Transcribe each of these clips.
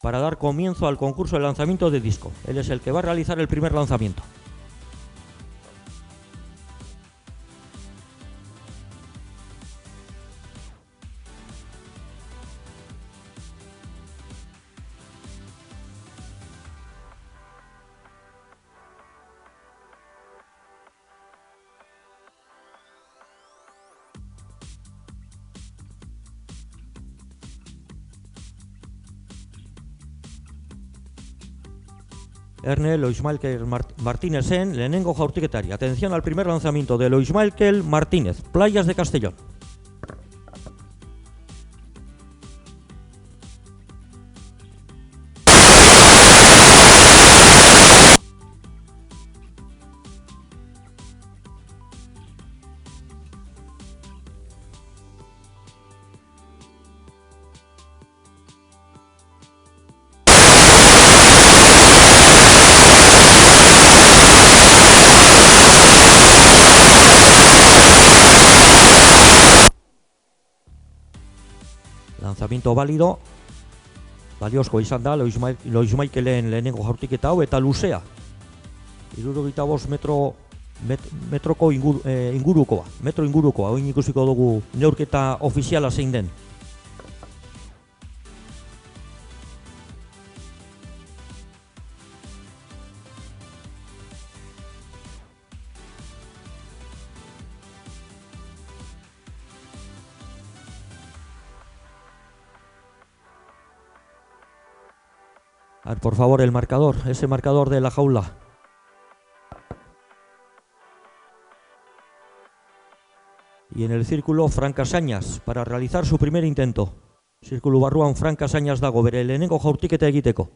para dar comienzo al concurso de lanzamiento de disco. Él es el que va a realizar el primer lanzamiento. Erne Loismailkel Martínezen lehenengo jaurtiketari. Atención al primer lanzamiento de Loismailkel Martínez, Playas de Castellón. Lanzamiento válido. Baliozko izan da Loismailkelen lehenengo jaurtiketa hau eta luzea. 75 metroko ingurukoa. Metro ingurukoa. Oin ikusiko dugu neurketa ofiziala zein den. A ver, por favor, el marcador, ese marcador de la jaula. Y en el círculo, Fran Casañas, para realizar su primer intento. Zirkulu barruan Fran Casañas dago bere lehenengo jaurtiketa egiteko.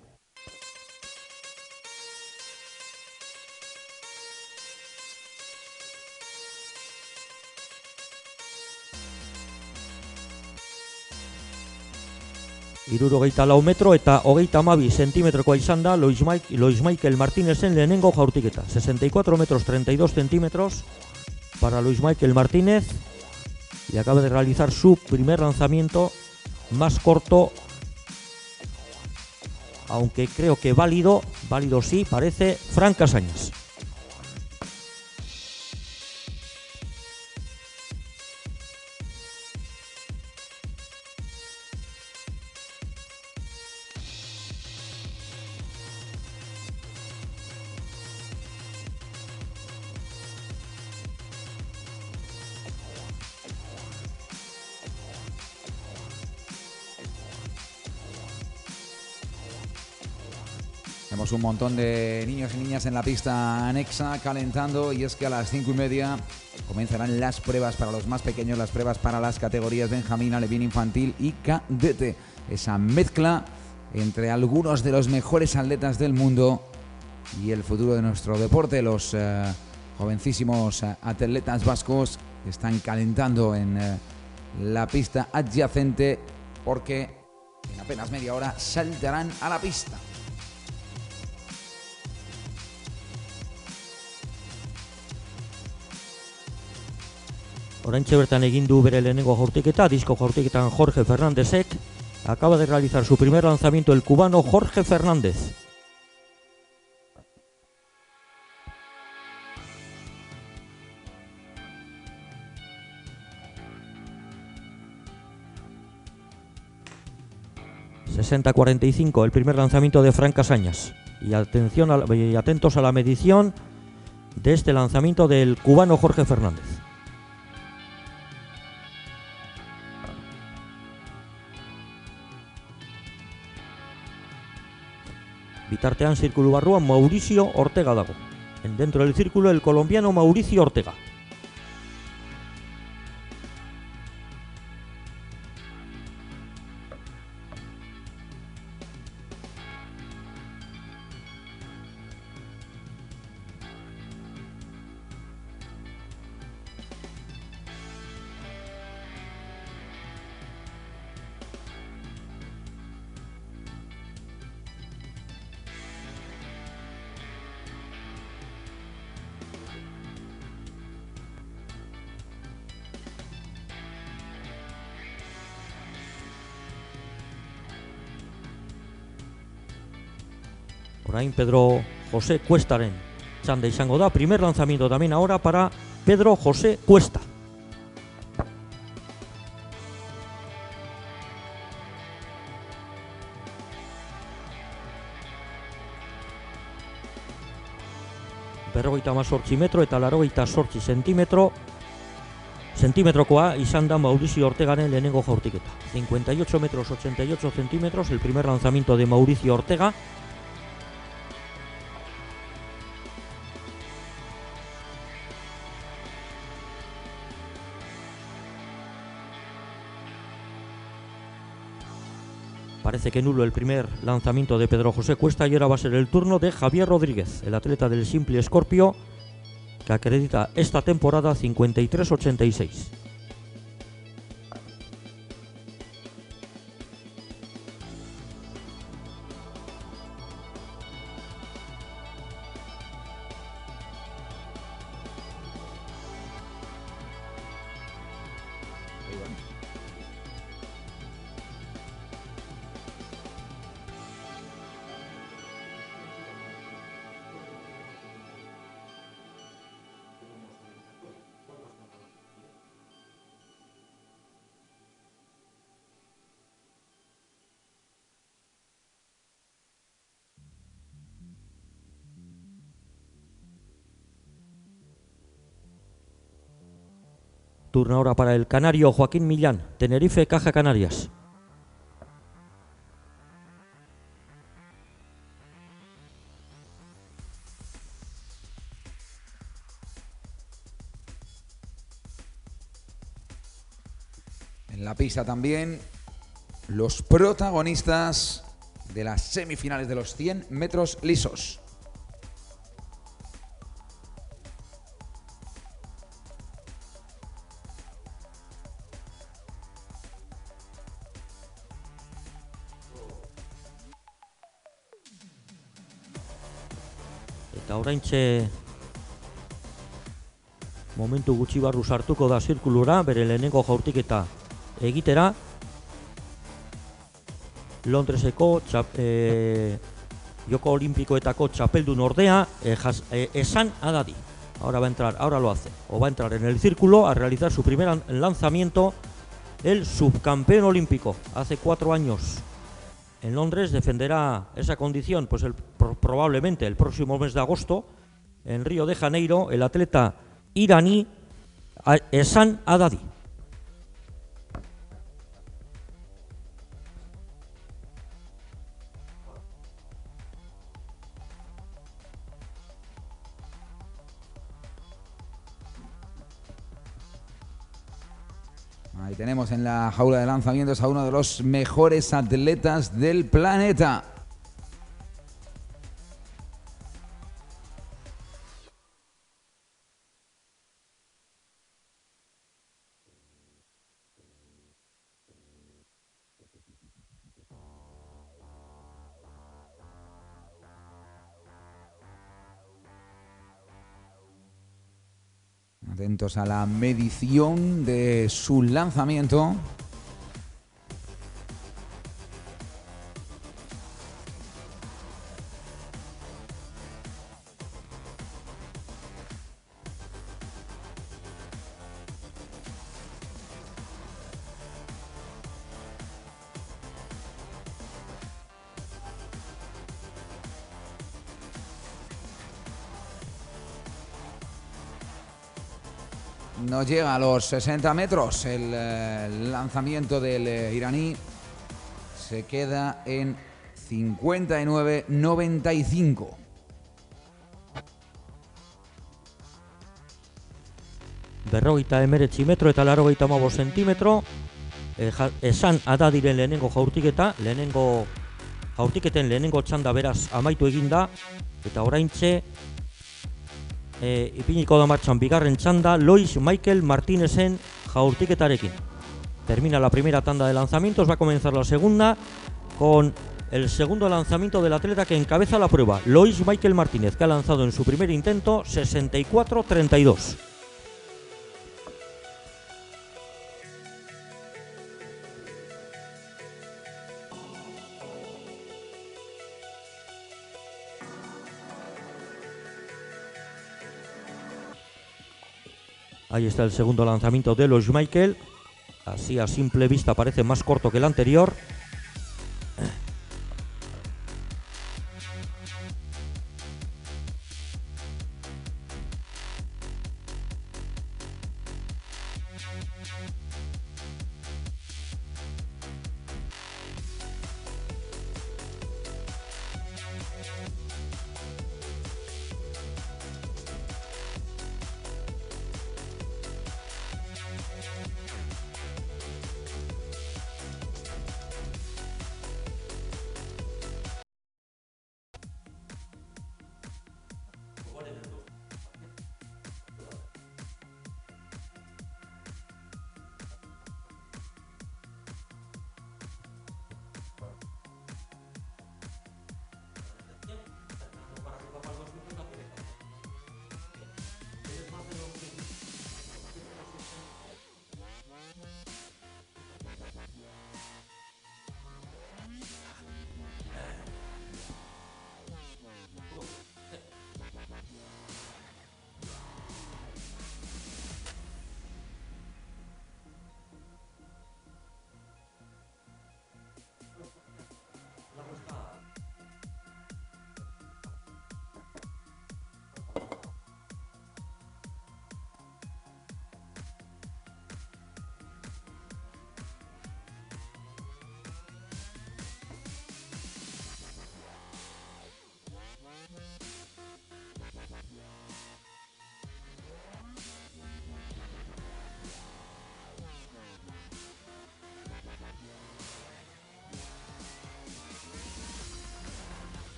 Hirurogeita lau metro eta hogeita hamabi zentimetrokoa izan da Loismailkel Martínezen lehenengo jaurtiketa. 64 metros 32 centímetros para Loismailkel Martínez. Y acaba de realizar su primer lanzamiento más corto, aunque creo que válido sí, parece Fran Casañas. Vemos un montón de niños y niñas en la pista anexa calentando, y es que a las 5:30 comenzarán las pruebas para los más pequeños, las pruebas para las categorías Benjamín, Alevín, Infantil y Cadete. Esa mezcla entre algunos de los mejores atletas del mundo y el futuro de nuestro deporte, los jovencísimos atletas vascos que están calentando en la pista adyacente, porque en apenas media hora saltarán a la pista. Oraintxe bertan egin du bere lehenengo jaurtiketa, disko jaurtiketan Jorge Fernándezek. Acaba de realizar su primer lanzamiento el cubano Jorge Fernández. ...60-45 el primer lanzamiento de Fran Casañas. Y atentos a la medición de este lanzamiento del cubano Jorge Fernández. Bitartean zirkulu barruan Mauricio Ortega dago. Dentro del círculo el colombiano Mauricio Ortega. Orain Pedro José Cuestaren txanda izango da. Primer lanzamiento también ahora para Pedro José Cuesta. Berrogeita mazortzi metro eta larogeita zortzi sentimetrokoa izan da Mauricio Ortegaren lehenengo jaurtiketa. 58 metros 88 centímetros, el primer lanzamiento de Mauricio Ortega. Parece que nulo el primer lanzamiento de Pedro José Cuesta y ahora va a ser el turno de Javier Rodríguez, el atleta del Simple Scorpio, que acredita esta temporada 53.86. Turno ahora para el canario Joaquín Millán, Tenerife, Caja Canarias. En la pista también los protagonistas de las semifinales de los 100 metros lisos. Eta oraintxe momentu gutxi barru sartuko da zirkulura, bere lehenengo jaurtiketa egitera. Londreseko Joko Olimpikoetako txapeldun ordea, Esan Adadi. Ahora va a entrar, ahora lo hace, o va a entrar en el círculo a realizar su primer lanzamiento, el subcampeón olímpico. Hace 4 años en Londres defenderá esa condición, pues probablemente el próximo mes de agosto, en Río de Janeiro, el atleta iraní Esan Adadi. Ahí tenemos en la jaula de lanzamientos a uno de los mejores atletas del planeta. Atentos a la medición de su lanzamiento. No llega a los 60 metros el lanzamiento del iraní. Se queda en 59,95. Berrogeita emeretzi metro eta larogeita hamabost zentimetro. Esan Adadiren lehenengo jaurtiketen lehenengo txanda beraz amaitu eginda. Eta oraintxe ipiniko da martxan bigarren txanda Lois Michael Martínezen jaurtiketarekin. Termina la primera tanda de lanzamientos, va a comenzar la segunda con el segundo lanzamiento del atleta que encabeza la prueba, Lois Michael Martínez, que ha lanzado en su primer intento 64-32. Ahí está el segundo lanzamiento de Lois Michael. Así a simple vista parece más corto que el anterior.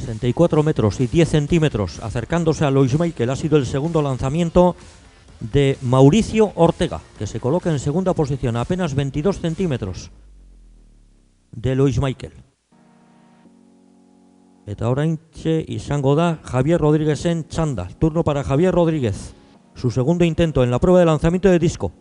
...64 metros y 10 centímetros... ...acercándose a Lois Michael... ...ha sido el segundo lanzamiento... ...de Mauricio Ortega... ...que se coloca en segunda posición... ...a apenas 22 centímetros... ...de Lois Michael... Eta oraintxe izango da Javier Rodríguez en txanda. Turno para Javier Rodríguez. Su segundo intento en la prueba de lanzamiento de disco.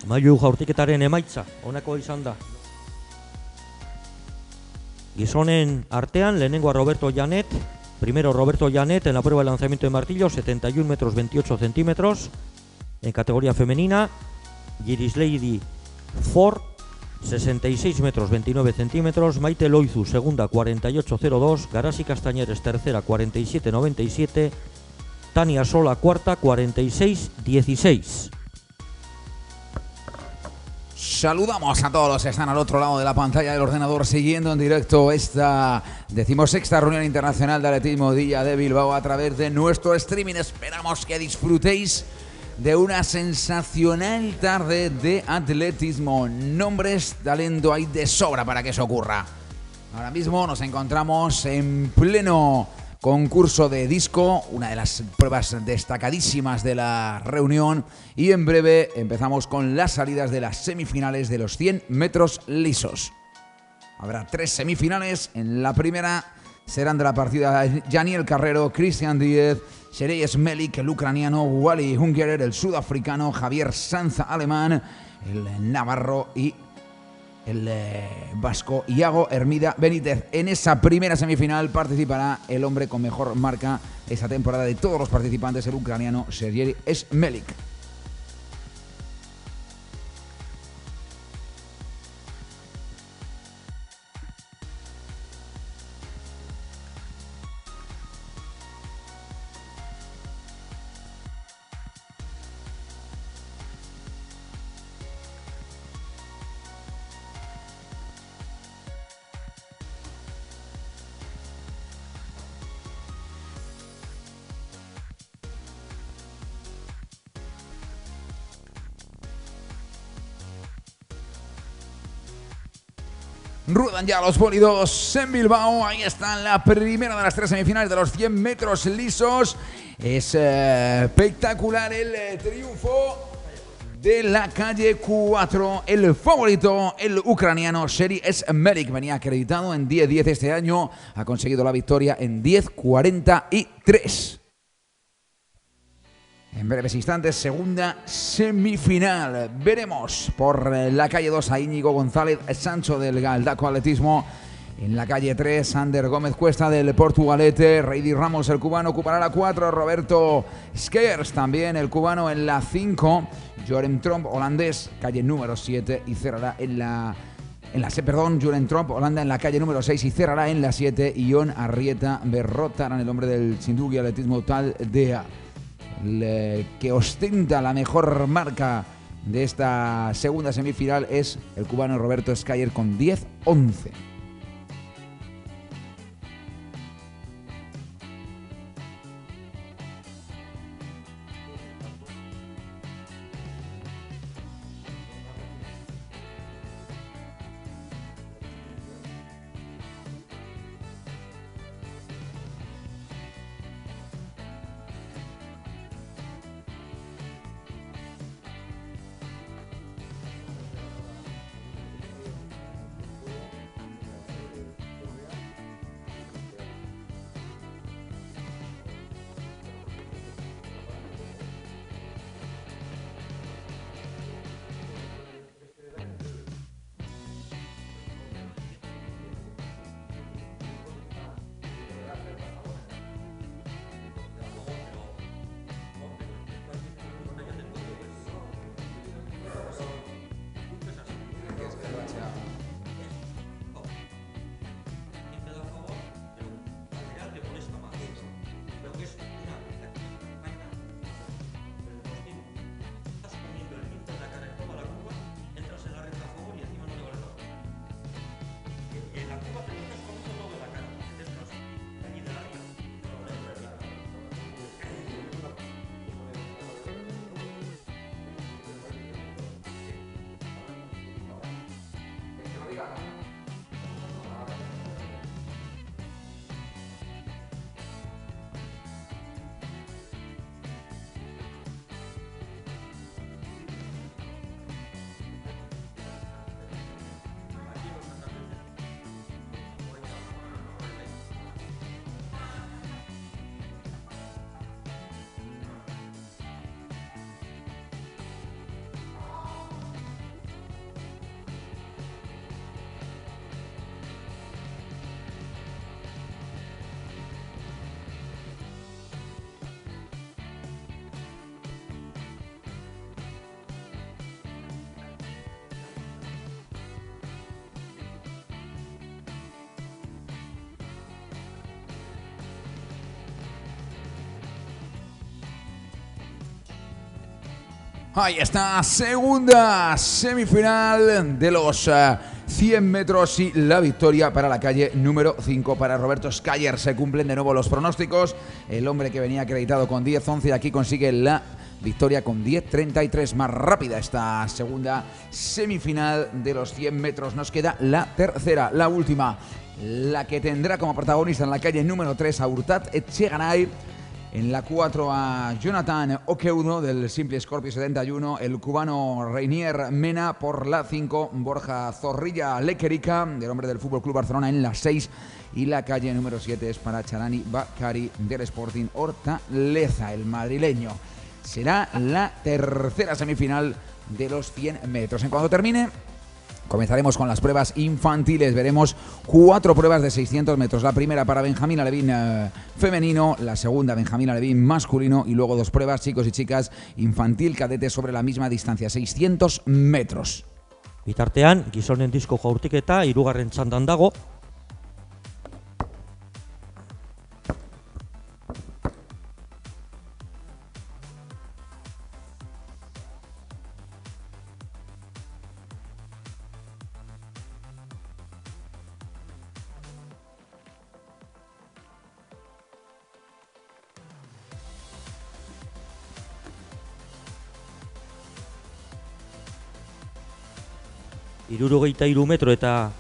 Mailu jaurtiketaren emaitza, honako izan da. Gizonen artean, lehenengoa Roberto Janet, primero Roberto Janet en la prueba de lanzamiento de martillo, 71 metros 28 centímetros. En categoría femenina, Giris Lady Ford, 66 metros 29 centímetros. Maite Loizu, segunda, 48.02. Garasi Castañeres, tercera, 47.97. Tania Sola, cuarta, 46.16. Saludamos a todos los que están al otro lado de la pantalla del ordenador siguiendo en directo esta 16ª reunión internacional de atletismo Día de Bilbao a través de nuestro streaming. Esperamos que disfrutéis de una sensacional tarde de atletismo. Nombres, talento hay de sobra para que eso ocurra. Ahora mismo nos encontramos en pleno concurso de disco, una de las pruebas destacadísimas de la reunión, y en breve empezamos con las salidas de las semifinales de los 100 metros lisos. Habrá 3 semifinales. En la primera serán de la partida Janiel Carrero, Cristian Díez, Serey Smelik, el ucraniano, Wally Hungerer, el sudafricano, Javier Sanz, alemán, el navarro y el vasco Iago Hermida Benítez. En esa primera semifinal participará el hombre con mejor marca esta temporada de todos los participantes, el ucraniano Sergei Smelik. Ruedan ya los bólidos en Bilbao. Ahí está la primera de las 3 semifinales de los 100 metros lisos. Es espectacular el triunfo de la calle 4. El favorito, el ucraniano Sherry Esmerik, venía acreditado en 10:10 este año. Ha conseguido la victoria en 10:43. En breves instantes, segunda semifinal. Veremos por la calle 2 a Íñigo González Sancho del Galdaco Atletismo. En la calle 3, Ander Gómez Cuesta del Portugalete. Reidy Ramos, el cubano, ocupará la 4. Roberto Skers, también el cubano, en la 5. Jorem Tromp, holandés, calle número 7, y cerrará Jorem Tromp, Holanda, en la calle número 6 y cerrará en la 7. Ion Arrieta Berrotaran, el hombre del Chindugi Atletismo Taldea. El que ostenta la mejor marca de esta segunda semifinal es el cubano Roberto Skyer con 10:11. Ahí está, segunda semifinal de los 100 metros y la victoria para la calle número 5 para Roberto Skyer. Se cumplen de nuevo los pronósticos. El hombre que venía acreditado con 10:11 aquí consigue la victoria con 10:33. Más rápida esta segunda semifinal de los 100 metros. Nos queda la tercera, la última, la que tendrá como protagonista en la calle número 3 a Urtat Etxegaray. En la 4 a Jonathan Okeudo del Simple Scorpio 71, el cubano Reinier Mena. Por la 5, Borja Zorrilla Lequerica, del hombre del Fútbol Club Barcelona, en la 6. Y la calle número 7 es para Charani Bakari del Sporting Hortaleza, el madrileño. Será la tercera semifinal de los 100 metros. En cuanto termine, comenzaremos con las pruebas infantiles. Veremos 4 pruebas de 600 metros. La primera para Benjamín Alevín femenino, la segunda Benjamín Alevín masculino, y luego 2 pruebas, chicos y chicas, infantil cadete sobre la misma distancia, 600 metros. Bitartean, gizonen disko jaurtiketa hirugarren txandan dago. Hirurogeita hiru metro eta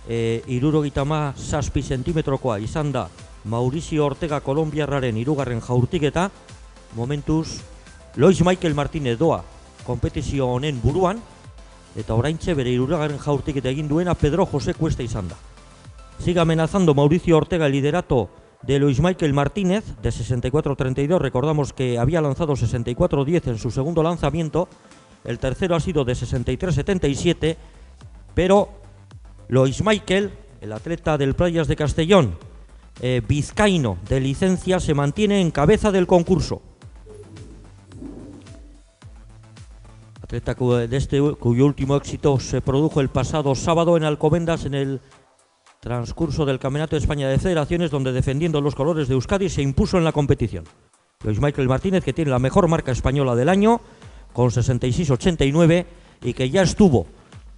67 zentimetrokoa izan da Mauricio Ortega kolombiarraren hirugarren jaurtiketa. Momentuz Lois Michael Martinez doa kompetizio honen buruan, eta oraintxe bere hirugarren jaurtiketa egin duena Pedro José Cuesta izan da. Sigue amenazando Mauricio Ortega el liderato de Lois Michael Martínez de 64-32. Recordamos que había lanzado 64-10 en su segundo lanzamiento. El tercero ha sido de 63-77, pero Lois Michael, el atleta del Playas de Castellón, vizcaíno de licencia, se mantiene en cabeza del concurso. Atleta cuyo último éxito se produjo el pasado sábado en Alcobendas en el transcurso del Campeonato de España de Federaciones, donde defendiendo los colores de Euskadi se impuso en la competición. Lois Michael Martínez, que tiene la mejor marca española del año, con 66-89, y que ya estuvo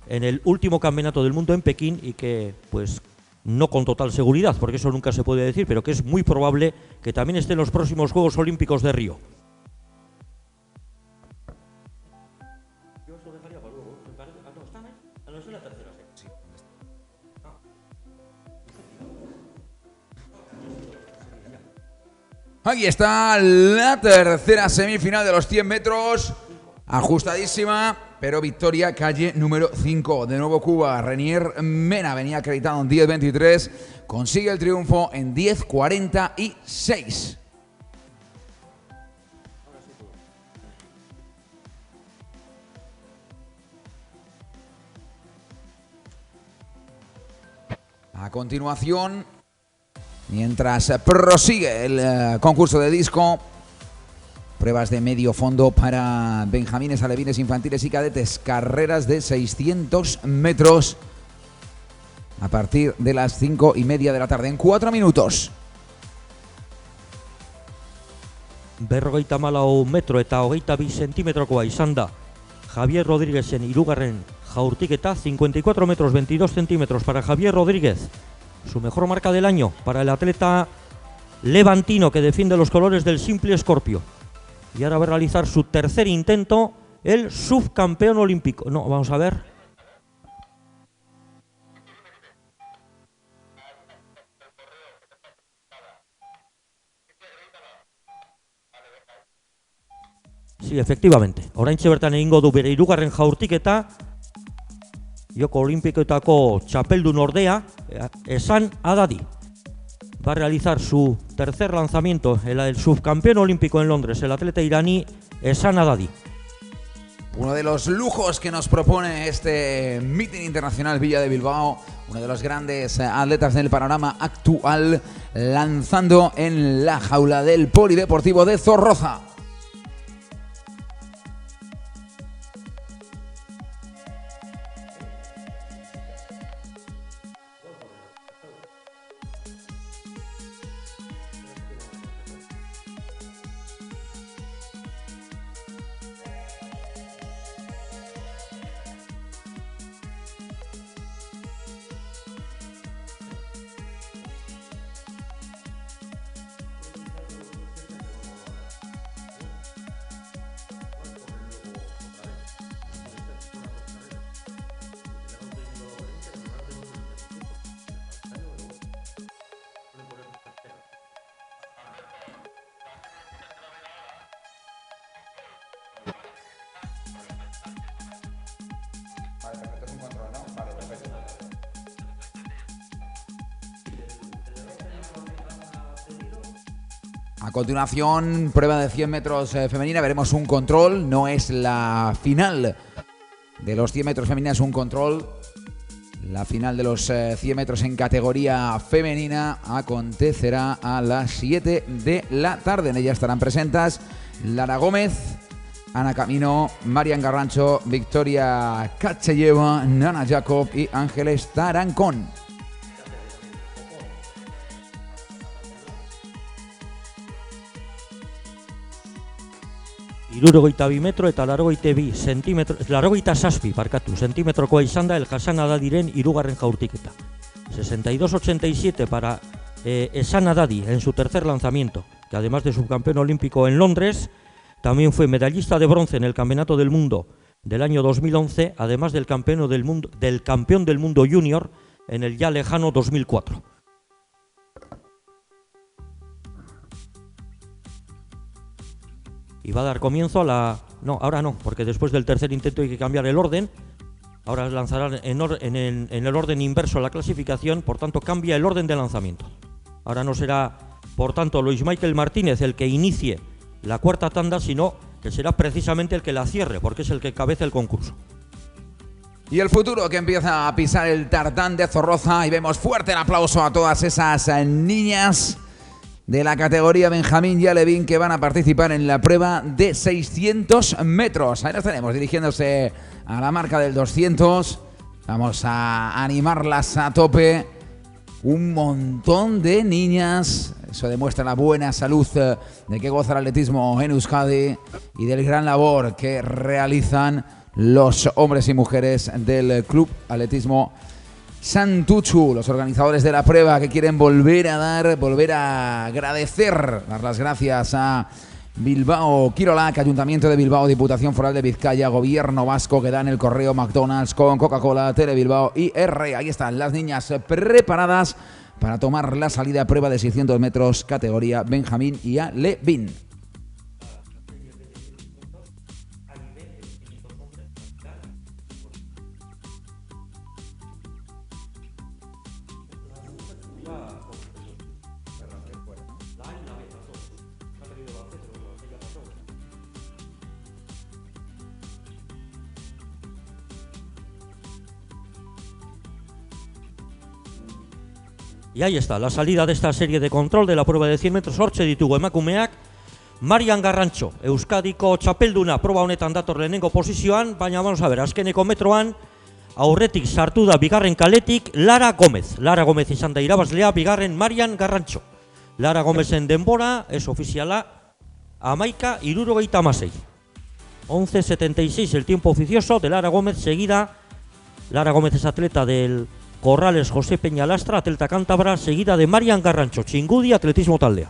en el último Campeonato del Mundo en Pekín, y que, pues, no con total seguridad, porque eso nunca se puede decir, pero que es muy probable que también esté en los próximos Juegos Olímpicos de Río. Aquí está la tercera semifinal de los 100 metros, ajustadísima, pero victoria calle número 5. De nuevo Cuba, Renier Mena venía acreditado en 10.23, consigue el triunfo en 10.46. A continuación, mientras prosigue el concurso de disco, pruebas de medio fondo para benjamines, alevines, infantiles y cadetes, carreras de 600 metros a partir de las 5:30 de la tarde, en 4 minutos. 54 metro eta 22 zentimetrokoa izan da Javier Rodríguezen hirugarren jaurtiketa. 54 metros 22 centímetros para Javier Rodríguez, su mejor marca del año para el atleta levantino que defiende los colores del Simple Scorpio. Y ahora va a realizar su tercer intento, el subcampeón olímpico. No, vamos a ver. Sí, efectivamente. Oraintxe bertan egingo du bere hirugarren jaurtiketa. Joko Olimpikoetako txapeldun ordea, Esan Haddadi. Va a realizar su tercer lanzamiento, el subcampeón olímpico en Londres, el atleta iraní Esan Haddadi. Uno de los lujos que nos propone este Meeting Internacional Villa de Bilbao, uno de los grandes atletas del panorama actual, lanzando en la jaula del Polideportivo de Zorroza. A continuación, prueba de 100 metros femenina, veremos un control, no es la final de los 100 metros femenina, es un control. La final de los 100 metros en categoría femenina acontecerá a las 7 de la tarde. En ella estarán presentes Lara Gómez, Ana Camino, Marian Garrancho, Victoria Kacheyeva, Nana Jacob y Ángeles Tarancón. Hirurogeita metro eta 82 zentimetro, 87 zentimetrokoa izan da el Esan Haddadiren hirugarren jaurtiketa. 62-87 para Esan Haddadi en su tercer lanzamiento, que además de subcampeón olímpico en Londres, también fue medallista de bronce en el Campeonato del Mundo del año 2011, además del campeón del mundo junior en el ya lejano 2004. Y va a dar comienzo a la... No, ahora no, porque después del tercer intento hay que cambiar el orden. Ahora lanzarán en el orden inverso la clasificación, por tanto cambia el orden de lanzamiento. Ahora no será, por tanto, Luis Michael Martínez el que inicie la cuarta tanda, sino que será precisamente el que la cierre, porque es el que cabeza el concurso. Y el futuro que empieza a pisar el tartán de Zorroza, y vemos fuerte el aplauso a todas esas niñas de la categoría Benjamín y Alevín que van a participar en la prueba de 600 metros. Ahí las tenemos dirigiéndose a la marca del 200. Vamos a animarlas a tope. Un montón de niñas. Eso demuestra la buena salud de que goza el atletismo en Euskadi y del gran labor que realizan los hombres y mujeres del Club Atletismo Santutxu, los organizadores de la prueba que quieren volver a agradecer, dar las gracias a Bilbao Kirolak, Ayuntamiento de Bilbao, Diputación Foral de Vizcaya, Gobierno Vasco, que dan el correo, McDonald's con Coca-Cola, Tele Bilbao y R. Ahí están las niñas preparadas para tomar la salida a prueba de 600 metros categoría Benjamín y Alevín. Y ahí está, la salida de esta serie de control de la prueba de 100 metros hortxe ditugu emakumeak. Marian Garrantxo, Euskadiko txapelduna proba honetan dator lehenengo posizioan, baina vamos a ver, azkeneko metroan aurretik sartu da bigarren kaletik Lara Gómez. Lara Gómez izan da irabazlea, bigarren Marian Garrantxo. Lara Gómezen denbora, es ofiziala, 11:76. 11:76 el tiempo oficioso de Lara Gómez, seguida. Lara Gómez es atleta del Corrales José Peñalastra, atleta cántabra, seguida de Marian Garrantxo, Txingudi, atletismo taldea.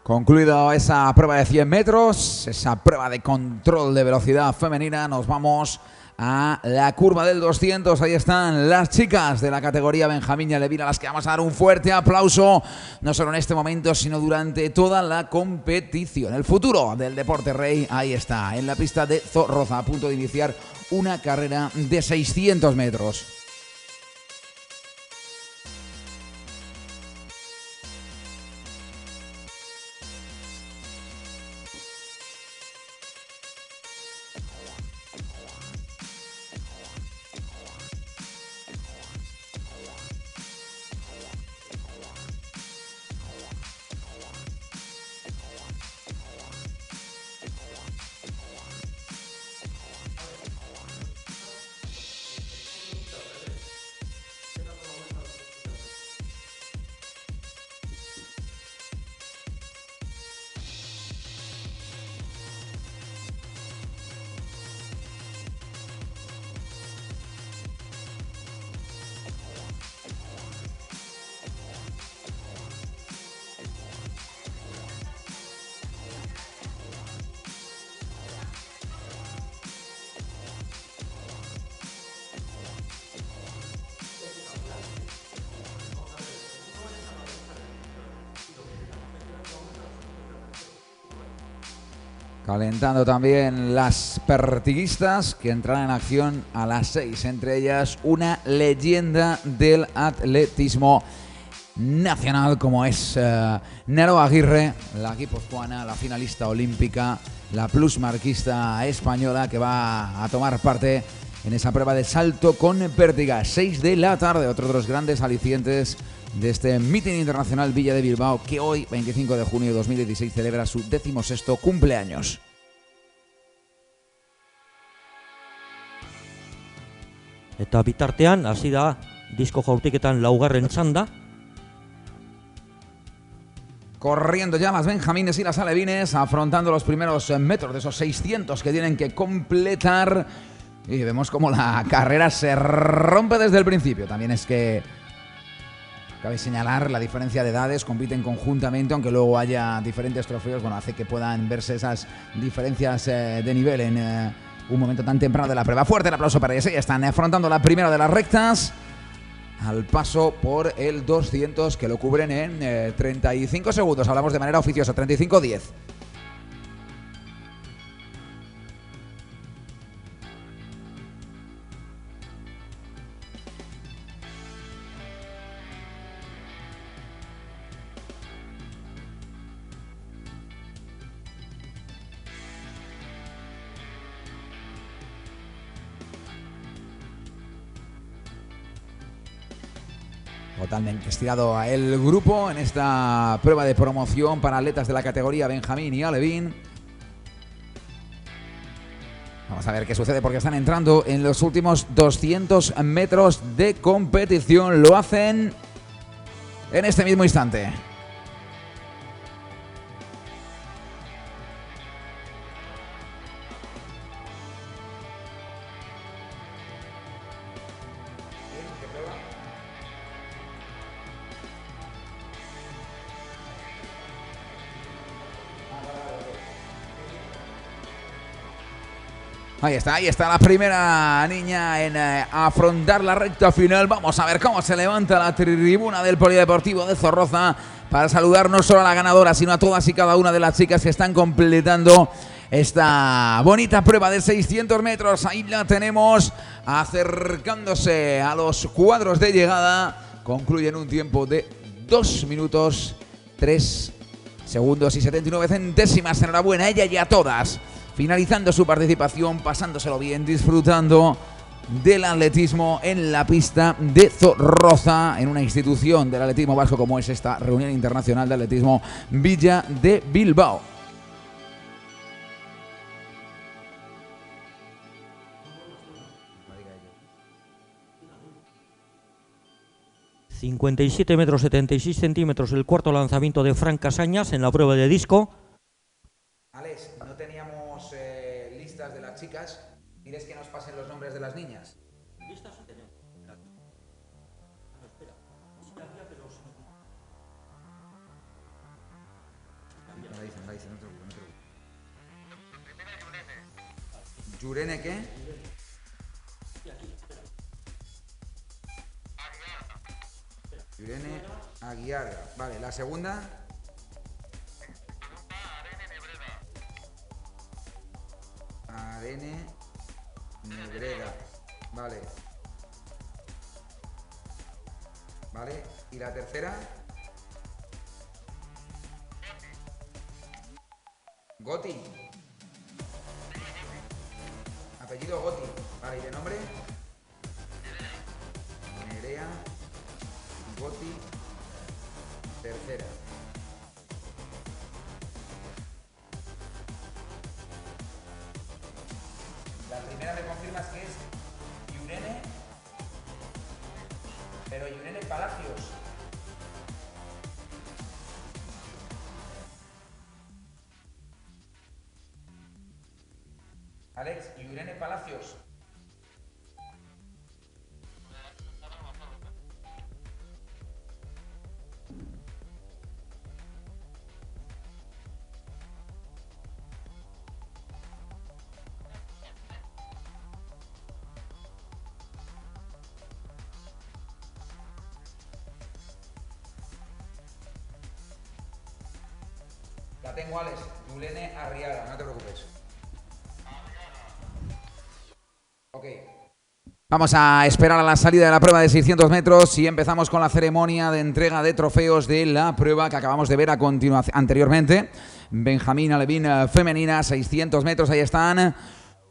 Concluida esa prueba de 100 metros, esa prueba de control de velocidad femenina, nos vamos a la curva del 200. Ahí están las chicas de la categoría Benjamín y Alevín, a las que vamos a dar un fuerte aplauso, no solo en este momento, sino durante toda la competición. El futuro del deporte rey, ahí está, en la pista de Zorroza, a punto de iniciar una carrera de 600 metros. Calentando también las pertiguistas que entrarán en acción a las 6, entre ellas una leyenda del atletismo nacional como es Nero Aguirre, la guipuzcoana, la finalista olímpica, la plusmarquista española que va a tomar parte en esa prueba de salto con pértiga. 6 de la tarde, otro de los grandes alicientes de este Meeting Internacional Villa de Bilbao, que hoy, 25 de junio de 2016, celebra su 16º cumpleaños. Eta bitartean, hasi da disko jaurtiketan laugarren txanda. Corriendo ya las benjamines y las alevines, afrontando los primeros metros de esos 600 que tienen que completar. Y vemos como la carrera se rompe desde el principio. También es que cabe señalar la diferencia de edades, compiten conjuntamente, aunque luego haya diferentes trofeos, bueno, hace que puedan verse esas diferencias de nivel en un momento tan temprano de la prueba. Fuerte el aplauso para ellos. Ya están afrontando la primera de las rectas al paso por el 200, que lo cubren en 35 segundos. Hablamos de manera oficiosa, 35-10. Totalmente estirado a el grupo en esta prueba de promoción para atletas de la categoría Benjamín y Alevín. Vamos a ver qué sucede porque están entrando en los últimos 200 metros de competición. Lo hacen en este mismo instante. Ahí está la primera niña en afrontar la recta final. Vamos a ver cómo se levanta la tribuna del Polideportivo de Zorroza para saludar no solo a la ganadora, sino a todas y cada una de las chicas que están completando esta bonita prueba de 600 metros. Ahí la tenemos acercándose a los cuadros de llegada. Concluyen un tiempo de 2 minutos, 3 segundos y 79 centésimas. Enhorabuena a ella y a todas. Finalizando su participación, pasándoselo bien, disfrutando del atletismo en la pista de Zorroza, en una institución del atletismo vasco como es esta Reunión Internacional de Atletismo Villa de Bilbao. ...57 metros 76 centímetros el cuarto lanzamiento de Fran Casañas en la prueba de disco. Alex, no teníamos listas de las chicas. ¿Quieres que nos pasen los nombres de las niñas? Listas sí tenemos. Espera. Sí había, pero No la dicen, no te preocupes. ¿Yurene qué? Yurene Aguiar. Vale, la segunda. Arene Negreda. Vale. Vale. ¿Y la tercera? Goti. Apellido Goti. Vale, ¿y de nombre? Nerea Goti. Tercera. La primera me confirmas que es Yurene, pero Yurene Palacios. Alex, Yurene Palacios. La tengo, Alex. Yurene Arriaga, no te preocupes. Ok. Vamos a esperar a la salida de la prueba de 600 metros y empezamos con la ceremonia de entrega de trofeos de la prueba que acabamos de ver a continuación anteriormente. Benjamín Alevín femenina, 600 metros, ahí están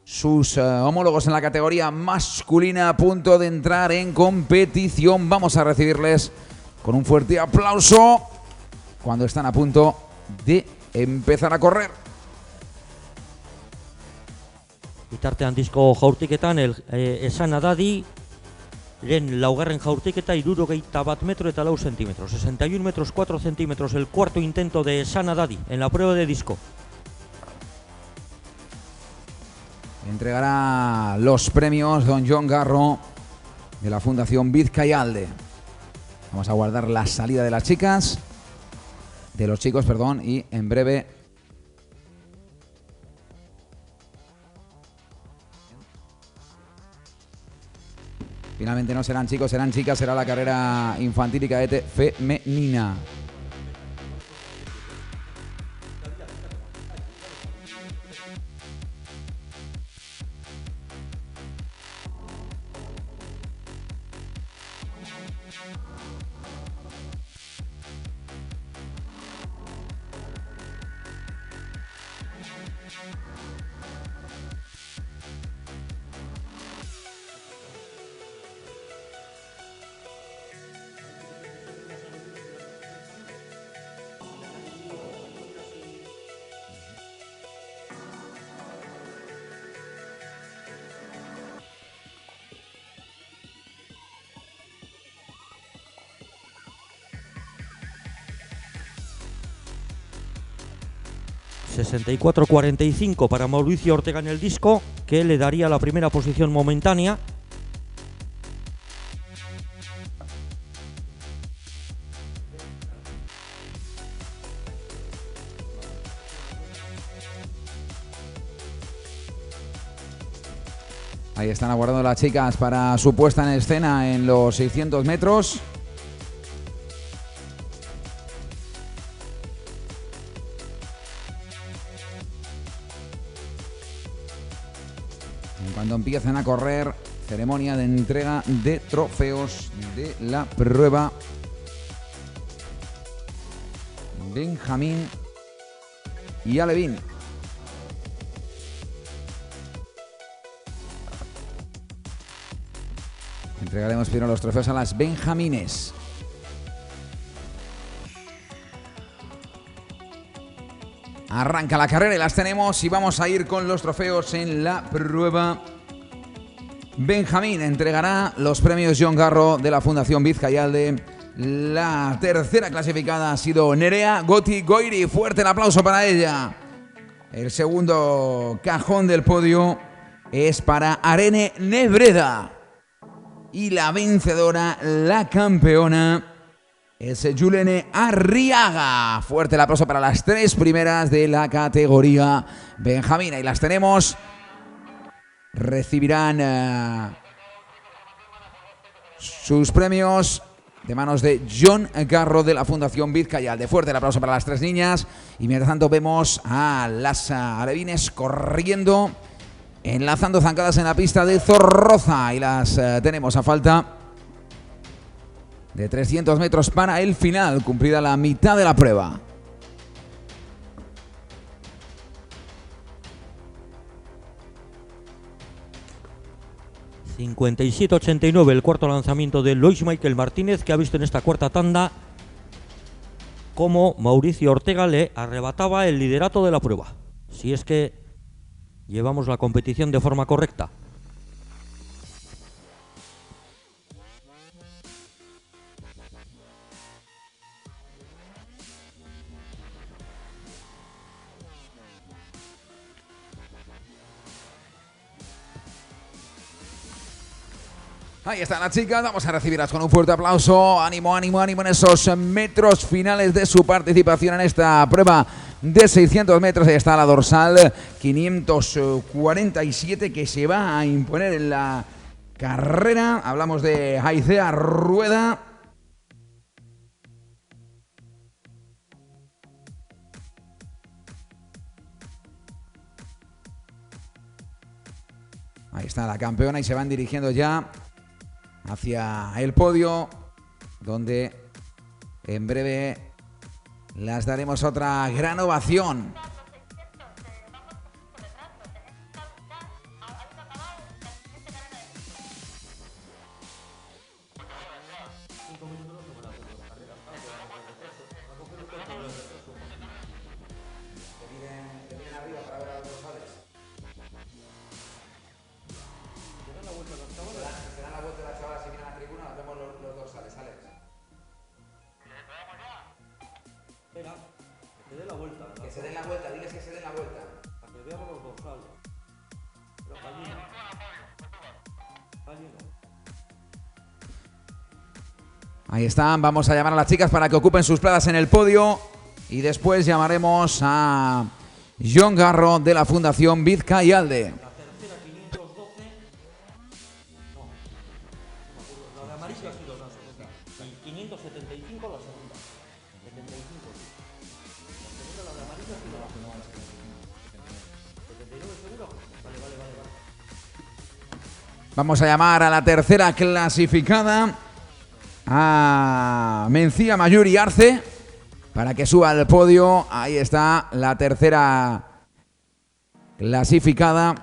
sus homólogos en la categoría masculina a punto de entrar en competición. Vamos a recibirles con un fuerte aplauso cuando están a punto de empezar a correr. Bitartean disko jaurtiketan Esana Dadi lehen laugarren jaurtiketa 61 metro eta 4 centímetros. 61 metros 4 centímetros el cuarto intento de Esana Dadi en la prueba de disco. entregará los premios don Jon Garro de la Fundación Vizcayalde. Vamos a guardar la salida de las chicas, de los chicos, perdón, y en breve finalmente no serán chicos, serán chicas, será la carrera infantil y cadete femenina. ...64-45 para Mauricio Ortega en el disco, que le daría la primera posición momentánea. Ahí están aguardando las chicas para su puesta en escena en los 600 metros. Cuando empiezan a correr, ceremonia de entrega de trofeos de la prueba Benjamín y Alevín. Entregaremos primero los trofeos a las benjamines. Arranca la carrera y las tenemos y vamos a ir con los trofeos en la prueba Benjamín. Entregará los premios Jon Garro de la Fundación Vizcayalde. La tercera clasificada ha sido Nerea Goti Goiri. Fuerte el aplauso para ella. El segundo cajón del podio es para Arene Nebreda. Y la vencedora, la campeona, es Yulene Arriaga. Fuerte el aplauso para las tres primeras de la categoría benjamina. Y las tenemos. Recibirán sus premios de manos de Jon Garro de la Fundación Vizcayalde. Fuerte el aplauso para las tres niñas. Y mientras tanto vemos a las alevines corriendo, enlazando zancadas en la pista de Zorroza. Y las tenemos a falta de 300 metros para el final, cumplida la mitad de la prueba. ...57-89 el cuarto lanzamiento de Luis Michael Martínez, que ha visto en esta cuarta tanda cómo Mauricio Ortega le arrebataba el liderato de la prueba. Si es que llevamos la competición de forma correcta. Ahí están las chicas, vamos a recibirlas con un fuerte aplauso. Ánimo, ánimo, ánimo en esos metros finales de su participación en esta prueba de 600 metros. Ahí está la dorsal 547 que se va a imponer en la carrera. Hablamos de Aicea Rueda. Ahí está la campeona y se van dirigiendo ya hacia el podio, donde en breve las daremos otra gran ovación. Que se den la vuelta, diles que se den la vuelta. Para que veamos los dorsales. Pero Ahí están, vamos a llamar a las chicas para que ocupen sus plazas en el podio y después llamaremos a Jon Garro de la Fundación Vizcayalde. La tercera 512. No. La de amarilla ha sido la segunda. 575 la segunda. 75. La segunda, la de amarilla ha sido la segunda. 79 seguro. Vale. Vamos a llamar a la tercera clasificada, a Mencía Mayuri Arce, para que suba al podio. Ahí está la tercera clasificada.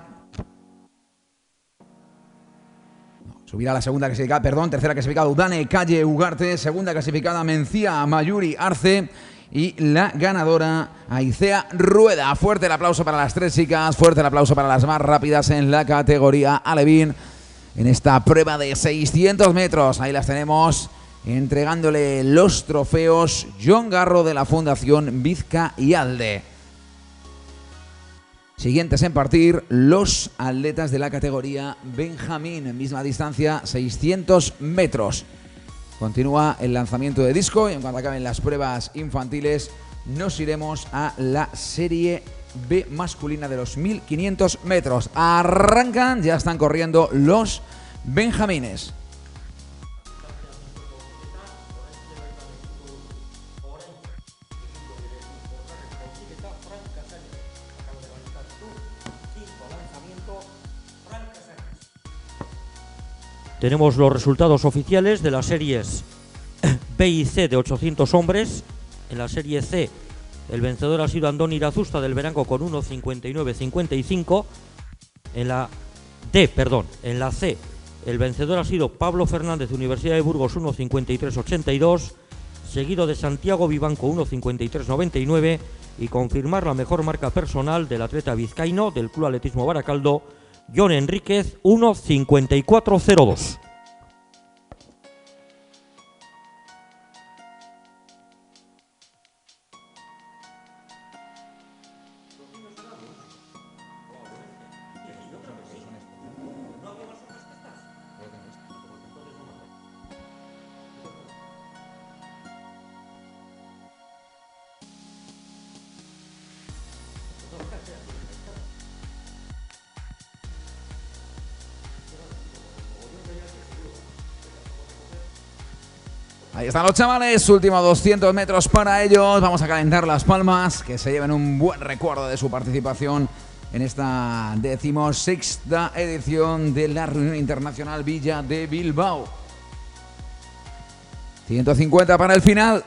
Subirá la segunda clasificada, perdón, tercera clasificada Udane Calle Ugarte, segunda clasificada Mencía Mayuri Arce y la ganadora Aicea Rueda. Fuerte el aplauso para las tres chicas, fuerte el aplauso para las más rápidas en la categoría alevín en esta prueba de 600 metros. Ahí las tenemos entregándole los trofeos Jon Garro de la Fundación Vizcayalde. Siguientes en partir, los atletas de la categoría Benjamín, misma distancia, 600 metros. Continúa el lanzamiento de disco y en cuanto acaben las pruebas infantiles nos iremos a la serie B masculina de los 1500 metros. Arrancan, ya están corriendo los benjamines. Tenemos los resultados oficiales de las series B y C de 800 hombres. En la serie C, el vencedor ha sido Andoni Irazusta del Verango con 1.59.55. En la C, el vencedor ha sido Pablo Fernández de Universidad de Burgos 1.53.82, seguido de Santiago Vivanco 1.53.99 y confirmar la mejor marca personal del atleta vizcaíno del Club Atletismo Baracaldo, Jon Enríquez 1.54.02. Ahí están los chavales, últimos 200 metros para ellos. Vamos a calentar las palmas, que se lleven un buen recuerdo de su participación en esta 16ª edición de la Reunión Internacional Villa de Bilbao. 150 para el final.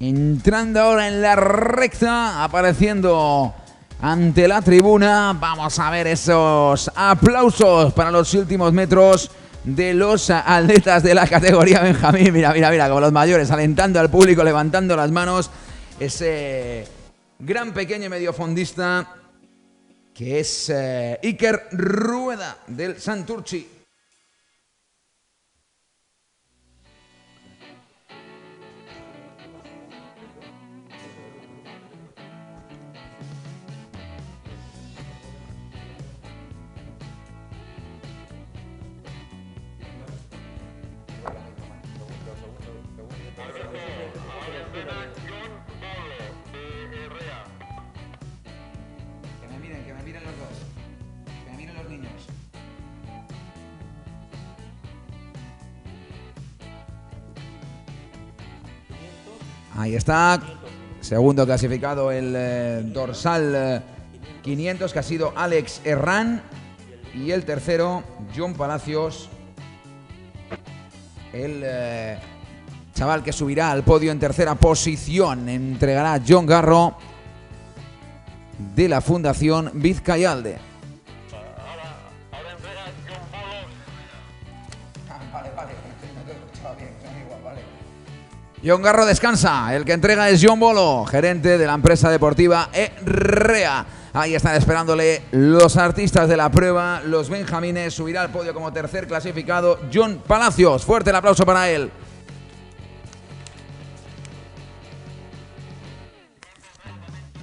Entrando ahora en la recta, apareciendo ante la tribuna. Vamos a ver esos aplausos para los últimos metros de los atletas de la categoría Benjamín. Mira, como los mayores, alentando al público, levantando las manos. Ese gran pequeño y mediofondista que es Iker Rueda del Santurchi. Que me miren los dos. Que me miren los niños. Ahí está. Segundo clasificado el dorsal 500, que ha sido Alex Herrán. Y el tercero, Jon Palacios. El chaval que subirá al podio en tercera posición. Entregará Jon Garro de la Fundación Vizcayalde. Ahora entrega Jon Bolo. Vale. Jon Garro descansa. El que entrega es Jon Bolo, gerente de la empresa deportiva ERREA. Ahí están esperándole los artistas de la prueba, los benjamines. Subirá al podio como tercer clasificado Jon Palacios. Fuerte el aplauso para él.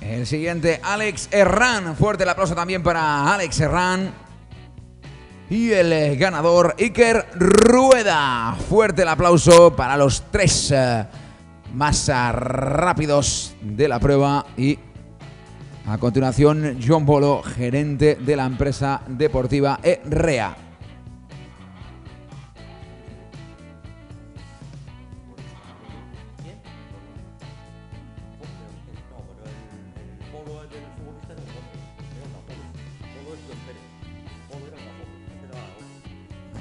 El siguiente, Alex Herrán. Fuerte el aplauso también para Alex Herrán. Y el ganador, Iker Rueda. Fuerte el aplauso para los tres más rápidos de la prueba. Y a continuación, John Bolo, gerente de la empresa deportiva ERREA.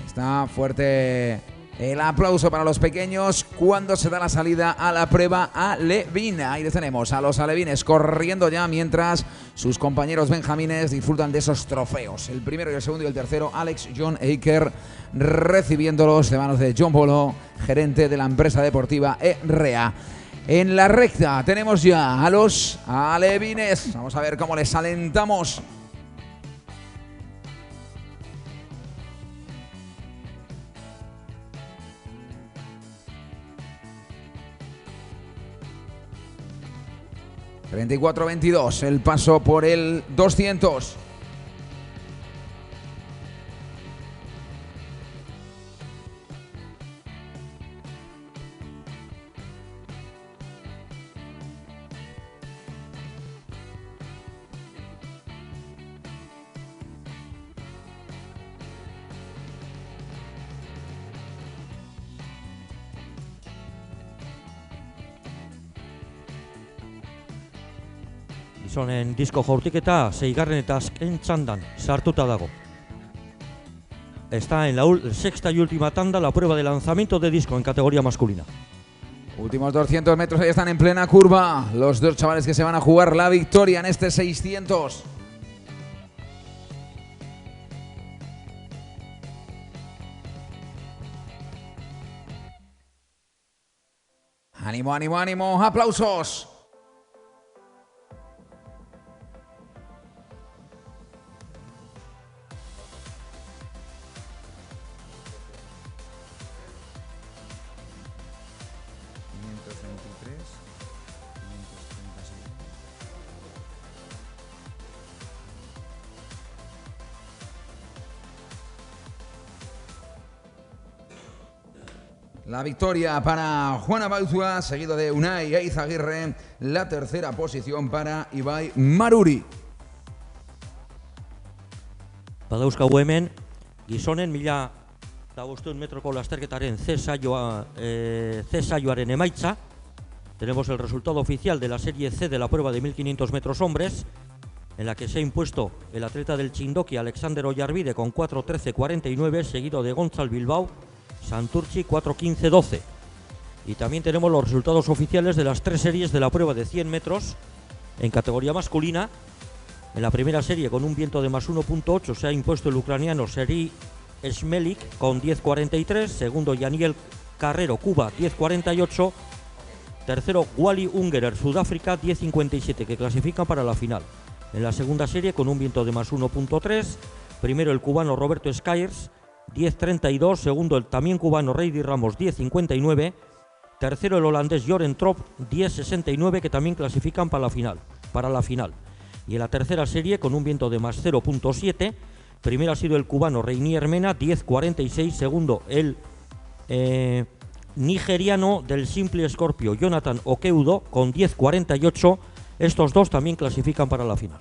Está fuerte el aplauso para los pequeños cuando se da la salida a la prueba alevín. Ahí les tenemos a los alevines corriendo ya mientras sus compañeros benjamines disfrutan de esos trofeos. El primero y el segundo y el tercero, Alex, John e Iker, recibiéndolos de manos de John Bolo, gerente de la empresa deportiva ERREA. En la recta tenemos ya a los alevines. Vamos a ver cómo les alentamos. ...34-22, el paso por el 200. Gizonen disko jaurtiketa 6. eta azken txandan sartuta dago. Está en la sexta y última tanda la prueba de lanzamiento de disco en categoría masculina. Últimos 200 metros, ahí están en plena curva los dos chavales que se van a jugar la victoria en este 600. Ánimo, ánimo, ánimo, aplausos. La victoria para Juan Abaitua, seguido de Unai Eizaguirre. La tercera posición para Ibai Maruri. Badauzkagu hemen, gizonen 1500 metroko lasterketaren C saioaren emaitza. Tenemos el resultado oficial de la serie C de la prueba de 1500 metros hombres, en la que se ha impuesto el atleta del Chindoki, Alexander Ollarvide, con 4:13:49, seguido de Gonzalo Bilbao Santurchi 4:15:12. Y también tenemos los resultados oficiales de las tres series de la prueba de 100 metros en categoría masculina. En la primera serie, con un viento de más 1.8, se ha impuesto el ucraniano Serhiy Smelik con 10:43, segundo Yaniel Carrero, Cuba, 10:48, tercero Wally Ungerer, Sudáfrica, 10:57, que clasifican para la final. En la segunda serie, con un viento de más 1.3, primero el cubano Roberto Skyers, 10:32, segundo el también cubano Reidy Ramos, 10:59, tercero el holandés Joren Trop, 10:69, que también clasifican para la final. Y en la tercera serie, con un viento de más 0.7, primero ha sido el cubano Reinier Mena, 10:46, segundo el nigeriano del Simple Scorpio, Jonathan Okeudo, con 10:48. Estos dos también clasifican para la final.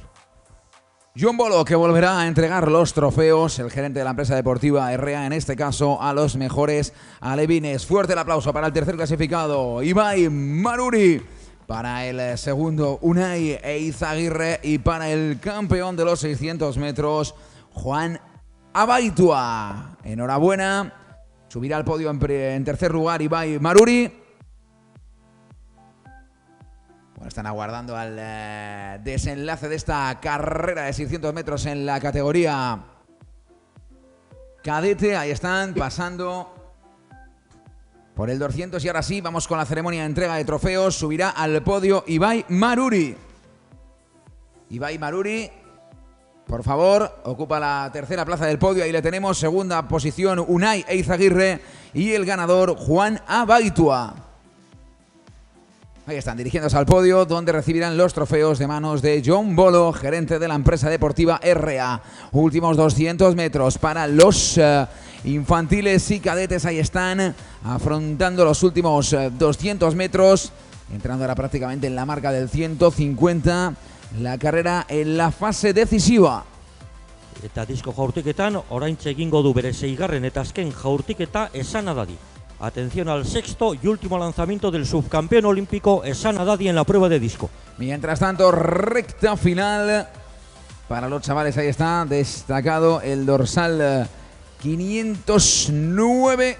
John Bolo, que volverá a entregar los trofeos, el gerente de la empresa deportiva ERREA, en este caso a los mejores alevines. Fuerte el aplauso para el tercer clasificado, Ibai Maruri, para el segundo Unai Eizaguirre y para el campeón de los 600 metros, Juan Abaitua. Enhorabuena, subirá al podio en tercer lugar Ibai Maruri. Están aguardando al desenlace de esta carrera de 600 metros en la categoría cadete. Ahí están pasando por el 200 y ahora sí, vamos con la ceremonia de entrega de trofeos. Subirá al podio Ibai Maruri. Ibai Maruri, por favor, ocupa la tercera plaza del podio. Ahí le tenemos. Segunda posición Unai Eizaguirre y el ganador Juan Abaitua. Ahí están, dirigiéndose al podio, donde recibirán los trofeos de manos de John Bolo, gerente de la empresa deportiva RA. Últimos 200 metros para los infantiles y cadetes. Ahí están, afrontando los últimos 200 metros, entrando ahora prácticamente en la marca del 150. La carrera en la fase decisiva. Eta disko jaurtiketan, oraintxe egingo du bere 6. eta azken jaurtiketa Esan Adadi. Atención al sexto y último lanzamiento del subcampeón olímpico Esan Adadi en la prueba de disco. Mientras tanto, recta final para los chavales. Ahí está, destacado el dorsal 509.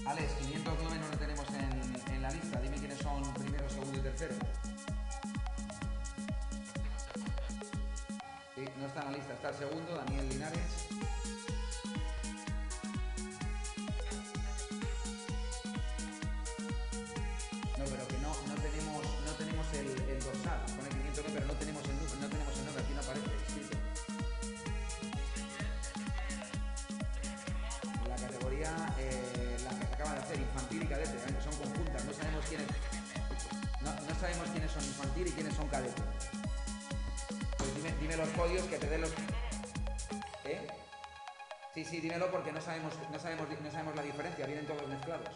Alex, 509 no lo tenemos en la lista. Dime quiénes son primero, segundo y tercero. Sí, no está en la lista. Está el segundo, Daniel Linares. No, pero que no tenemos el dorsal. Pone 509, pero no tenemos el nombre. Aquí no aparece escrito. La categoría, la que se acaba de hacer, infantil y cadete, que son conjuntas. No sabemos quiénes son infantil y quiénes son cadete. Pues dime los podios, que te dé los... ¿Eh? Sí, dímelo, porque no sabemos la diferencia. Vienen todos mezclados.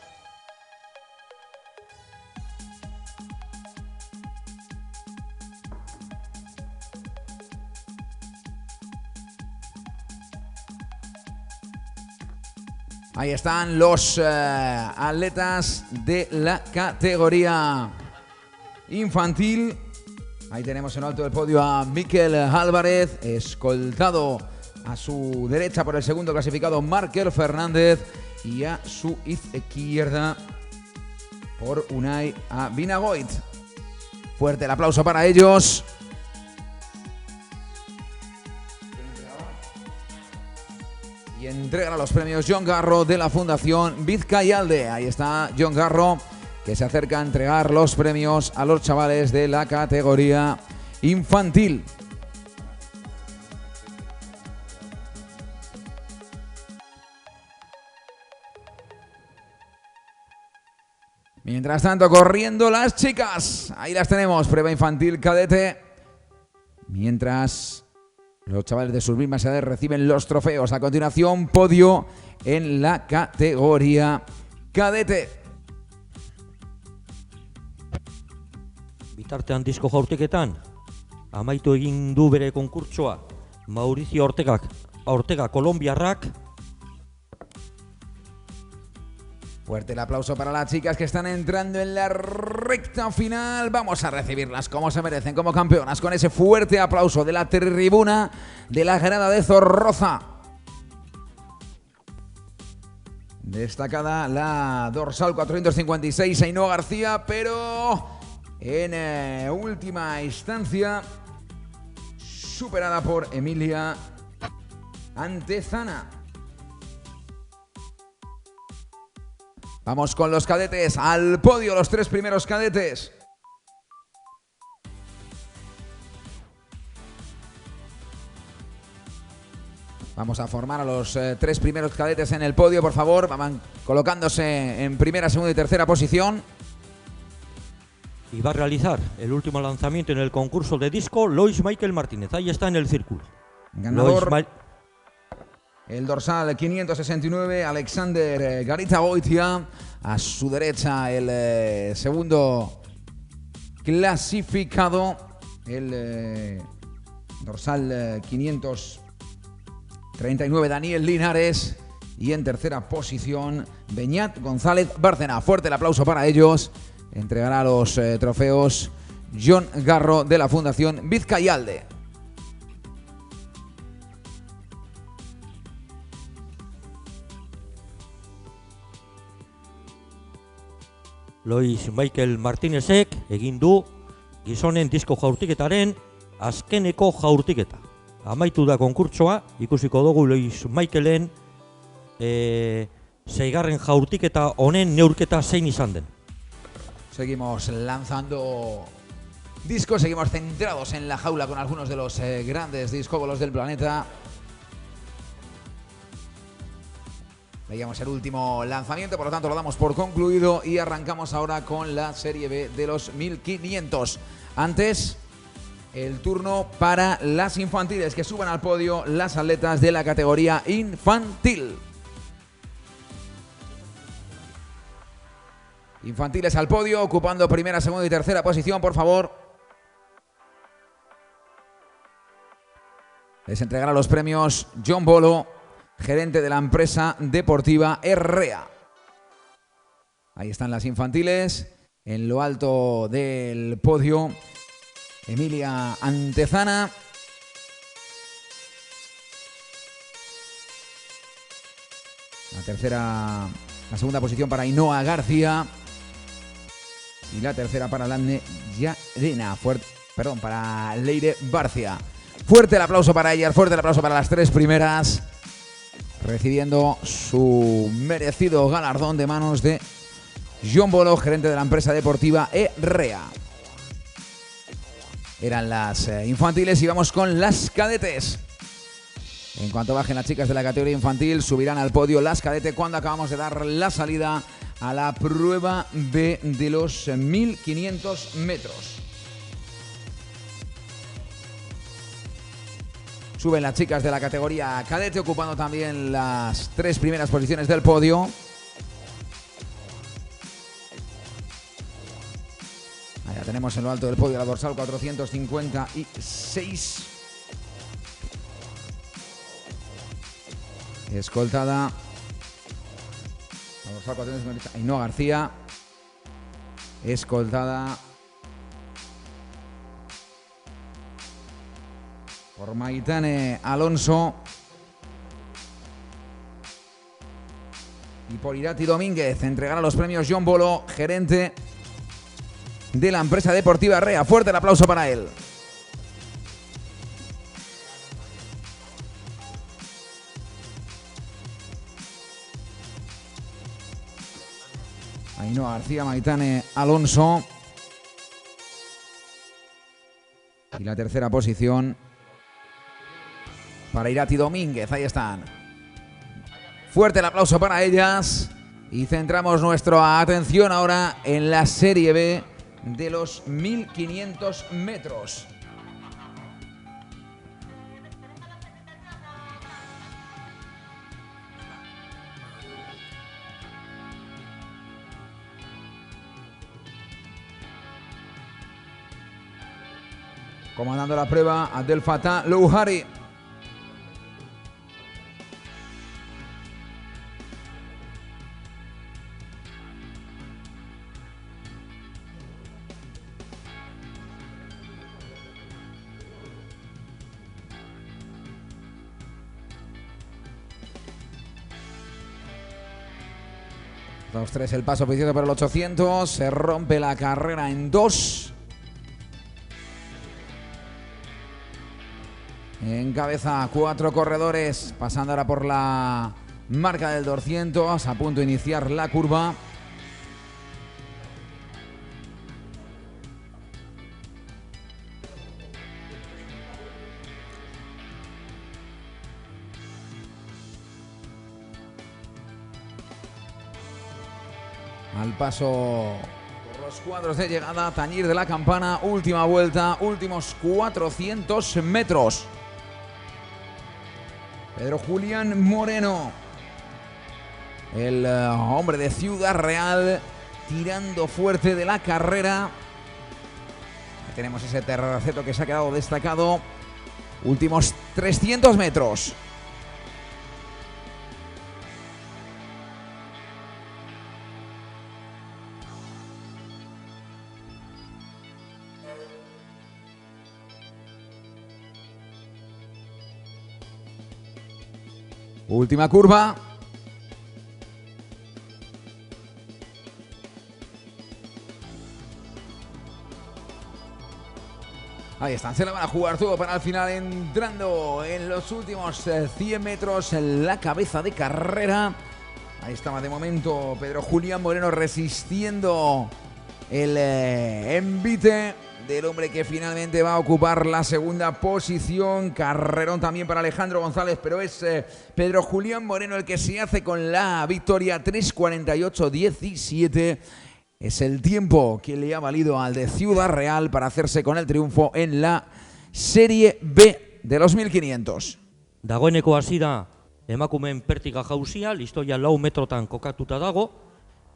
Ahí están los atletas de la categoría infantil. Ahí tenemos en alto del podio a Miquel Álvarez, escoltado a su derecha por el segundo clasificado Markel Fernández, y a su izquierda por Unai Abinagoit. Fuerte el aplauso para ellos. Y entregan los premios John Garro de la Fundación Vizcayalde. Ahí está John Garro, que se acerca a entregar los premios a los chavales de la categoría infantil. Mientras tanto, corriendo las chicas. Ahí las tenemos, prueba infantil cadete. Mientras los chavales de sus mismas edades reciben los trofeos. A continuación, podio en la categoría cadete. Bitartean disko jaurtiketan, amaitu egin du bere konkurtsoa Mauricio Ortega kolombiarrak. Fuerte el aplauso para las chicas que están entrando en la recta final. Vamos a recibirlas como se merecen, como campeonas, con ese fuerte aplauso de la tribuna de la grada de Zorroza. Destacada la dorsal 456, Ainhoa García, pero en última instancia superada por Emilia Antezana. Vamos con los cadetes, al podio los 3 primeros cadetes. Vamos a formar a los 3 primeros cadetes en el podio, por favor. Van colocándose en primera, segunda y tercera posición. Y va a realizar el último lanzamiento en el concurso de disco Lois Michael Martínez. Ahí está en el círculo. Ganador, el dorsal 569, Alexander Garitagoitia. A su derecha, el segundo clasificado, el dorsal 539, Daniel Linares. Y en tercera posición, Beñat González Bárcena. Fuerte el aplauso para ellos, entregará los trofeos Jon Garro de la Fundación Vizcayalde. Lois Michael Martinezek egin du gizonen disko jaurtiketaren azkeneko jaurtiketa. Amaitu da konkurtsoa, ikusiko dugu Lois Michaelen seigarren jaurtiketa honen neurketa zein izan den. Seguimos lanzando discos, seguimos centrados en la jaula con algunos de los grandes discóbolos del planeta. Veíamos el último lanzamiento, por lo tanto lo damos por concluido y arrancamos ahora con la Serie B de los 1500. Antes, el turno para las infantiles, que suban al podio las atletas de la categoría infantil. Infantiles al podio, ocupando primera, segunda y tercera posición, por favor. Les entregará los premios John Bolo, gerente de la empresa deportiva Herrea. Ahí están las infantiles. En lo alto del podio, Emilia Antezana. La segunda posición para Ainhoa García. Y la tercera para Landne Yarena. Para Leire Barcia. Fuerte el aplauso para ellas, fuerte el aplauso para las tres primeras, recibiendo su merecido galardón de manos de John Bolo, gerente de la empresa deportiva Herrea. Eran las infantiles y vamos con las cadetes. En cuanto bajen las chicas de la categoría infantil, subirán al podio las cadetes cuando acabamos de dar la salida a la prueba B de los 1500 metros. Suben las chicas de la categoría cadete, ocupando también las tres primeras posiciones del podio. Allá tenemos en lo alto del podio la dorsal 456. Escoltada. La dorsal 456. Ainhoa García. Escoltada por Maitane Alonso y por Irati Domínguez. Entregará los premios John Bolo, gerente de la empresa deportiva Herrea. Fuerte el aplauso para él. Ainhoa García, Maitane Alonso. Y la tercera posición para Irati Domínguez. Ahí están. Fuerte el aplauso para ellas. Y centramos nuestra atención ahora en la Serie B de los 1500 metros. Comandando la prueba, Abdel Fattah Louhari. Dos, tres, el paso oficial para el 800. Se rompe la carrera en dos. Encabeza 4 corredores, pasando ahora por la marca del 200, a punto de iniciar la curva. Al paso por los cuadros de llegada, tañir de la campana, última vuelta, últimos 400 metros. Pedro Julián Moreno, el hombre de Ciudad Real, tirando fuerte de la carrera. Ahí tenemos ese terceto que se ha quedado destacado. Últimos 300 metros. Última curva. Ahí están, se la van a jugar todo para el final, entrando en los últimos 100 metros en la cabeza de carrera. Ahí estaba de momento Pedro Julián Moreno resistiendo el envite del hombre que finalmente va a ocupar la segunda posición. Carrerón también para Alejandro González, pero es Pedro Julián Moreno el que se hace con la victoria. 3:48:17 es el tiempo que le ha valido al de Ciudad Real para hacerse con el triunfo en la Serie B de los 1500. Dagoeneko hasi da emakumeen pertika jauzia, listoia 4 metrotan kokatuta dago.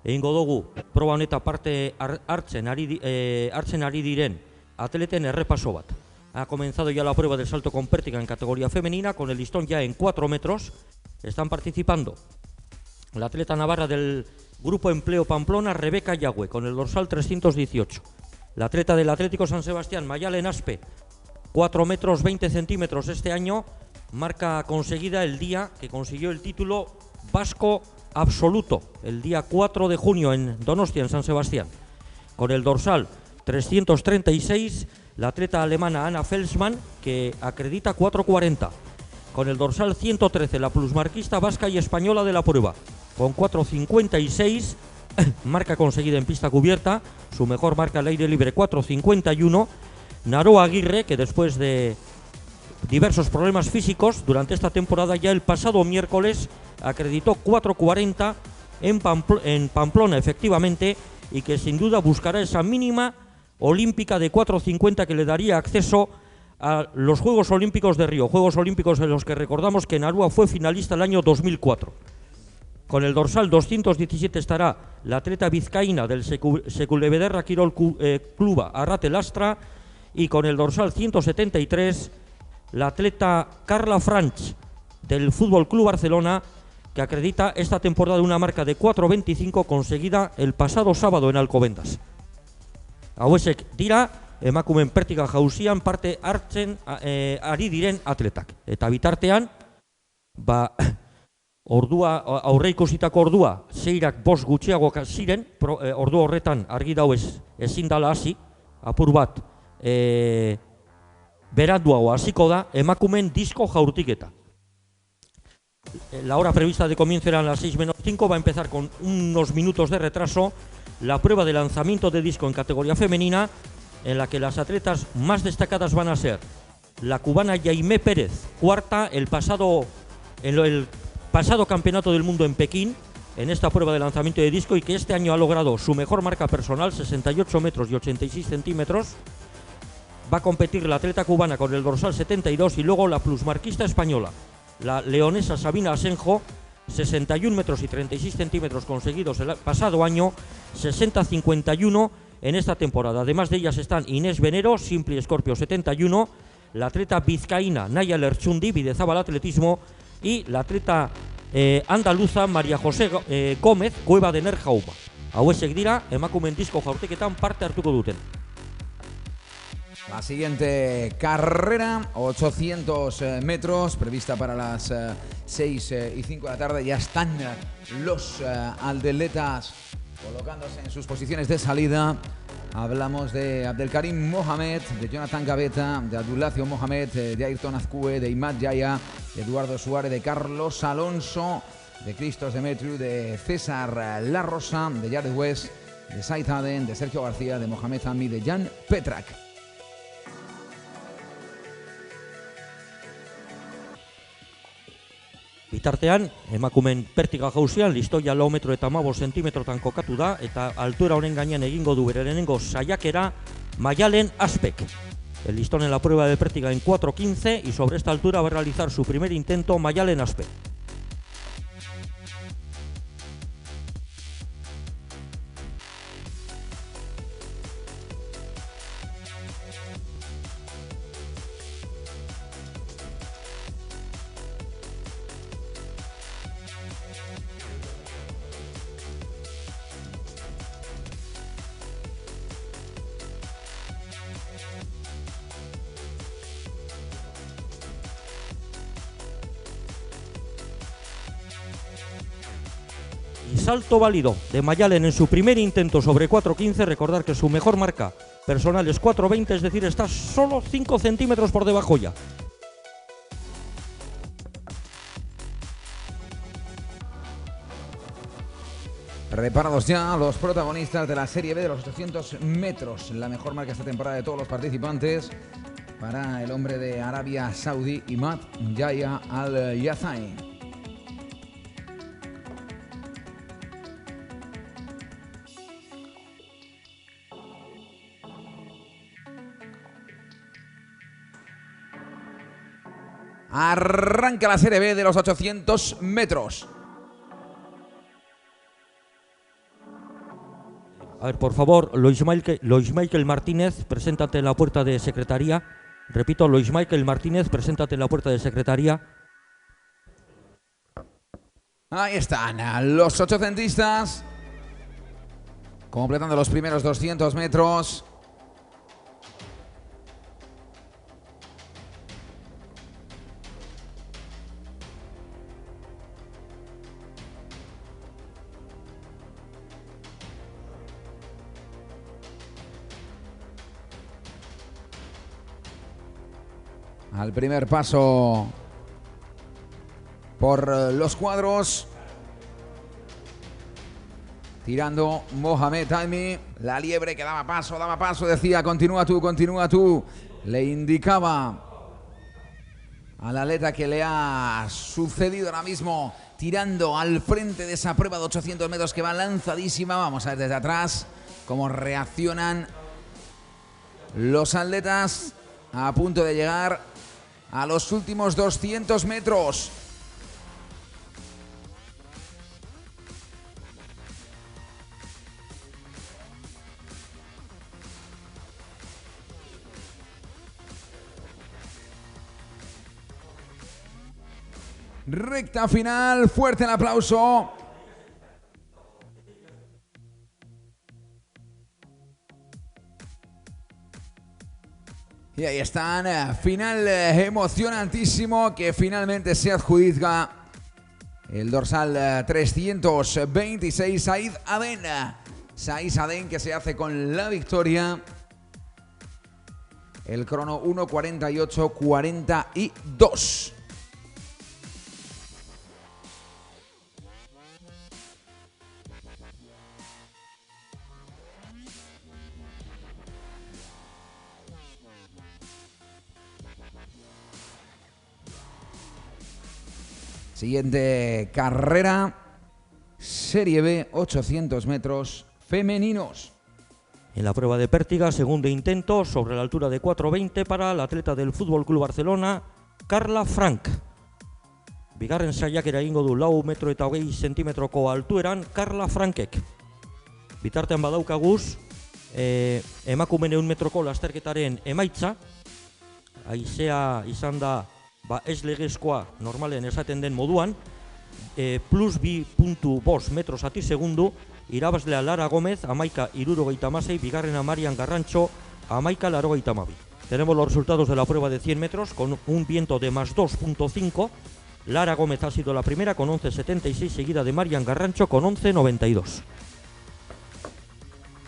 Egingo dugu proba honeta parte hartzen ari diren atleten errepaso bat. Ha comenzado ya la prueba del salto con pértiga en categoría femenina, con el listón ya en 4 metros. Están participando la atleta navarra del Grupo Empleo Pamplona, Rebeca Yagüe, con el dorsal 318. La atleta del Atlético San Sebastián, Mayalen Aspe, 4 metros 20 centímetros este año, marca conseguida el día que consiguió el título vasco absoluto, el día 4 de junio en Donostia, en San Sebastián. Con el dorsal 336, la atleta alemana Anna Felsmann, que acredita 4:40. Con el dorsal 113, la plusmarquista vasca y española de la prueba, con 4:56, marca conseguida en pista cubierta, su mejor marca al aire libre 4:51. Naroa Aguirre, que después de diversos problemas físicos durante esta temporada, ya el pasado miércoles acreditó 4:40 en Pamplona, efectivamente, y que sin duda buscará esa mínima olímpica de 4:50 que le daría acceso a los Juegos Olímpicos de Río, Juegos Olímpicos en los que recordamos que Narua fue finalista el año 2004. Con el dorsal 217 estará la atleta vizcaína del Sekulebederra Kirol Kluba, Arrate Lastra, y con el dorsal 173 la atleta Carla Franch del Fútbol Club Barcelona, que acredita esta temporada una marca de 4:25 conseguida el pasado sábado en Alcobendas. Hauesek dira emakumeen pertika jauzian parte hartzen ari diren atletak. Eta bitartean, aurreikusitako ordua 6:05 gutxiago ziren, ordu horretan argi dau ezin dala hasi, apur bat beranduago hasiko da emakumeen disko jaurtiketa. La hora prevista de comienzo eran las 6:05, va a empezar con unos minutos de retraso la prueba de lanzamiento de disco en categoría femenina, en la que las atletas más destacadas van a ser la cubana Yaimé Pérez, cuarta en el pasado campeonato del mundo en Pekín, en esta prueba de lanzamiento de disco, y que este año ha logrado su mejor marca personal, 68 metros y 86 centímetros. Va a competir la atleta cubana con el dorsal 72 y luego la plusmarquista española, la leonesa Sabina Asenjo, 61 metros y 36 centímetros conseguidos el pasado año, 60-51 en esta temporada. Además de ellas están Inés Venero, Simpli Scorpio 71, la atleta vizcaína Naya Lerchundi, Bidezabal Atletismo, y la atleta andaluza María José Gómez, Cueva de Nerjauma. Hauesek dira emakumeen disko jaurtiketan parte hartuko duten. La siguiente carrera, 800 metros, prevista para las 6:05 de la tarde. Ya están los atletas colocándose en sus posiciones de salida. Hablamos de Abdelkarim Mohamed, de Jonathan Gaveta, de Abdulacio Mohamed, de Ayrton Azcue, de Imad Yaya, de Eduardo Suárez, de Carlos Alonso, de Christos Demetriou, de César La Rosa, de Jared West, de Said Aden, de Sergio García, de Mohamed Ami, de Jan Petrak. Bitartean, emakumeen pertika jauzian, listoia 4 metro eta 15 zentimetrotan kokatu da, eta altura honen gainean egingo du bere lehenengo saiakera Mayalen Aspek. El listón en la prueba de pértiga en 4:15 y sobre esta altura va a realizar su primer intento Mayalen Aspek. salto válido de Mayalen en su primer intento sobre 4.15. Recordar que su mejor marca personal es 4.20, es decir, está solo 5 centímetros por debajo ya. Preparados ya los protagonistas de la Serie B de los 800 metros. La mejor marca esta temporada de todos los participantes para el hombre de Arabia Saudí, Imad Yahya Al-Yazai. Arranca la Serie B de los 800 metros. A ver, por favor, Lois Michael Martínez, preséntate en la puerta de secretaría. Repito, Lois Michael Martínez, preséntate en la puerta de secretaría. Ahí están los 800 completando los primeros 200 metros. Al primer paso por los cuadros, tirando Mohamed Taimi, la liebre que daba paso, decía continúa tú, le indicaba al atleta que le ha sucedido ahora mismo, tirando al frente de esa prueba de 800 metros que va lanzadísima. Vamos a ver desde atrás cómo reaccionan los atletas a punto de llegar a los últimos 200 metros. Recta final, fuerte el aplauso. Y ahí están, final emocionantísimo que finalmente se adjudica el dorsal 326, Said Aden. Said Aden, que se hace con la victoria. El crono 1:48:42. Siguiente carrera, Serie B, 800 metros femeninos. En la prueba de pértiga, segundo intento, sobre la altura de 4.20 para la atleta del Fútbol Club Barcelona, Carla Frank. Bigarren saiakera egingo du 4,20 zentimetroko altueran Carla Frankek. Bitartean badaukaguz, emakumeen 1 metroko lasterketaren emaitza. Haizea izan da ez legezkoa normalen esaten den moduan, plus 2,5 metros ati segundu, irabazlea Lara Gómez, 11,76, bigarrena Marian Garrancho, 11,82. Tenemos los resultados de la prueba de 100 metros con un viento de más 2,5. Lara Gómez ha sido la primera con 11,76, seguida de Marian Garrancho con 11,92.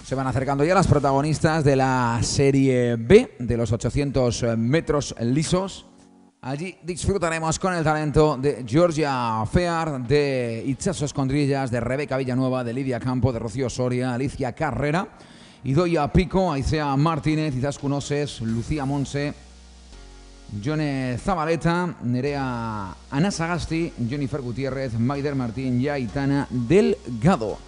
Se van acercando ya las protagonistas de la Serie B de los 800 metros lisos. Allí disfrutaremos con el talento de Georgia Fear, de Itxaso Escondrillas, de Rebeca Villanueva, de Lidia Campo, de Rocío Soria, Alicia Carrera, Idoia Pico, Aicea Martínez, Izaskun Oses, Lucía Monse, Jone Zabaleta, Nerea Anasagasti, Jennifer Gutiérrez, Maider Martín y Aitana Delgado.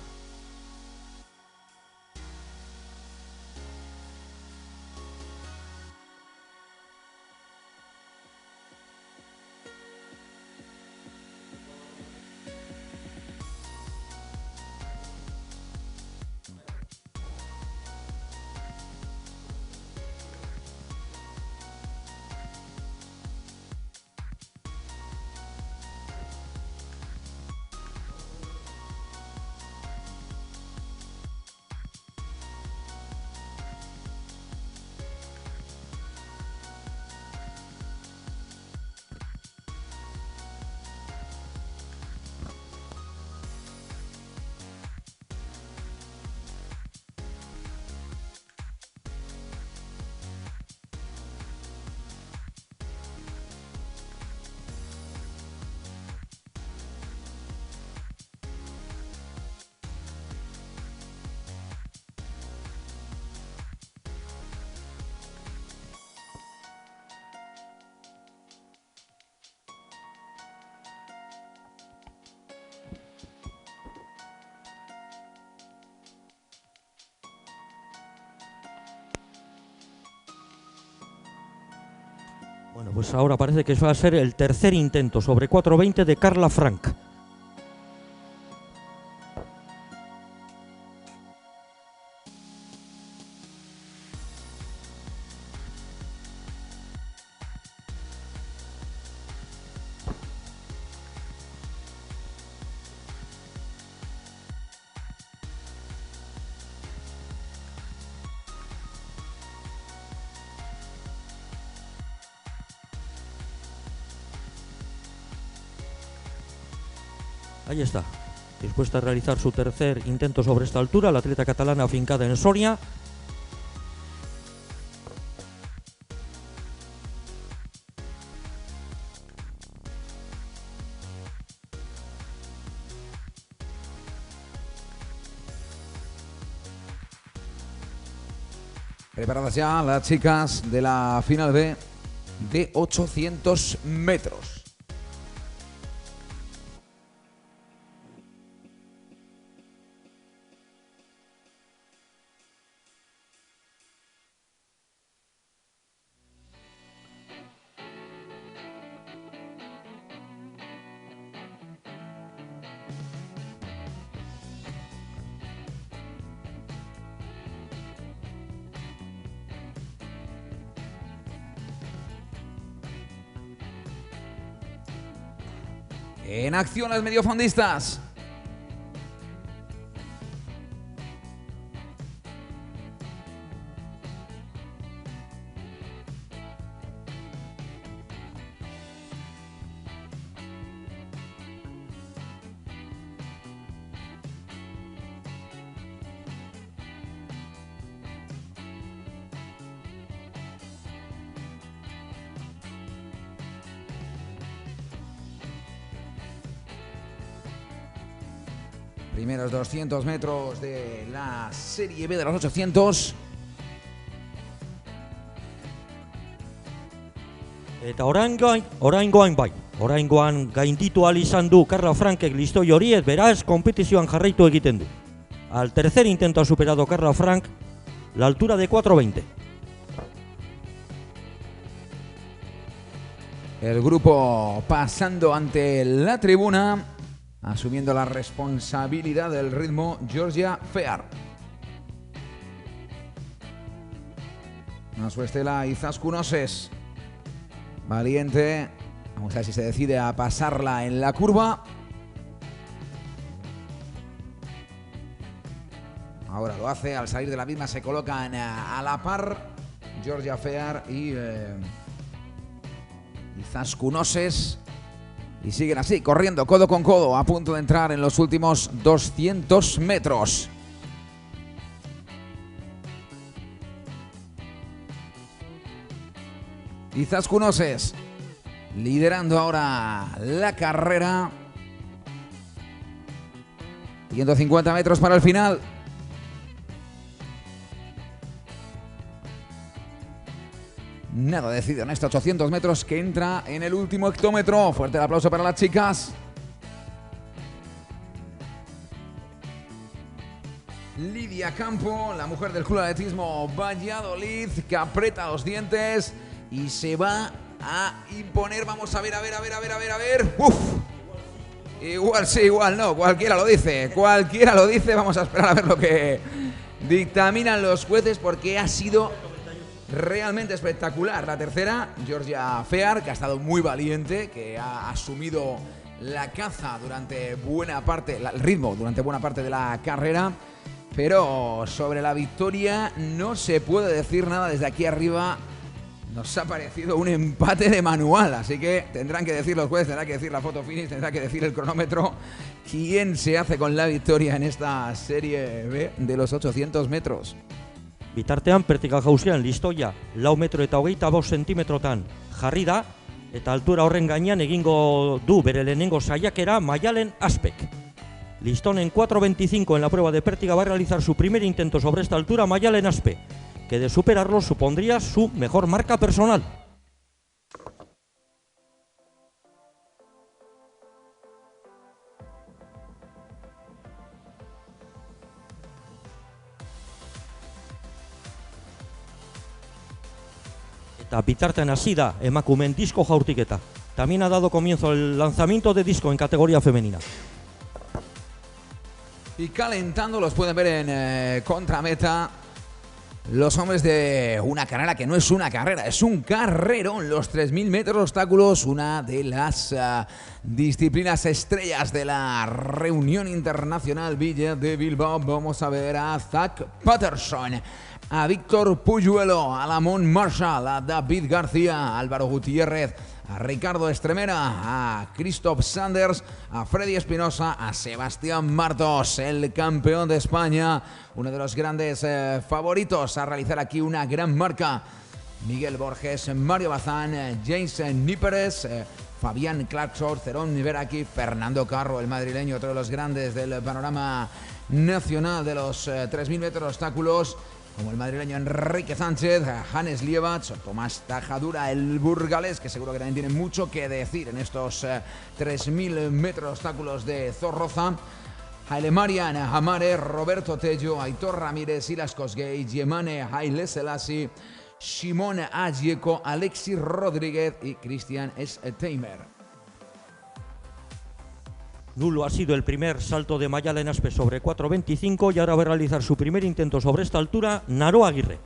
Bueno, pues ahora parece que va a ser el tercer intento sobre 4.20 de Carla Frank. Ahí está. Dispuesta a realizar su tercer intento sobre esta altura, la atleta catalana afincada en Soria. Preparadas ya las chicas de la final B de 800 metros. En acción las mediofondistas. Primeros 200 metros de la Serie B de los 800. Eta oraingoan bai. Oraingoan gainditu ahal izan du Carla Frankek listoi horiek, beraz, kompetizioan jarraitu egiten du. Al tercer intento ha superado Carla Frank la altura de 4.20. El grupo pasando ante la tribuna, asumiendo la responsabilidad del ritmo, Georgia Fear. A su estela Izaskun Oses. Valiente. Vamos a ver si se decide a pasarla en la curva. Ahora lo hace, al salir de la misma se colocan a la par Georgia Fear y Izaskun Oses. Y siguen así, corriendo codo con codo, a punto de entrar en los últimos 200 metros. Izaskun Oses liderando ahora la carrera. 150 metros para el final. Nada decidido en estos 800 metros que entra en el último hectómetro. Fuerte el aplauso para las chicas. Lidia Campo, la mujer del Club Atletismo Valladolid, que aprieta los dientes y se va a imponer. Vamos a ver. ¡Uf! Igual sí, igual no. Cualquiera lo dice. Vamos a esperar a ver lo que dictaminan los jueces, porque ha sido realmente espectacular. La tercera, Georgia Fear, que ha estado muy valiente, que ha asumido la caza durante buena parte, el ritmo durante buena parte de la carrera. Pero sobre la victoria no se puede decir nada desde aquí arriba. Nos ha parecido un empate de manual, así que tendrán que decir los jueces, tendrá que decir la foto finish, tendrá que decir el cronómetro quién se hace con la victoria en esta Serie B de los 800 metros. Bitartean, pertika jauzian listoia 4 metro eta 25 zentimetrotan jarri da, eta altura horren gainean egingo du bere lehenengo saiakera Maialen Aspek. Listón en 4.25 en la prueba de pértiga va a realizar su primer intento sobre esta altura Maialen Aspe, que de superarlo supondría su mejor marca personal. Eta bitartean hasi da emakumeen disko jaurtiketa. También ha dado comienzo el lanzamiento de disco en categoría femenina. Y calentando, los pueden ver en contrameta, los hombres de una carrera que no es una carrera, es un carrerón. Los 3000 metros obstáculos, una de las disciplinas estrellas de la reunión internacional Villa de Bilbao. Vamos a ver a Zach Patterson, a Víctor Puyuelo, a Lamont Marshall, a David García, a Álvaro Gutiérrez, a Ricardo Estremera, a Christoph Sanders, a Freddy Espinosa, a Sebastián Martos, el campeón de España, uno de los grandes favoritos a realizar aquí una gran marca. Miguel Borges, Mario Bazán, James Níperes, Fabián Clarkson, Cerón Niveraki, Fernando Carro, el madrileño, otro de los grandes del panorama nacional de los 3000 metros obstáculos, como el madrileño Enrique Sánchez, Hannes Liebach, Tomás Tajadura, el burgalés, que seguro que también tiene mucho que decir en estos 3000 metros obstáculos de Zorroza. Haile Marian Hamare, Roberto Tello, Aitor Ramírez, Silas Kosgei, Yemane Haile Selassie, Shimon Agieko, Alexis Rodríguez y Christian Steimer. Nulo ha sido el primer salto de Mayalen Aspe sobre 4.25 y ahora va a realizar su primer intento sobre esta altura Naro Aguirre.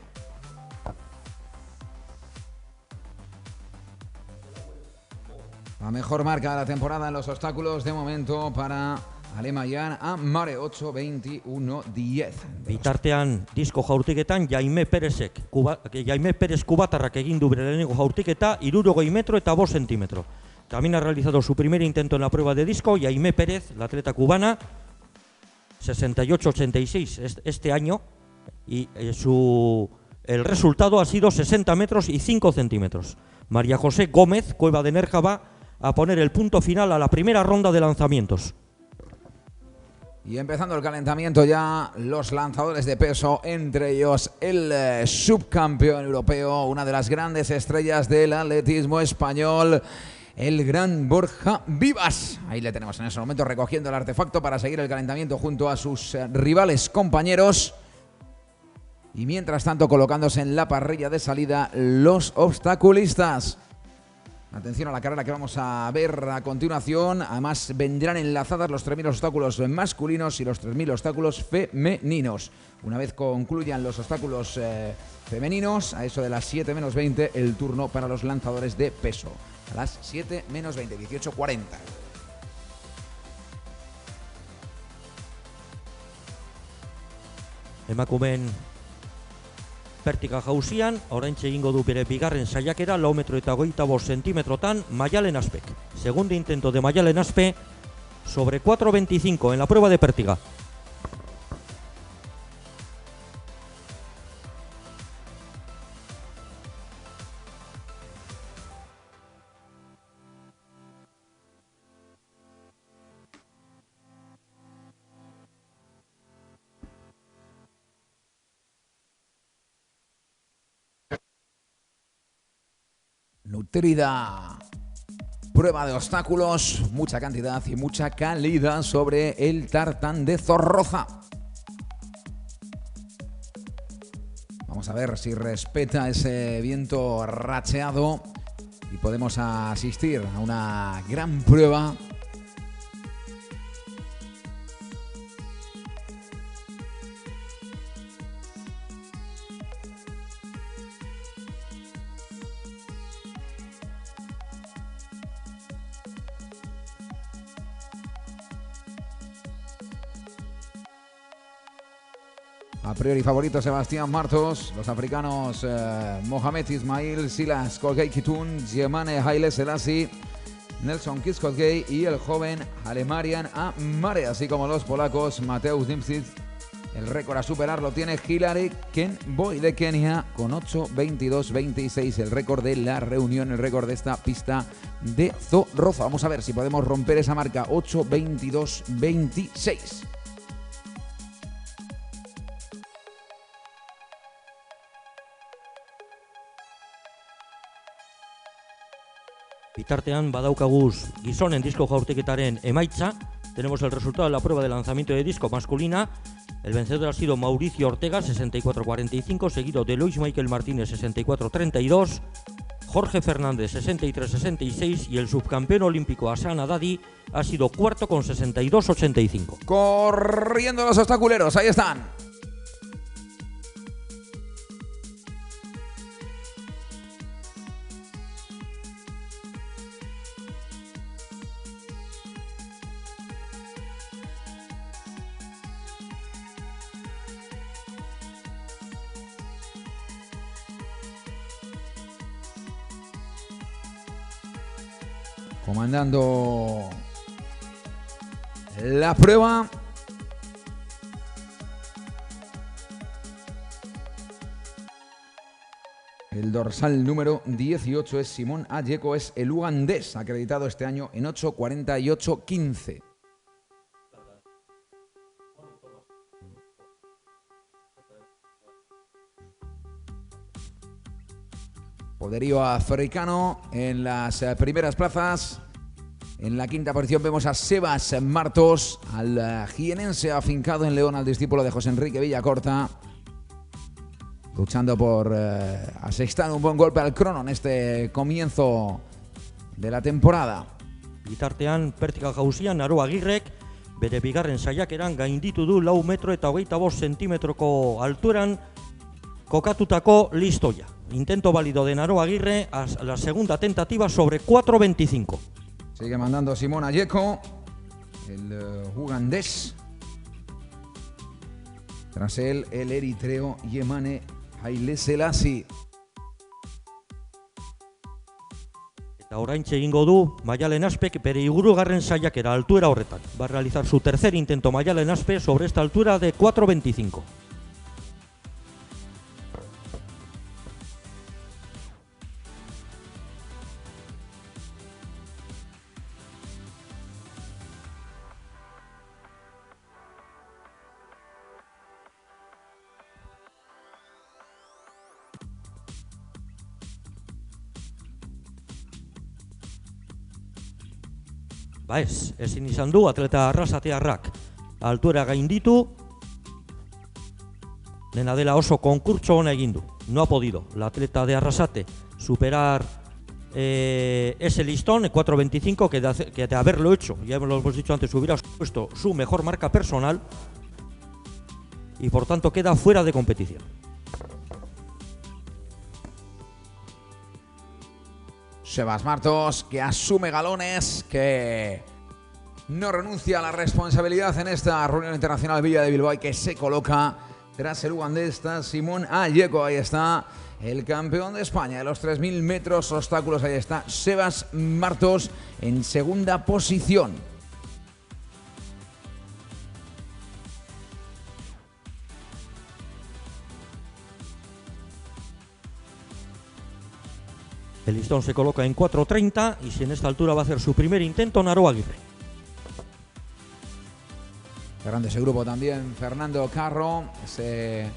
La mejor marca de la temporada en los obstáculos de momento para Alemayan Amare, 8.21.10. Bitartean disko jaurtiketan Jaime Pérez kubatarrak egin du bere lehenengo jaurtiketa 60 metro eta 5 centímetro. También ha realizado su primer intento en la prueba de disco Jaime Pérez, la atleta cubana, 68-86 este año, y el resultado ha sido 60 metros y 5 centímetros. María José Gómez, Cueva de Nerja, va a poner el punto final a la primera ronda de lanzamientos. Y empezando el calentamiento ya, los lanzadores de peso, entre ellos el subcampeón europeo, una de las grandes estrellas del atletismo español, el gran Borja Vivas. Ahí le tenemos en ese momento recogiendo el artefacto para seguir el calentamiento junto a sus rivales compañeros. Y mientras tanto colocándose en la parrilla de salida los obstaculistas. Atención a la carrera que vamos a ver a continuación. Además vendrán enlazadas los 3000 obstáculos masculinos y los 3000 obstáculos femeninos. Una vez concluyan los obstáculos femeninos, a eso de las 7 menos 20, el turno para los lanzadores de peso. A las 7 menos 20, 18:40. Emakumeen pertika jauzian, oraintxe egingo du bere bigarren saiakera, 4 metro eta 25 centímetrotan, Mayalen Aspek. Segundo intento de Mayalen Aspe sobre 4.25 en la prueba de pértiga. Nutrida prueba de obstáculos, mucha cantidad y mucha calidad sobre el tartán de Zorroza. Vamos a ver si respeta ese viento racheado y podemos asistir a una gran prueba. A priori favorito Sebastián Martos, los africanos Mohamed Ismail, Silas Kosgei Kitun, Yemane Haile Selassie, Nelson Kiskosgei y el joven Alemarian Amare, así como los polacos Mateusz Nimczyk. El récord a superar lo tiene Hilary Kenboy de Kenia con 8.22.26, el récord de la reunión, el récord de esta pista de Zorroza. Vamos a ver si podemos romper esa marca, 8.22.26. Bitartean badaukaguz gizonen disko jaurtiketaren emaitza. Tenemos el resultado de la prueba de lanzamiento de disco masculina. El vencedor ha sido Mauricio Ortega, 64-45, seguido de Luis Michael Martínez, 64-32. Jorge Fernández 63-66 y el subcampeón olímpico Hassan Haddadi ha sido cuarto con 62-85. Corriendo los obstaculeros, ahí están. Comandando la prueba. El dorsal número 18 es Simón Ayeko, es el ugandés, acreditado este año en 8:48:15. Poderío africano en las primeras plazas. En la quinta posición vemos a Sebas Martos, al jienense afincado en León, al discípulo de José Enrique Villacorta, luchando por asestar un buen golpe al crono en este comienzo de la temporada. Bitartean pertika jauzian Aro Agirrek bere bigarren saiakeran gainditu du 4 metro eta 25 zentimetroko alturan kokatutako listoia. Intento válido de Naro Aguirre a la segunda tentativa sobre 4.25. Sigue mandando Simón Ayeko, el ugandés. Tras él, el eritreo Yemane Haile Selassie. Eta oraintxe egingo du Maialen Aspek bere hirugarren saiakera altura horretan. Va a realizar su tercer intento Maialen Aspe sobre esta altura de 4.25. Ba ezin izan du atleta arrasatearrak altuera gainditu, dena dela oso konkurtso ona egin du. No ha podido la atleta de Arrasate superar ese listón, 4.25, que de haberlo hecho, ya lo hemos dicho antes, hubiera puesto su mejor marca personal y por tanto queda fuera de competición. Sebas Martos, que asume galones, que no renuncia a la responsabilidad en esta reunión internacional Villa de Bilbao y que se coloca tras el ugandés. Está Simón Ayeko, ahí está el campeón de España de los 3.000 metros obstáculos, ahí está Sebas Martos en segunda posición. El listón se coloca en 4.30 y si en esta altura va a hacer su primer intento Naro Aguirre. Cerrando ese grupo también Fernando Carro. Ese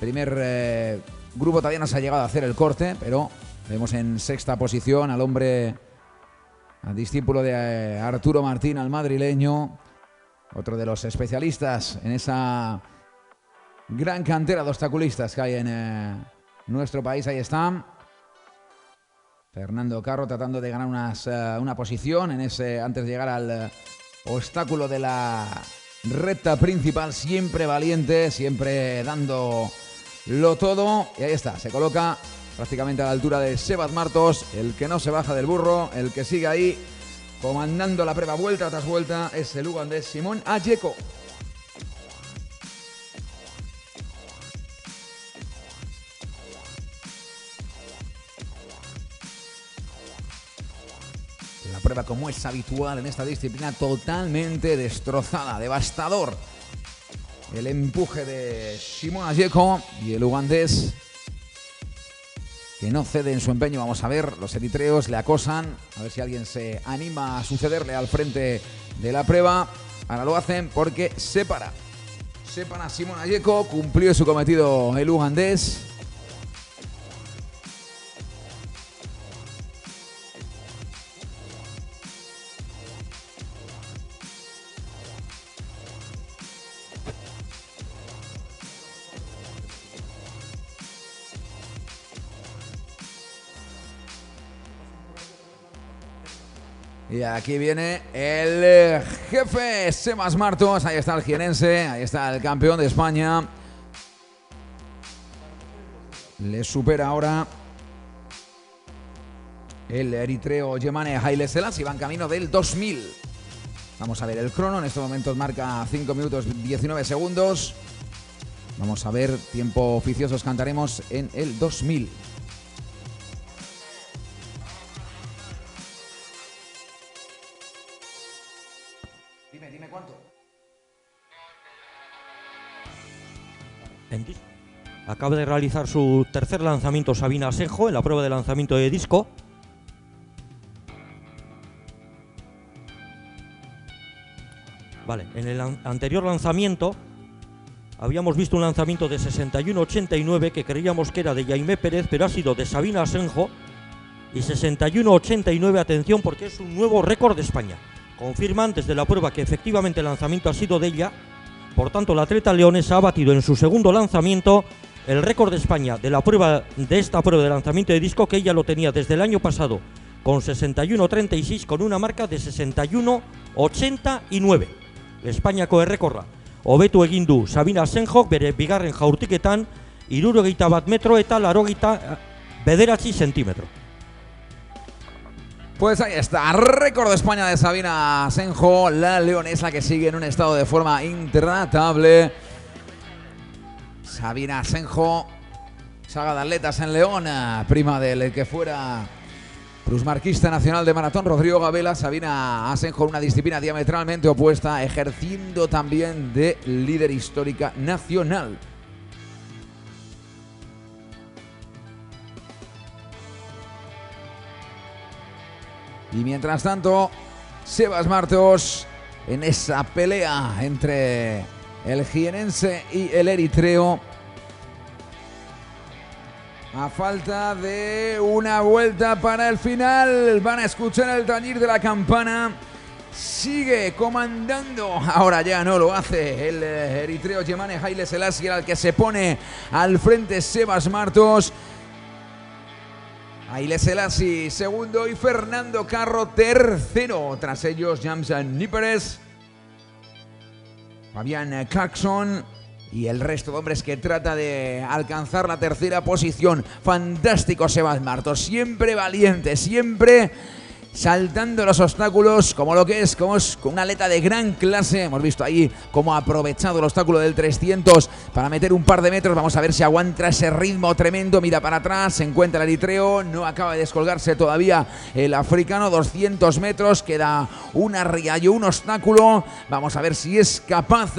primer grupo todavía no se ha llegado a hacer el corte, pero vemos en sexta posición al hombre, al discípulo de Arturo Martín, al madrileño, otro de los especialistas en esa gran cantera de obstaculistas que hay en nuestro país. Ahí están. Fernando Carro tratando de ganar una posición en ese, antes de llegar al obstáculo de la recta principal, siempre valiente, siempre dándolo todo. Y ahí está, se coloca prácticamente a la altura de Sebas Martos, el que no se baja del burro, el que sigue ahí comandando la prueba vuelta tras vuelta, es el ugandés Simón Ayeko. Prueba, como es habitual en esta disciplina, totalmente destrozada, devastador el empuje de Simón Ayeko y el ugandés, que no cede en su empeño. Vamos a ver, los eritreos le acosan, a ver si alguien se anima a sucederle al frente de la prueba. Ahora lo hacen porque separa a Simón Ayeko, cumplió su cometido el ugandés. Y aquí viene el jefe Sebas Martos. Ahí está el jienense, ahí está el campeón de España. Le supera ahora el eritreo Yemane Haile Selassie. Van camino del 2000. Vamos a ver el crono. En estos momentos marca 5 minutos 19 segundos. Vamos a ver tiempo oficiosos cantaremos en el 2000. Dime cuánto. Acaba de realizar su tercer lanzamiento Sabina Asenjo en la prueba de lanzamiento de disco. Vale, en el anterior lanzamiento habíamos visto un lanzamiento de 61.89 que creíamos que era de Jaime Pérez, pero ha sido de Sabina Asenjo. Y 61.89, atención, porque es un nuevo récord de España. Confirman desde la prueba que efectivamente el lanzamiento ha sido de ella. Por tanto, la atleta leonesa ha batido en su segundo lanzamiento el récord de España de la prueba de esta prueba de lanzamiento de disco, que ella lo tenía desde el año pasado con 61.36, con una marca de 61.89. Espainiako errekorra hobetu egin du Sabina Asenjok bere bigarren jaurtiketan 71 metro eta 89 centímetro. Pues ahí está, récord de España de Sabina Asenjo, la leonesa que sigue en un estado de forma intratable. Sabina Asenjo, saga de atletas en León, prima del que fuera plusmarquista nacional de maratón Rodrigo Gabela. Sabina Asenjo en una disciplina diametralmente opuesta, ejerciendo también de líder histórica nacional. Y mientras tanto, Sebas Martos en esa pelea entre el jienense y el eritreo. A falta de una vuelta para el final, van a escuchar el tañir de la campana. Sigue comandando, ahora ya no lo hace el eritreo Yemane Haile Selassie, era el que se pone al frente Sebas Martos. Haile Selassie segundo y Fernando Carro tercero. Tras ellos James Níperes, Fabián Caxon y el resto de hombres que trata de alcanzar la tercera posición. Fantástico Sebas Martos, siempre valiente, siempre saltando los obstáculos como lo que es, como es con una atleta de gran clase. Hemos visto ahí cómo ha aprovechado el obstáculo del 300 para meter un par de metros. Vamos a ver si aguanta ese ritmo tremendo. Mira para atrás, se encuentra el eritreo, no acaba de descolgarse todavía el africano. 200 metros, queda una riallo, un obstáculo. Vamos a ver si es capaz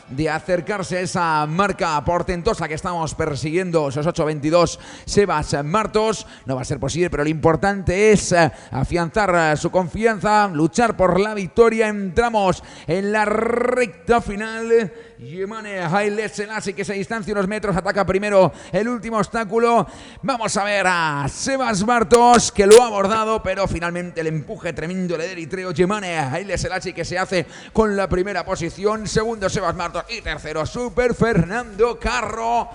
de acercarse a esa marca portentosa que estamos persiguiendo, esos 8.22 Sebas Martos. No va a ser posible, pero lo importante es afianzar su confianza, luchar por la victoria. Entramos en la recta final. Yemane Haile Selassie, que se distancia unos metros, ataca primero el último obstáculo. Vamos a ver a Sebas Martos, que lo ha abordado, pero finalmente el empuje tremendo del eritreo Yemane Haile Selassie, que se hace con la primera posición. Segundo Sebas Martos y tercero Super Fernando Carro,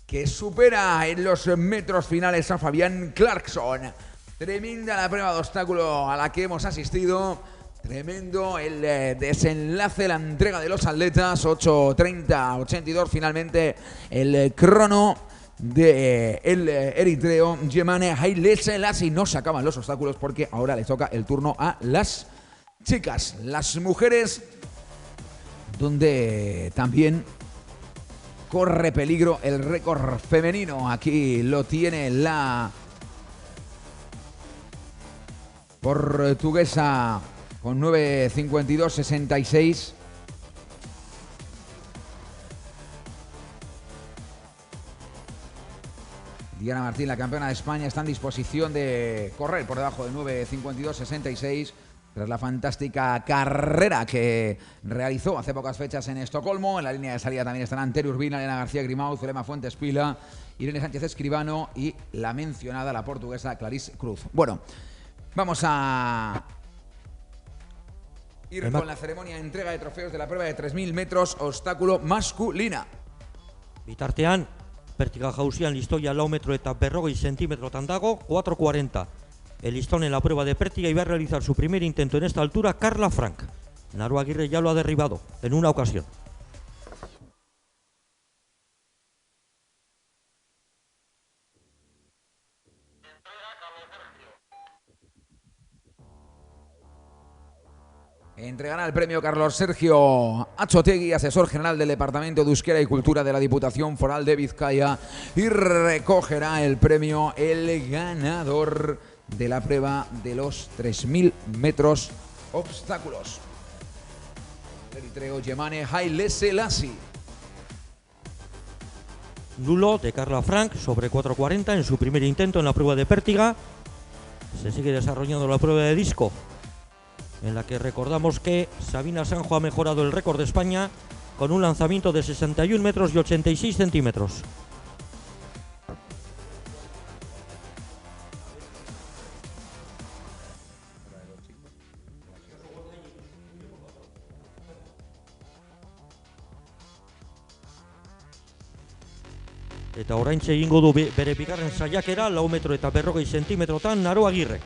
que supera en los metros finales a Fabián Clarkson. Tremenda la prueba de obstáculo a la que hemos asistido. Tremendo el desenlace, la entrega de los atletas. 8:30-82 finalmente el crono de el eritreo Yemane Haile Selassie. No se acaban los obstáculos porque ahora le toca el turno a las chicas, las mujeres, donde también corre peligro el récord femenino. Aquí lo tiene la portuguesa con 9:52.66. Diana Martín, la campeona de España, está en disposición de correr por debajo de 9:52.66 tras la fantástica carrera que realizó hace pocas fechas en Estocolmo. En la línea de salida también estarán Tere Urbina, Elena García Grimau, Zulema Fuentes Pila, Irene Sánchez Escribano y la mencionada, la portuguesa Clarice Cruz. Bueno, vamos a ir con la ceremonia de entrega de trofeos de la prueba de 3.000 metros obstáculo masculina. Bitartean, vertiga jauzian listoia 4 metro eta 40 zentimetrotan dago, 4.40. el listón en la prueba de pértiga y va a realizar su primer intento en esta altura Carla Frank. Naro Aguirre ya lo ha derribado en una ocasión. Entregará el premio Carlos Sergio Achotegui, asesor general del Departamento de Euskera y Cultura de la Diputación Foral de Vizcaya, y recogerá el premio el ganador de la prueba de los 3.000 metros obstáculos. Eritreo Yemane Haile Selassie. Nulo de Carla Frank sobre 4.40 en su primer intento en la prueba de pértiga. Se sigue desarrollando la prueba de disco, en la que recordamos que Sabina Sanjo ha mejorado el récord de España con un lanzamiento de 61 metros y 86 centímetros. Eta oraintxe egingo du bere bigarren saiakera, 4 metro eta 40 zentimetrotan Naro Aguirrek.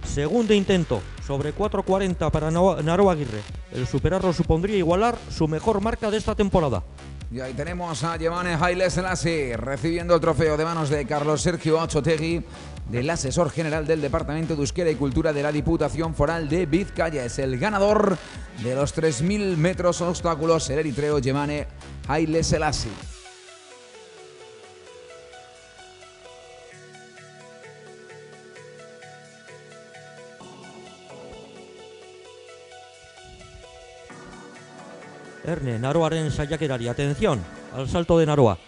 Segundo intento, sobre 4.40 para Naro Aguirre. El superarlo supondría igualar su mejor marca de esta temporada. Y ahí tenemos a Yemane Haile Selassie recibiendo el trofeo de manos de Carlos Sergio Achotegui, del asesor general del Departamento de Euskera y Cultura de la Diputación Foral de Vizcaya. Es el ganador de los 3.000 metros obstáculos, el eritreo Yemane Haile Selassie. Erne, Naroaren saiakerari, atención al salto de Naroa.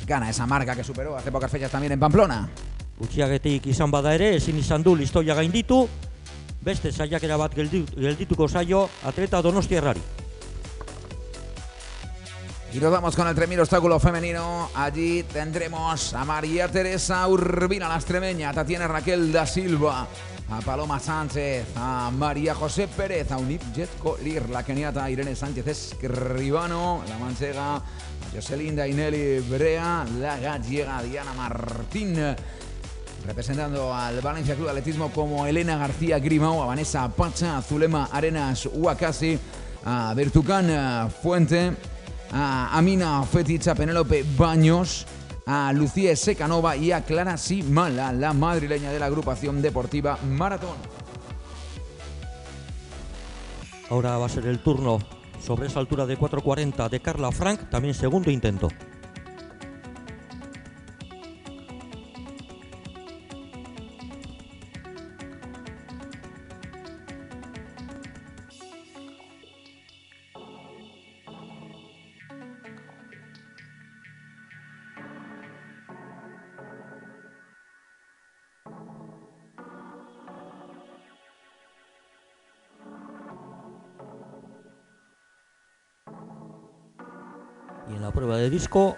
Gana esa marca que superó hace pocas fechas también en Pamplona. Gutxiagetik izan bada ere, ezin izan du listoia gainditu. Beste saiakera bat geldituko zaio atleta donostiarrari. Y nos vamos con el 3.000 obstáculo femenino. Allí tendremos a María Teresa Urbina, la extremeña, a Tatiana Raquel da Silva, a Paloma Sánchez, a María José Pérez, a Unipjet Colir, la keniata Irene Sánchez Escribano, la manchega Jocelyn Dainelli Brea, la gallega Diana Martín, representando al Valencia Club de Atletismo como Elena García Grimao, a Vanessa Pacha, a Zulema Arenas Huacasi, a Bertucán Fuente, a Amina Fetich, a Penélope Baños, a Lucía Secanova y a Clara Simala, la madrileña de la agrupación deportiva Maratón. Ahora va a ser el turno sobre esa altura de 4.40 de Carla Frank, también segundo intento. Y en la prueba de disco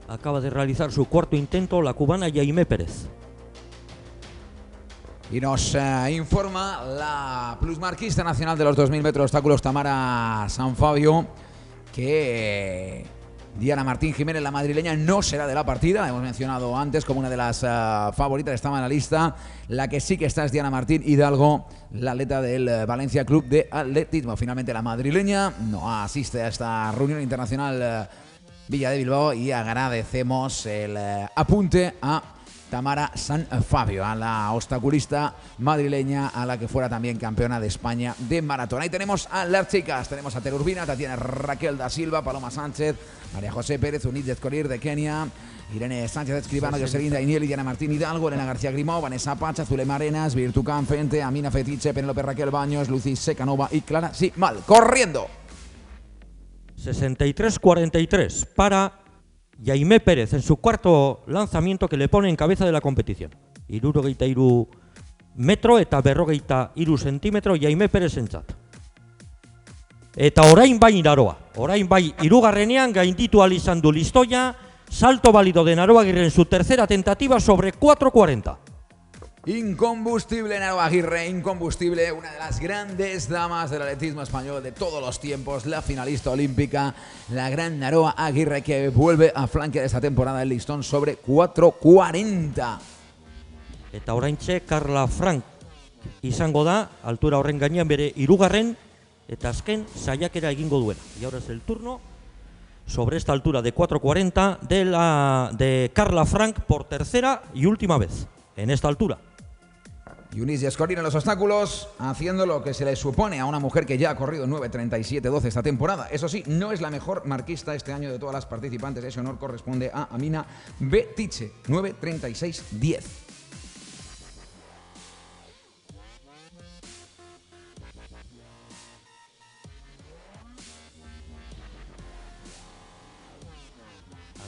acaba de realizar su cuarto intento la cubana Yaimé Pérez. Y nos informa la plusmarquista nacional de los 2.000 metros obstáculos, Tamara Sanfabio, que Diana Martín Jiménez, la madrileña, no será de la partida. La hemos mencionado antes como una de las favoritas, estaba en la lista. La que sí que está es Diana Martín Hidalgo, la atleta del Valencia Club de Atletismo. Finalmente la madrileña no asiste a esta reunión internacional Villa de Bilbao, y agradecemos el apunte a Tamara Sanfabio, a la obstaculista madrileña, a la que fuera también campeona de España de maratón. Ahí tenemos a las chicas, tenemos a Tere Urbina, Tatiana Raquel da Silva, Paloma Sánchez, María José Pérez, Unipjet Colir de Kenia, Irene Sánchez Escribano, Jocelyn Dainelli, Diana Martín Hidalgo, Elena García Grimao, Vanessa Pacha, Zulema Arenas, Virtucán Fente, Amina Fetiche, Penélope Raquel Baños, Lucy Secanova y Clara Simal. ¡Corriendo! 63-43 para y Aimé Pérez en su cuarto lanzamiento que le pone en cabeza de la competición. 63 metro eta 43 centímetro Jaime Pérez entzat. Eta orain bai Naroa. Orain bai hirugarrenean gainditu ahal izan du listoia, salto válido de Naroa Aguirre en su tercera tentativa sobre 4.40. Incombustible Naroa Aguirre, incombustible, una de las grandes damas del atletismo español de todos los tiempos, la finalista olímpica, la gran Naroa Aguirre, que vuelve a flanquear esta temporada el listón sobre 4.40. Eta oraintxe Carla Frank izango da, altura horren gainean bere hirugarren eta azken saiakera egingo duena. Y ahora es el turno sobre esta altura de 4.40 de Carla Frank por tercera y última vez en esta altura. Eunice Jescorir en los obstáculos, haciendo lo que se le supone a una mujer que ya ha corrido 9.37.12 esta temporada. Eso sí, no es la mejor marquista este año de todas las participantes. Ese honor corresponde a Amina Betiche, 9.36.10.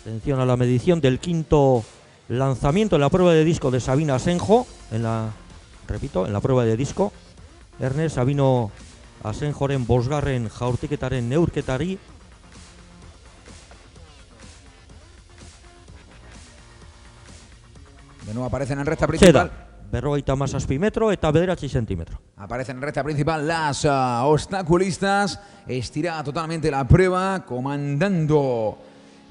Atención a la medición del quinto lanzamiento en la prueba de disco de Sabina Asenjo, en la prueba de disco. Ernest Sabino Asenjoren bosgarren jaurtiketaren neurketari. De nuevo aparecen en recta principal. Berrogeita mazazpi metro eta 9 centímetro. Aparecen en recta principal las obstaculistas. Estira totalmente la prueba, comandando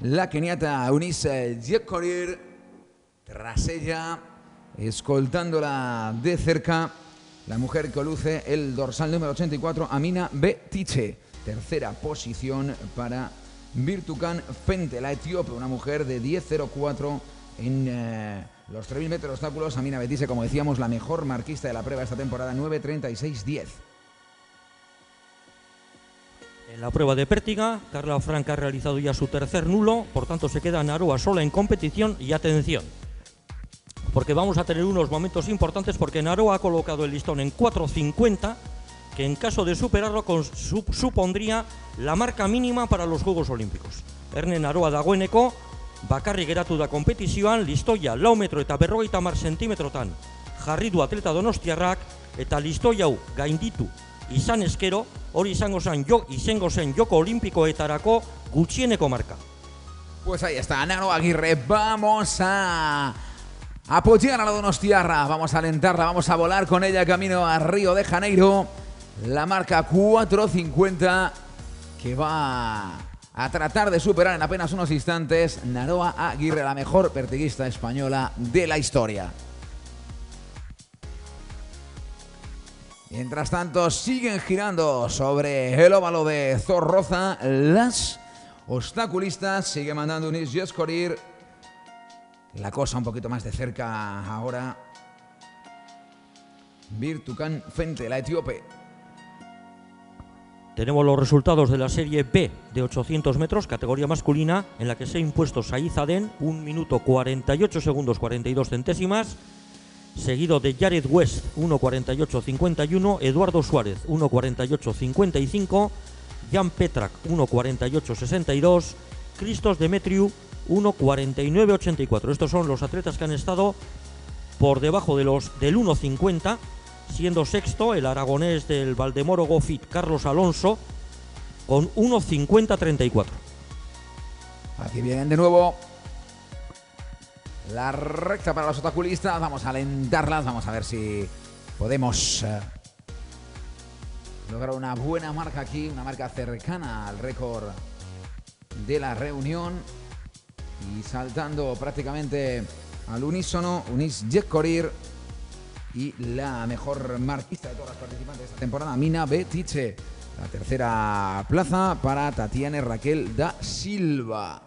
la keniata Eunice Jescorir. Tras ella, escoltándola de cerca, la mujer que luce el dorsal número 84, Amina Betiche. Tercera posición para Birtukan Fente, la etíope, una mujer de 10.04 en los 3.000 metros de obstáculos. Amina Betiche, como decíamos, la mejor marquista de la prueba esta temporada, 9.36.10. En la prueba de pértiga, Carla Frank ha realizado ya su tercer nulo, por tanto se queda Naroa sola en competición. Y atención, porque vamos a tener unos momentos importantes, porque Naroa ha colocado el listón en 4.50, que en caso de superarlo supondría la marca mínima para los Juegos Olímpicos. Erne Naroa dagoeneko bakarrik geratu da kompetizioan, listoia 4 metro eta 50 zentimetrotan jarri du atleta donostiarrak, eta listoi hau gainditu izan eskero, hori izango zen joko olimpikoetarako gutxieneko marka. Pues ahí está, Naroa Aguirre. Vamos a apoyar a la donostiarra, vamos a alentarla, vamos a volar con ella camino a Río de Janeiro. La marca 4.50 que va a tratar de superar en apenas unos instantes Naroa Aguirre, la mejor pertiguista española de la historia. Mientras tanto, siguen girando sobre el óvalo de Zorroza las obstaculistas. Sigue mandando Eunice Jescorir. La cosa un poquito más de cerca ahora. Birtukan Fente, la etíope. Tenemos los resultados de la serie B de 800 metros, categoría masculina, en la que se ha impuesto Saiz Aden, 1 minuto 48 segundos 42 centésimas, seguido de Jared West, 1.48.51, Eduardo Suárez, 1.48.55, Jan Petrak, 1.48.62, Christos Demetriou, 1.49.84. Estos son los atletas que han estado por debajo del 1.50, siendo sexto el aragonés del Valdemoro Gofit, Carlos Alonso, con 1.50.34. Aquí vienen de nuevo la recta para los obstaculistas. Vamos a alentarlas, vamos a ver si podemos lograr una buena marca aquí, una marca cercana al récord de la reunión. Y saltando prácticamente al unísono, Eunice Jescorir y la mejor marquista de todas las participantes de esta temporada, Amina Betiche. La tercera plaza para Tatiana Raquel da Silva.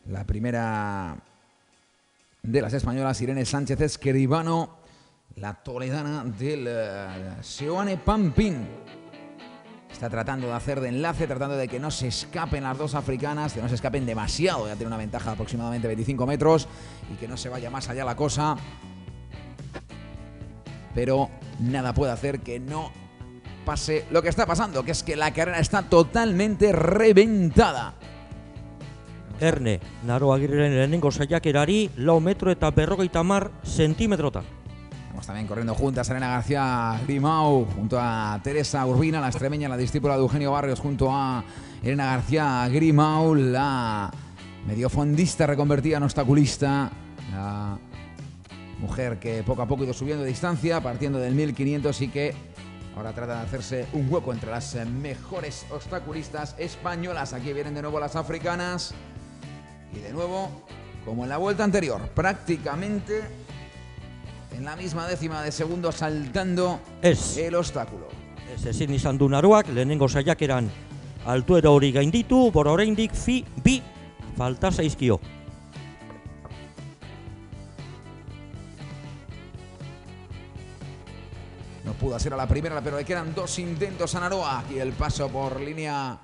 La primera de las españolas, Irene Sánchez Escribano, la toledana del Seoane Pampín. Está tratando de hacer de enlace, tratando de que no se escapen las dos africanas, que no se escapen demasiado. Ya tiene una ventaja de aproximadamente 25 metros y que no se vaya más allá la cosa. Pero nada puede hacer que no pase lo que está pasando, que es que la carrera está totalmente reventada. Erne, Naro Agirreren lehenengo saiakerari, 4 metro eta 50 zentimetrotan. Vamos también corriendo juntas Elena García Grimau junto a Teresa Urbina, la extremeña, la discípula de Eugenio Barrios, junto a Elena García Grimau, la mediofondista reconvertida en obstaculista, la mujer que poco a poco ha ido subiendo de distancia, partiendo del 1500 y que ahora trata de hacerse un hueco entre las mejores obstaculistas españolas. Aquí vienen de nuevo las africanas y de nuevo, como en la vuelta anterior, prácticamente en la misma décima de segundo saltando el obstáculo. Ezin izan du Naroak, lehenengo saiakeran altuera hori gainditu, bora oraindik bi falta zaizkio. No pudo ser a la primera, pero le quedan 2 intentos a Naroa. Aquí el paso por línea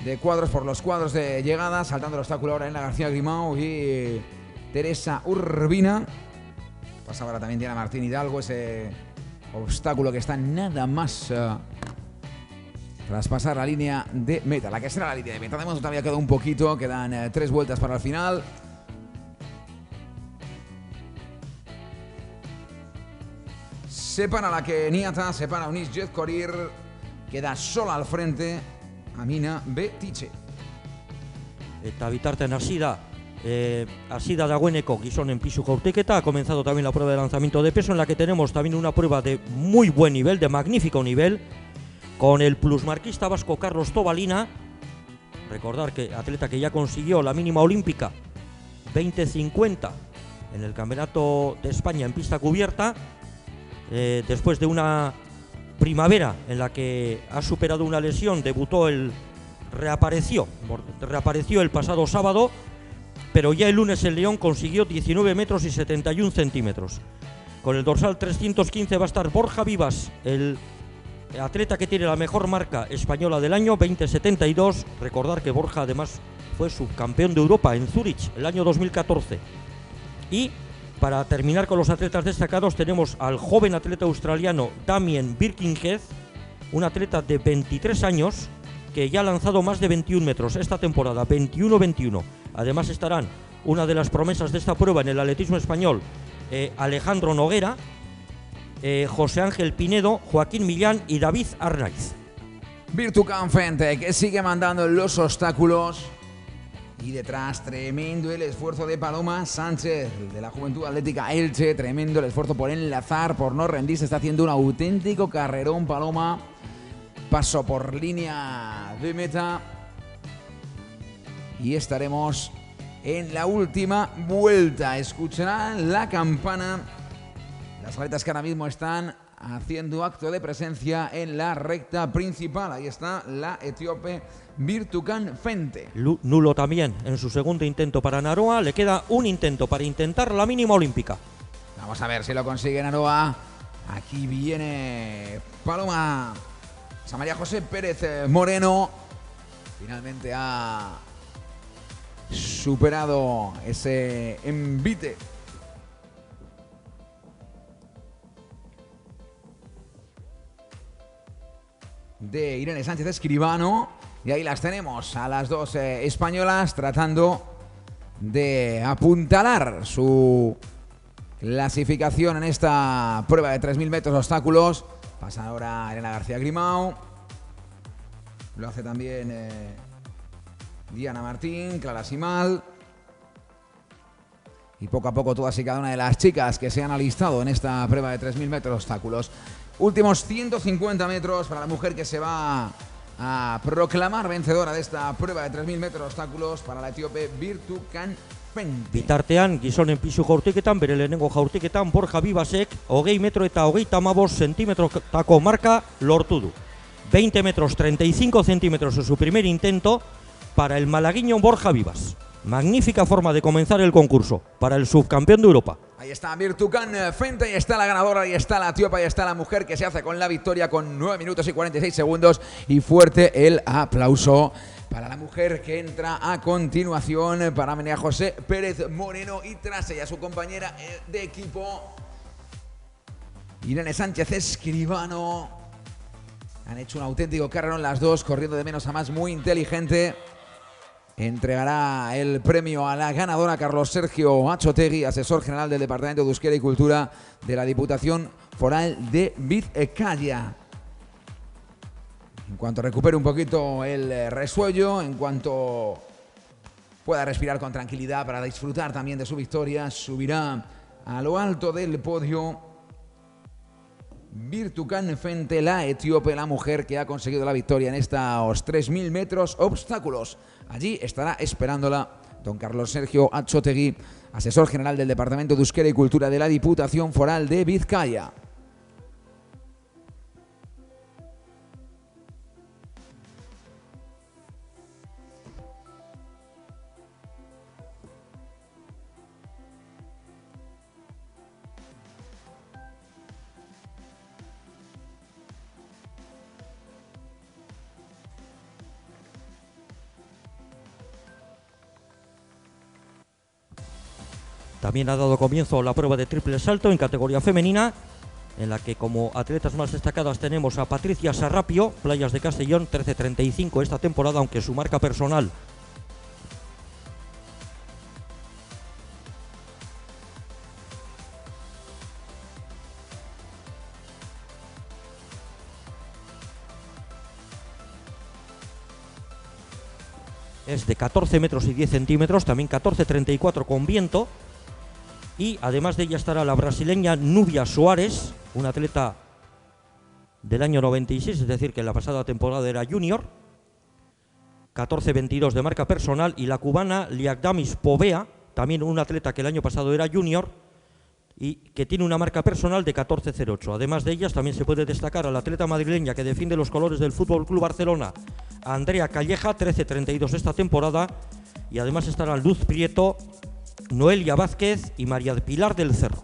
de cuadros, por los cuadros de llegada, saltando el obstáculo ahora Elena García Grimau y Teresa Urbina. Pasa ahora también Diana Martín Hidalgo, ese obstáculo que está nada más tras pasar la línea de meta. La que será la línea de meta. De momento todavía queda un poquito, quedan 3 vueltas para el final. Separa la keniata, separa Eunice Jet-Korir, queda sola al frente Amina Betiche. Eta bitartean hasi da dagoeneko gizonen pisu jaurtiketa. Ha comenzado también la prueba de lanzamiento de peso, en la que tenemos también una prueba de muy buen nivel, de magnífico nivel, con el plusmarquista vasco Carlos Tobalina. Recordar que atleta que ya consiguió la mínima olímpica 20.50 en el Campeonato de España en pista cubierta, después de una primavera en la que ha superado una lesión, reapareció el pasado sábado, pero ya el lunes en León consiguió 19 metros y 71 centímetros. Con el dorsal 315 va a estar Borja Vivas, el atleta que tiene la mejor marca española del año, 20.72. Recordar que Borja además fue subcampeón de Europa en Zúrich el año 2014. Y para terminar con los atletas destacados, tenemos al joven atleta australiano Damien Birkinghead, un atleta de 23 años que ya ha lanzado más de 21 metros esta temporada, 21-21. Además estarán una de las promesas de esta prueba en el atletismo español, Alejandro Noguera, José Ángel Pinedo, Joaquín Millán y David Arnaiz. Virtucan Fente, que sigue mandando los obstáculos. Y detrás, tremendo el esfuerzo de Paloma Sánchez, de la Juventud Atlética Elche. Tremendo el esfuerzo por enlazar, por no rendirse. Está haciendo un auténtico carrerón Paloma. Paso por línea de meta. Y estaremos en la última vuelta. Escucharán la campana. Las atletas que ahora mismo están haciendo acto de presencia en la recta principal. Ahí está la etíope Virtucan Fente. Nulo también en su segundo intento para Naroa. Le queda un intento para intentar la mínima olímpica. Vamos a ver si lo consigue Naroa. Aquí viene Paloma María José Pérez Moreno. Finalmente ha superado ese envite de Irene Sánchez Escribano. Y ahí las tenemos a las dos españolas tratando de apuntalar su clasificación en esta prueba de 3.000 metros de obstáculos. Pasa ahora Elena García Grimau. Lo hace también Diana Martín, Clara Simal. Y poco a poco todas y cada una de las chicas que se han alistado en esta prueba de 3.000 metros de obstáculos. Últimos 150 metros para la mujer que se va a proclamar vencedora de esta prueba de 3.000 metros de obstáculos, para la etíope Virtucan Fente. Bitartean, gizonen pisu jaurtiketan, bere lehenengo jaurtiketan, Borja Vivasek 20 metro eta 35 zentimetrotako marca lortu du. 20 metros 35 centímetros en su primer intento para el malagueño Borja Vivas. Magnífica forma de comenzar el concurso para el subcampeón de Europa. Ahí está Virtucan Fente, ahí está la ganadora, ahí está la etíope, ahí está la mujer que se hace con la victoria con 9 minutos y 46 segundos. Y fuerte el aplauso para la mujer que entra a continuación, para María José Pérez Moreno, y tras ella su compañera de equipo Irene Sánchez Escribano. Han hecho un auténtico carrerón las dos, corriendo de menos a más, muy inteligente. entregará el premio a la ganadora Carlos Sergio Achotegui, asesor general del Departamento de Euskera y Cultura de la Diputación Foral de Vizcaya. En cuanto recupere un poquito el resuello, en cuanto pueda respirar con tranquilidad para disfrutar también de su victoria, subirá a lo alto del podio Birtukan Fente, la etíope, la mujer que ha conseguido la victoria en estos 3.000 metros obstáculos. Allí estará esperándola don Carlos Sergio Achotegui, asesor general del Departamento de Euskera y Cultura de la Diputación Foral de Vizcaya. También ha dado comienzo la prueba de triple salto en categoría femenina, en la que como atletas más destacadas tenemos a Patricia Sarrapio, Playas de Castellón, 13.35 esta temporada, aunque su marca personal es de 14 metros y 10 centímetros, también 14.34 con viento. Y además de ella estará la brasileña Nubia Soares, una atleta del año 96, es decir, que en la pasada temporada era junior, 14.22 de marca personal, y la cubana Liagdamis Povea, también una atleta que el año pasado era junior y que tiene una marca personal de 14.08. Además de ellas también se puede destacar a la atleta madrileña que defiende los colores del Fútbol Club Barcelona, Andrea Calleja, 13.32 esta temporada, y además estarán Luz Prieto, Noelia Vázquez y María de Pilar del Cerro.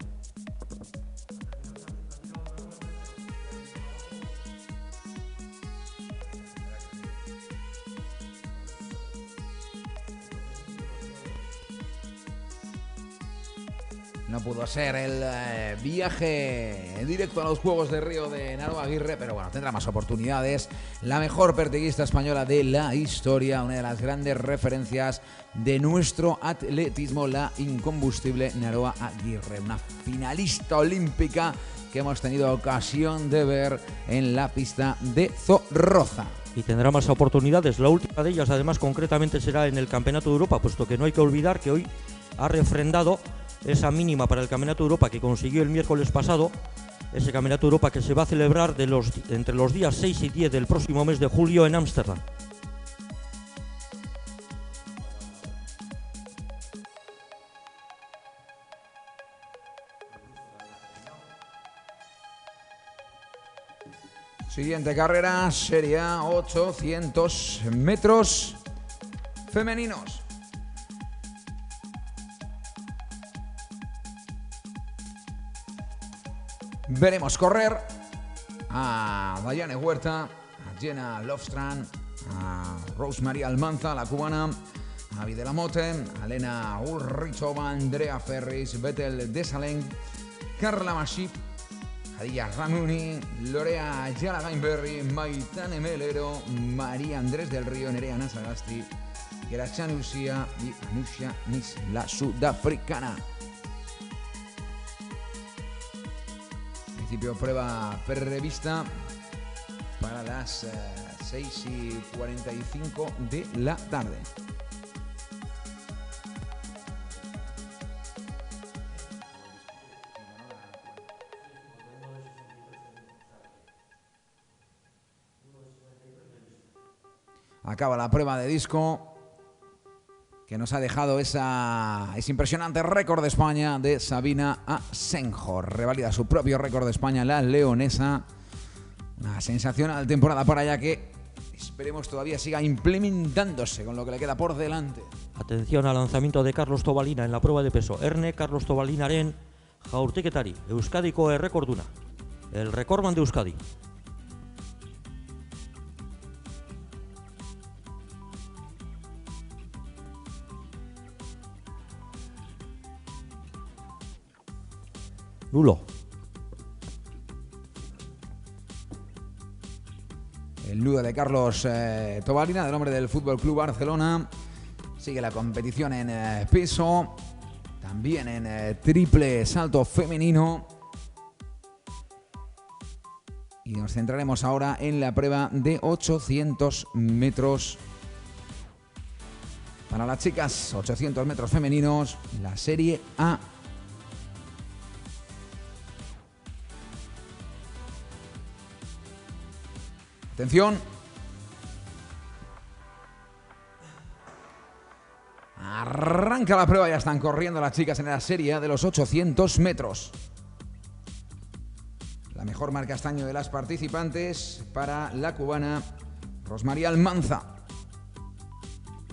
No pudo ser el viaje directo a los Juegos de Río de Naro Aguirre, pero bueno, tendrá más oportunidades. La mejor pertiguista española de la historia, una de las grandes referencias de nuestro atletismo, la incombustible Naroa Aguirre, una finalista olímpica que hemos tenido ocasión de ver en la pista de Zorroza. Y tendrá más oportunidades. La última de ellas, además, concretamente será en el Campeonato de Europa, puesto que no hay que olvidar que hoy ha refrendado esa mínima para el Campeonato de Europa que consiguió el miércoles pasado, ese Campeonato de Europa que se va a celebrar entre los días 6 y 10 del próximo mes de julio en Ámsterdam. Siguiente carrera sería 800 metros femeninos. Veremos correr a Dayane Huerta, a Jenna Lofstrand, a Rosemary Almanza, la cubana, a Videla Moten, a Elena Ulrichova, Andrea Ferris, Bethel Desaleng, Carla Masip, Jadilla Ramuni, Lorea Ayala Gainberry, Maitane Melero, María Andrés del Río, Nerea Nasagasti, Gerachan Usia y Anusha Nis, la sudafricana. Principio prueba prevista para las 6:45 de la tarde. Acaba la prueba de disco que nos ha dejado ese impresionante récord de España de Sabina Asenjo. Revalida su propio récord de España la leonesa. Una sensacional temporada para ella que esperemos todavía siga implementándose con lo que le queda por delante. Atención al lanzamiento de Carlos Tobalina en la prueba de peso. Erne Carlos Tobalinaren jaurtiketari. Euskadiko errekorduna. El recordman de Euskadi. Nulo. El nudo de Carlos Tobalina, del hombre del Fútbol Club Barcelona, Sigue la competición en peso, también en triple salto femenino. Y nos centraremos ahora en la prueba de 800 metros para las chicas, 800 metros femeninos, la Serie A. Atención. Arranca la prueba, ya están corriendo las chicas en la Serie A de los 800 metros. La mejor marca este año de las participantes para la cubana Rosmarie Almanza.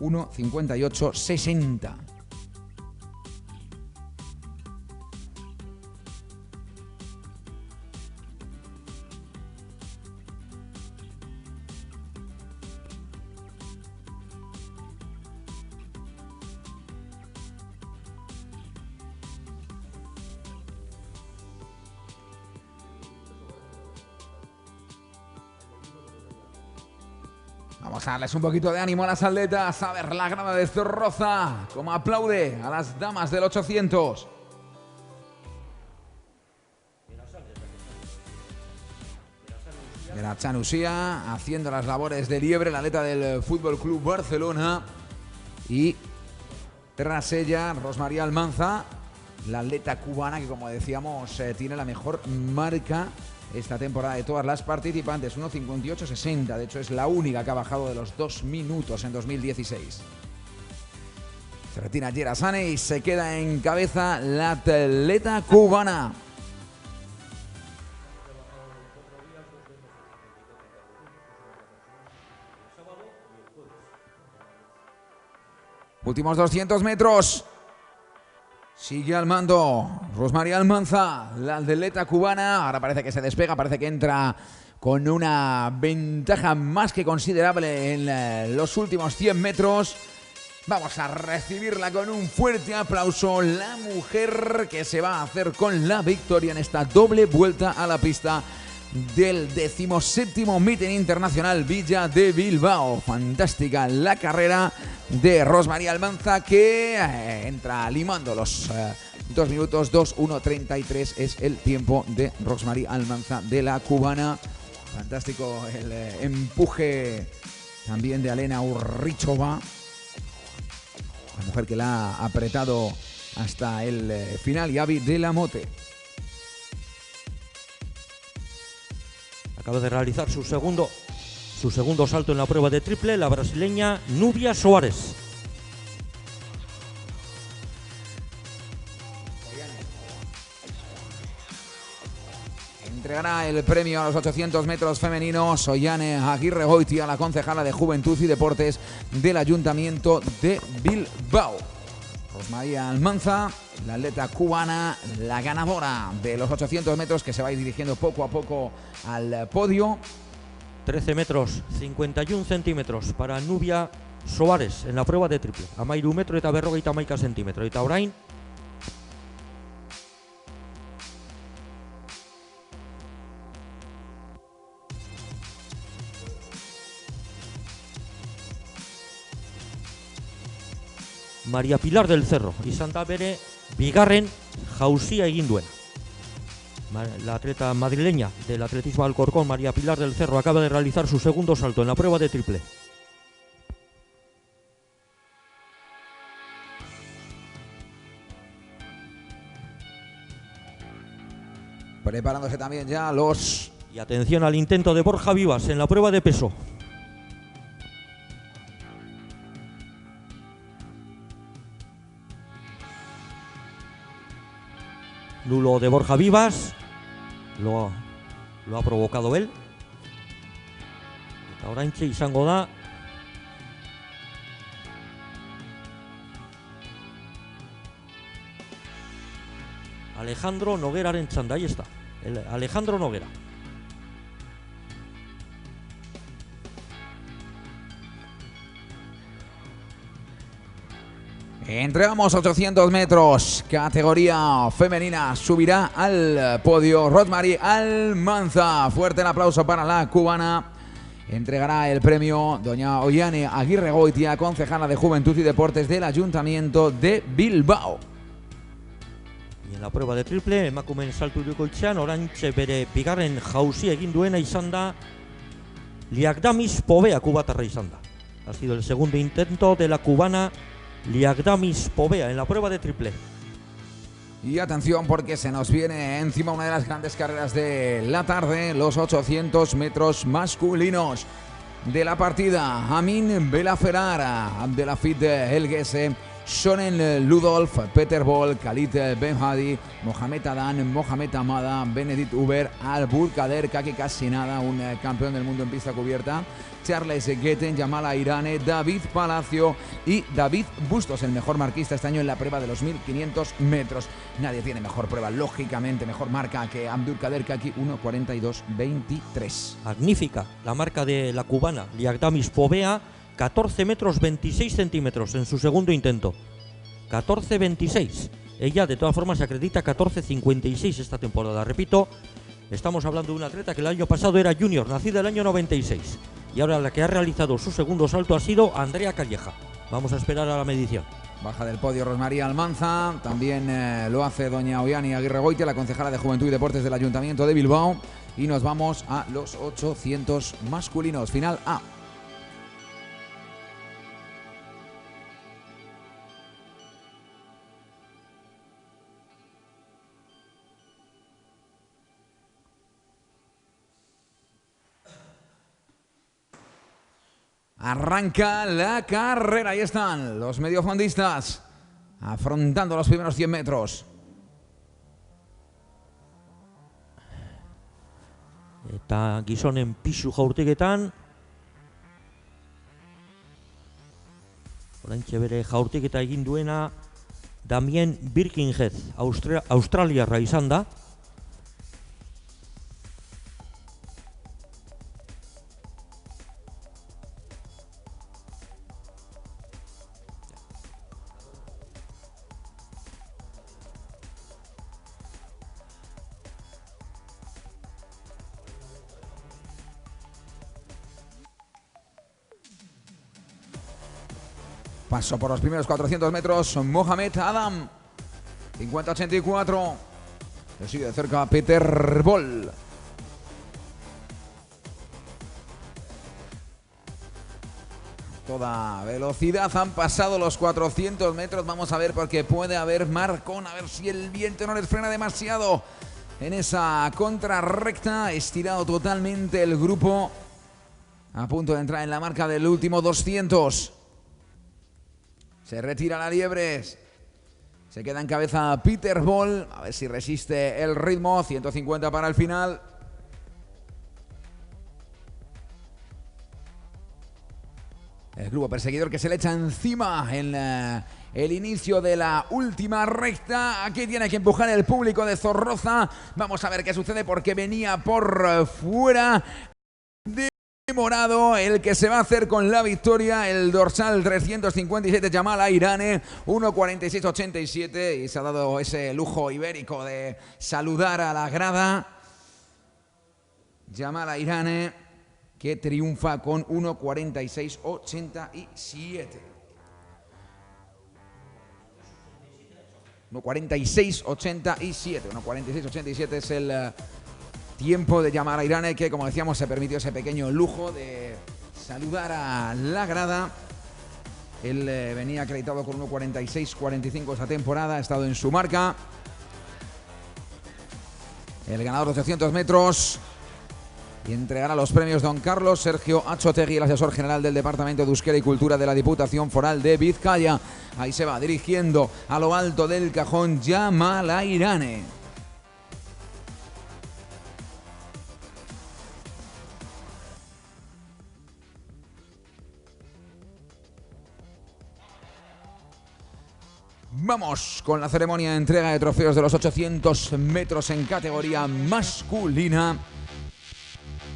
1:58.60. Vamos a darles un poquito de ánimo a las atletas. A ver la grada de Zorroza cómo aplaude a las damas del 800. Gracián Usía haciendo las labores de liebre, la atleta del Fútbol Club Barcelona. Y tras ella, Rosmarie Almanza, la atleta cubana que, como decíamos, tiene la mejor marca esta temporada de todas las participantes, 1:58.60. De hecho, es la única que ha bajado de los 2 minutos en 2016. Se retira Yera Sane y se queda en cabeza la atleta cubana. Últimos 200 metros. Sigue al mando Rosmarie Almanza, la atleta cubana. Ahora parece que se despega, parece que entra con una ventaja más que considerable en los últimos 100 metros. Vamos a recibirla con un fuerte aplauso. La mujer que se va a hacer con la victoria en esta doble vuelta a la pista del 17º Meeting Internacional Villa de Bilbao. Fantástica la carrera de Rosmarie Almanza, que entra limando los 2 minutos. 2:1:33 es el tiempo de Rosmarie Almanza, de la cubana. Fantástico el empuje también de Alena Urrichova, la mujer que la ha apretado hasta el final, y Avi de la Mote. Acaba de realizar su segundo salto en la prueba de triple, la brasileña Nubia Soares. Entregará el premio a los 800 metros femeninos Ollane Aguirre Goitia, la concejala de Juventud y Deportes del Ayuntamiento de Bilbao. Rosmarie Almanza, la atleta cubana, la ganadora de los 800 metros, que se va a ir dirigiendo poco a poco al podio. 13 metros 51 centímetros para Nubia Soares en la prueba de triple. Amairu metro eta 51 centímetros. Eta orain María Pilar del Cerro izan da bere bigarren jauzia egin duena. La atleta madrileña del atletismo Alcorcón, María Pilar del Cerro, acaba de realizar su segundo salto en la prueba de triple. Preparándose también ya los... Y atención al intento de Borja Vivas en la prueba de peso. Nulo de Borja Vivas. Lo ha provocado él. Eta oraintxe izango da Alejandro Nogueraren txanda. Ahí está, Alejandro Noguera. Entregamos 800 metros, categoría femenina. Subirá al podio Rosmarie Almanza. Fuerte el aplauso para la cubana. entregará el premio doña Ollane Aguirregoitia, concejala de Juventud y Deportes del Ayuntamiento de Bilbao. Y en la prueba de triple, emakumeen salto irukoitzean, orantxe bere bigarren jauzi egin duena izan da Liakdamis Povea, kubatarra izan da. Ha sido el segundo intento de la cubana Liakdamis Povea en la prueba de triple. Y atención porque se nos viene encima una de las grandes carreras de la tarde, los 800 metros masculinos de la partida. Amin Belaferara, Abdelafid Elgese, Shonen Ludolf, Peter Bol, Khalid Benhadi, Mohamed Adan, Mohamed Amada, Benedict Uber, Al-Burkader, Kaki Kasinada, un campeón del mundo en pista cubierta, Charles Gueten, Yamal Airane, David Palacio y David Bustos, el mejor marquista este año en la prueba de los 1500 metros. Nadie tiene mejor prueba, lógicamente, mejor marca que Abdulkader Kaki, 1:42.23. Magnífica la marca de la cubana Liakdamis Povea, 14 metros 26 centímetros en su segundo intento. 14.26. Ella de todas formas se acredita 14.56 esta temporada. Repito, estamos hablando de una atleta que el año pasado era junior, nacida el año 96. Y ahora la que ha realizado su segundo salto ha sido Andrea Calleja. Vamos a esperar a la medición. Baja del podio Rosmaría Almanza, también lo hace doña Ollane Aguirregoitia, la concejala de Juventud y Deportes del Ayuntamiento de Bilbao. Y nos vamos a los 800 masculinos, final A. Arranca la carrera, ahí están los mediofondistas afrontando los primeros 100 metros. Eta gizonen pisu jaurtiketan, oraintxe bere jaurtiketa egin duena Damien Birkenhead, australiarra izan da. Paso por los primeros 400 metros, Mohamed Adam, 50-84. Le sigue de cerca Peter Bol. Toda velocidad, han pasado los 400 metros. Vamos a ver porque puede haber marcón, a ver si el viento no les frena demasiado en esa contrarrecta. Estirado totalmente el grupo, a punto de entrar en la marca del último 200. Se retira la Liebres. Se queda en cabeza Peter Bol. A ver si resiste el ritmo. 150 para el final. El grupo perseguidor que se le echa encima en el inicio de la última recta. Aquí tiene que empujar el público de Zorroza. Vamos a ver qué sucede porque venía por fuera de morado el que se va a hacer con la victoria, el dorsal 357 Yamal Airane, 1:46.87, y se ha dado ese lujo ibérico de saludar a la grada. Yamal Airane, que triunfa con 1:46.87. 1:46.87. 1:46.87 es el tiempo de Yamal Airane, que como decíamos se permitió ese pequeño lujo de saludar a la grada. Él venía acreditado con 1:46.45 esta temporada, ha estado en su marca. El ganador de 800 metros y entregará los premios don Carlos Sergio Achotegui, el asesor general del Departamento de Euskera y Cultura de la Diputación Foral de Vizcaya. Ahí se va dirigiendo a lo alto del cajón Yamal Airane. Vamos con la ceremonia de entrega de trofeos de los 800 metros en categoría masculina.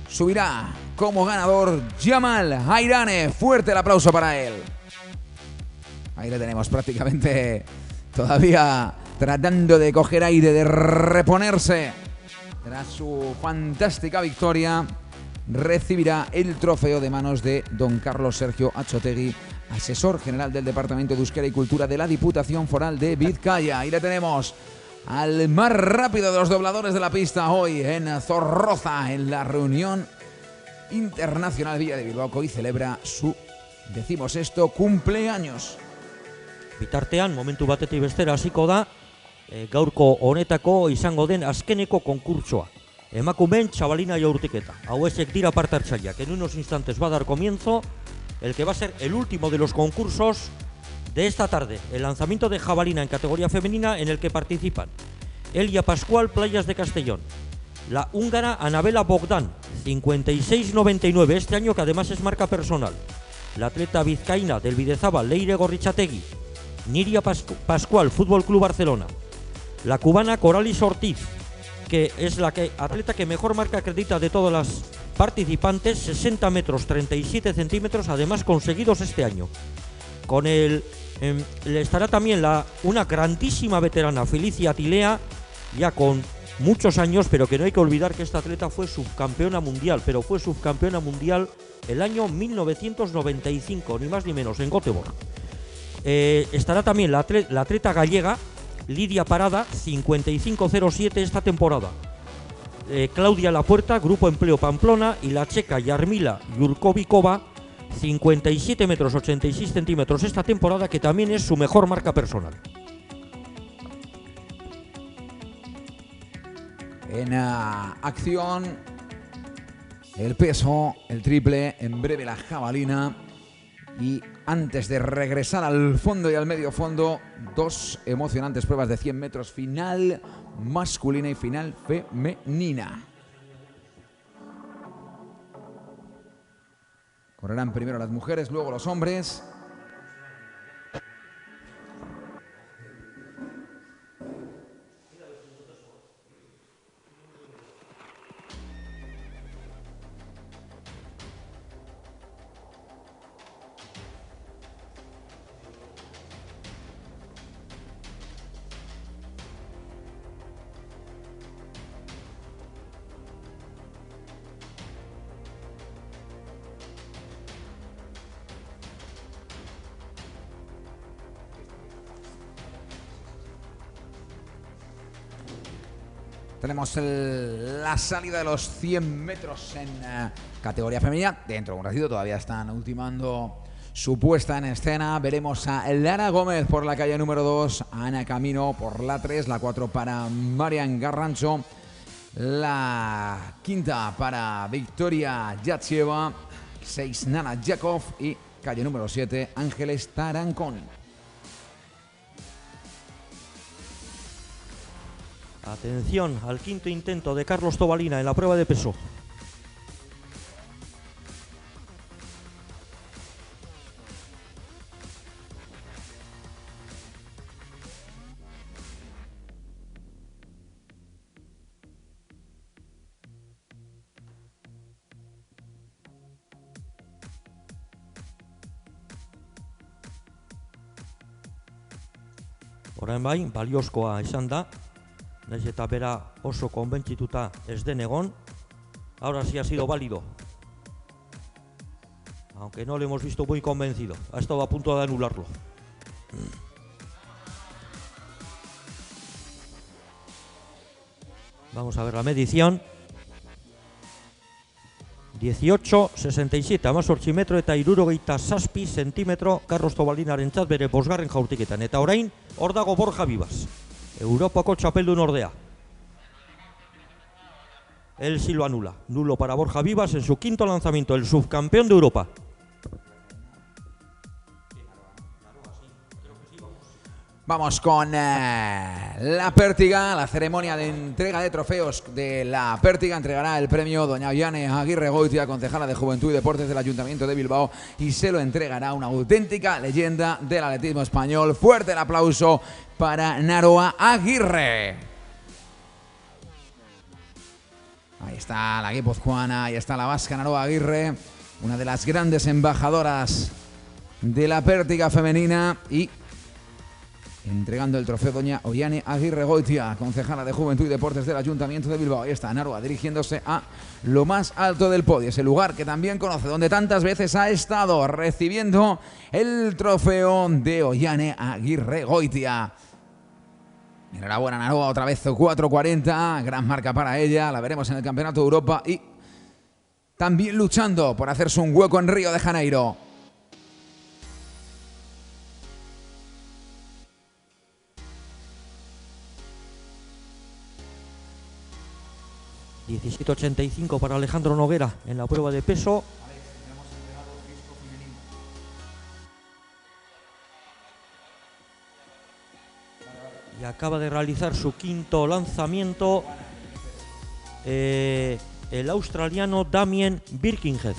Subirá como ganador Yamal Airane. Fuerte el aplauso para él. Ahí le tenemos prácticamente todavía tratando de coger aire, de reponerse tras su fantástica victoria recibirá el trofeo de manos de don Carlos Sergio Achotegui, asesor general del Departamento de Euskera y Cultura de la Diputación Foral de Vizcaya. Y le tenemos al más rápido de los dobladores de la pista hoy en Zorroza, en la reunión internacional Villa de Bilbao, que hoy celebra su 16º cumpleaños. Bitartean, momentu batetik bestera hasiko da, gaurko honetako izango den azkeneko konkurtsoa. Emakumeen txabalina jaurtiketa. Hauesek dira parte hartzaileak. En unos instantes va a dar comienzo el que va a ser el último de los concursos de esta tarde. El lanzamiento de jabalina en categoría femenina en el que participan Elia Pascual, Playas de Castellón. La húngara Anabela Bogdan, 56.99 este año, que además es marca personal. La atleta vizcaína del Bidezábal, Leire Gorrichategui. Niria Pascual, Fútbol Club Barcelona. La cubana Coralis Ortiz, que es la atleta que mejor marca acredita de todas las participantes, 60 metros 37 centímetros, además conseguidos este año. Con le estará también una grandísima veterana, Felicia Tilea, ya con muchos años, pero que no hay que olvidar que esta atleta fue subcampeona mundial, pero fue subcampeona mundial el año 1995, ni más ni menos, en Göteborg. Estará también la atleta gallega, Lidia Parada, 55.07 esta temporada. Claudia Lapuerta, Grupo Empleo Pamplona, y la checa Yarmila Yurkovikova, 57 metros 86 centímetros esta temporada, que también es su mejor marca personal. En acción, el peso, el triple, en breve la jabalina. Y antes de regresar al fondo y al medio fondo, dos emocionantes pruebas de 100 metros, final masculina y final femenina. Correrán primero las mujeres, luego los hombres. Tenemos la salida de los 100 metros en categoría femenina. Dentro de un ratito todavía están ultimando su puesta en escena. Veremos a Lara Gómez por la calle número 2, Ana Camino por la 3, la 4 para Marian Garrancho, la 5 para Victoria Yatsieva, 6 Nana Jakov y calle número 7 Ángeles Tarancón. Atención al quinto intento de Carlos Tobalina en la prueba de peso. Orain bai, baliozkoa izan da. Naiz eta bera oso konbentzituta ez den egon. Ahora sí ha sido válido. Aunque no le hemos visto muy convencido. Ha estado a punto de anularlo. Vamos a ver la medición. 18,67, amaz 8 metro eta 67 zentimetro Carlos Tobalinarentzat bere bosgarren jaurtiketan. Eta orain, hor dago Borja Vivas, Europako txapeldun ordea. Él sí lo anula. Nulo para Borja Vivas en su quinto lanzamiento, el subcampeón de Europa. Vamos con la pértiga, la ceremonia de entrega de trofeos de la pértiga. Entregará el premio doña Ollane Aguirre Goitia, concejala de Juventud y Deportes del Ayuntamiento de Bilbao, y se lo entregará una auténtica leyenda del atletismo español. Fuerte el aplauso para Naroa Aguirre. Ahí está la guipuzcoana, ahí está la vasca Naroa Aguirre, una de las grandes embajadoras de la pértiga femenina, y entregando el trofeo doña Ollane Aguirregoitia, concejala de Juventud y Deportes del Ayuntamiento de Bilbao. Ahí está Narua dirigiéndose a lo más alto del podio, ese lugar que también conoce, donde tantas veces ha estado recibiendo el trofeo de Ollane Aguirregoitia. Enhorabuena Narua, otra vez 4:40, gran marca para ella, la veremos en el Campeonato de Europa y también luchando por hacerse un hueco en Río de Janeiro. ...17:85 para Alejandro Noguera en la prueba de peso. Y acaba de realizar su quinto lanzamiento el australiano Damien Birkinghead.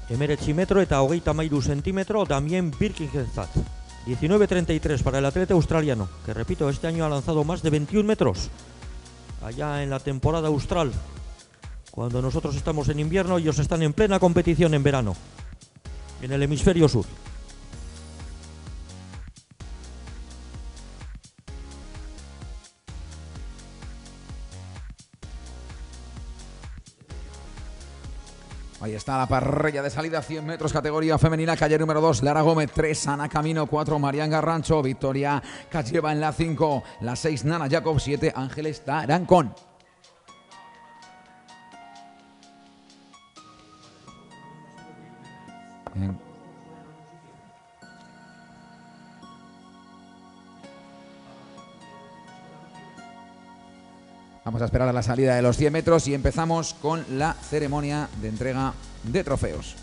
Emeretzimetro eta 33 centímetro también Birkinghead. 19:33 para el atleta australiano, que repito, este año ha lanzado más de 21 metros. Allá en la temporada austral, cuando nosotros estamos en invierno, ellos están en plena competición en verano, en el hemisferio sur. Ahí está la parrilla de salida, 100 metros, categoría femenina, calle número 2, Lara Gómez, 3, Ana Camino, 4, Marian Garrancho, Victoria Cacheva en la 5, la 6, Nana Jacob, 7, Ángeles Tarancón. Vamos a esperar a la salida de los 100 metros y empezamos con la ceremonia de entrega de trofeos.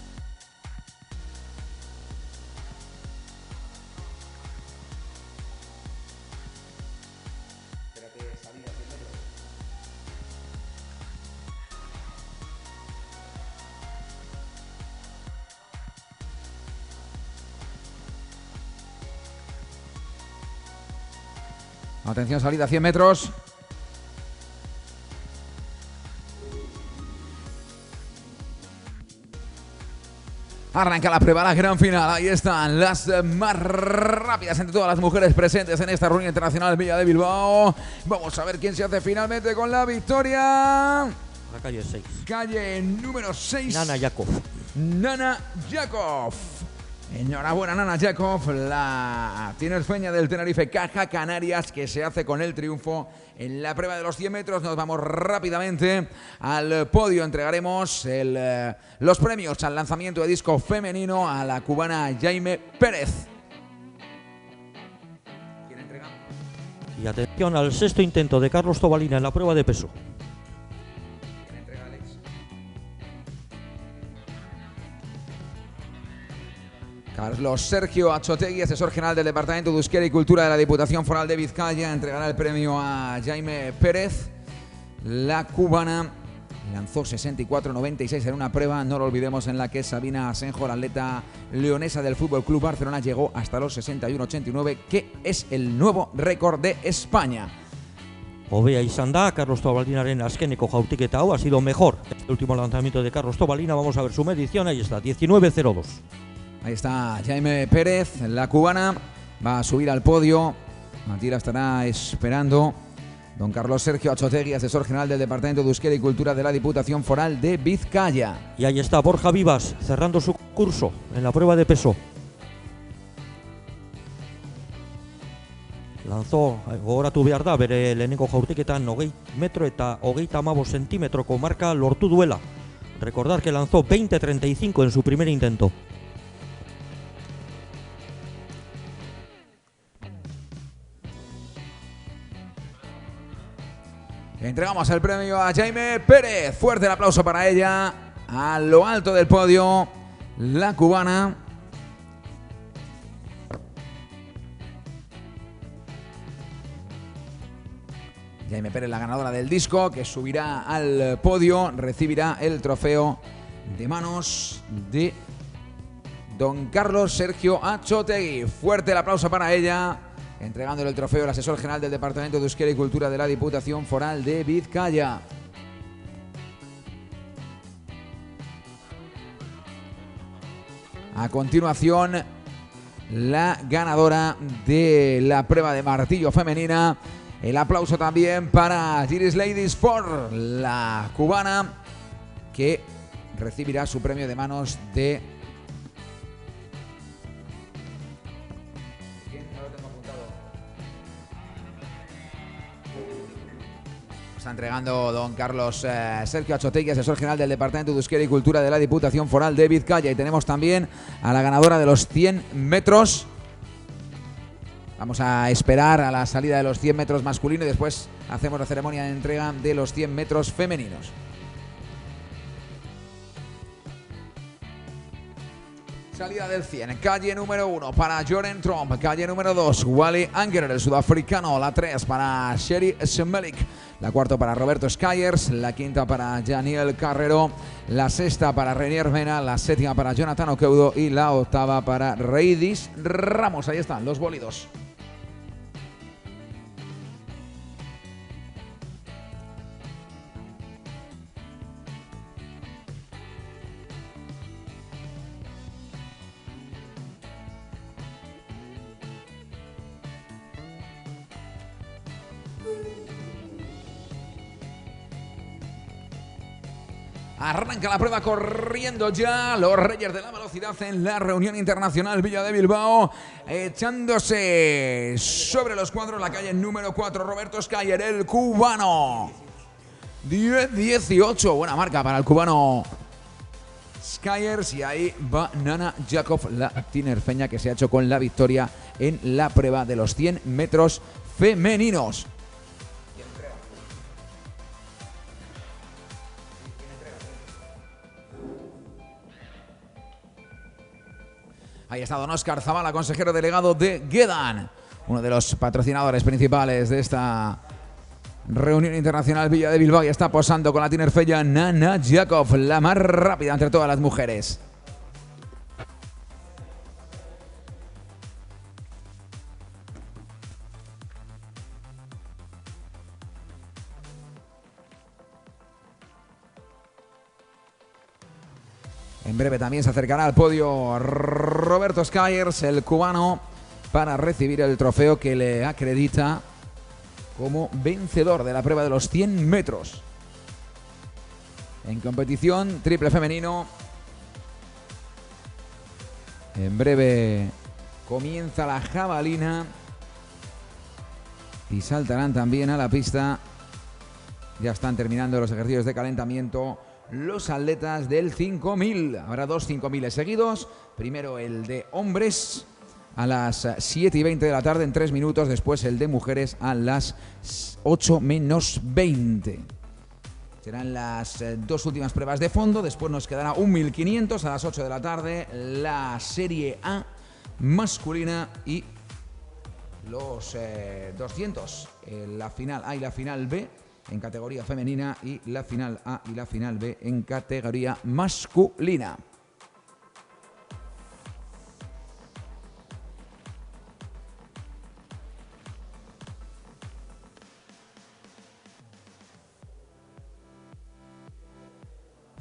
Atención, salida 100 metros. Arranca la prueba, la gran final. Ahí están las más rápidas entre todas las mujeres presentes en esta reunión internacional Villa de Bilbao. Vamos a ver quién se hace finalmente con la victoria. La calle 6. Calle número 6. Nana Jacob. Nana Jacob. Enhorabuena Nana Jacob, la tinerfeña del Tenerife Caja Canarias, que se hace con el triunfo en la prueba de los 100 metros. Nos vamos rápidamente al podio. Entregaremos los premios al lanzamiento de disco femenino a la cubana Jaime Pérez. ¿Quién entrega? Y atención al sexto intento de Carlos Tobalina en la prueba de peso. Carlos Sergio Achotegui, asesor general del Departamento de Euskera y Cultura de la Diputación Foral de Vizcaya, entregará el premio a Jaime Pérez. La cubana lanzó 64.96 en una prueba, no lo olvidemos, en la que Sabina Asenjo, la atleta leonesa del Fútbol Club Barcelona, llegó hasta los 61.89, que es el nuevo récord de España. Hobea izan da, Carlos Tobalinaren azkeneko jautiketa hau ha sido mejor. El último lanzamiento de Carlos Tobalina, vamos a ver su medición, ahí está, 19.02. Ahí está Jaime Pérez, la cubana, va a subir al podio. Matilda estará esperando. Don Carlos Sergio Achotegui, asesor general del Departamento de Euskera y Cultura de la Diputación Foral de Vizcaya. Y ahí está Borja Vivas, cerrando su curso en la prueba de peso. Lanzó, gogoratu behar da, bere lehenengo jaurtiketan 20 metro eta 35 centimetroko marka lortu duela. Recordar que lanzó 20.35 en su primer intento. Entregamos el premio a Jaime Pérez. Fuerte el aplauso para ella. A lo alto del podio, la cubana. Jaime Pérez, la ganadora del disco, que subirá al podio, recibirá el trofeo de manos de don Carlos Sergio Achotegui. Fuerte el aplauso para ella, entregándole el trofeo al asesor general del Departamento de Euskera y Cultura de la Diputación Foral de Vizcaya. A continuación, la ganadora de la prueba de martillo femenina. El aplauso también para Giris Ladies for, la cubana, que recibirá su premio de manos de... ¿Quién? No lo tengo apuntado. Está entregando don Carlos Sergio Achotegui, asesor general del Departamento de Euskera y Cultura de la Diputación Foral de Vizcaya. Y tenemos también a la ganadora de los 100 metros. Vamos a esperar a la salida de los 100 metros masculino y después hacemos la ceremonia de entrega de los 100 metros femeninos. Salida del 100, calle número 1 para Joren Tromp, calle número 2 Wally Angerer, el sudafricano, la 3 para Sherry Smelik, la 4 para Roberto Skyers, la 5 para Janiel Carrero, la 6 para Renier Mena, la 7 para Jonathan Okeudo y la 8 para Reidis Ramos. Ahí están los bólidos. Arranca la prueba corriendo ya los Reyes de la Velocidad en la reunión internacional Villa de Bilbao, echándose sobre los cuadros la calle número 4 Roberto Skyer, el cubano. 10-18, buena marca para el cubano Skyers, y ahí va Nana Jakov, la tinerfeña, que se ha hecho con la victoria en la prueba de los 100 metros femeninos. Ahí está don Óscar Zavala, consejero delegado de Gedan, uno de los patrocinadores principales de esta reunión internacional Villa de Bilbao, y está posando con la tinerfeña Nana Jakov, la más rápida entre todas las mujeres. En breve también se acercará al podio Roberto Skyers, el cubano, para recibir el trofeo que le acredita como vencedor de la prueba de los 100 metros. En competición triple femenino, en breve comienza la jabalina y saltarán también a la pista. Ya están terminando los ejercicios de calentamiento los atletas del 5000. Habrá dos 5000 seguidos. Primero el de hombres a las 7:20 de la tarde en 3 minutos. Después el de mujeres a las 8 menos 20. Serán las dos últimas pruebas de fondo. Después nos quedará un 1500 a las 8 de la tarde. La serie A masculina y los 200. La final A y la final B en categoría femenina, y la final A y la final B en categoría masculina.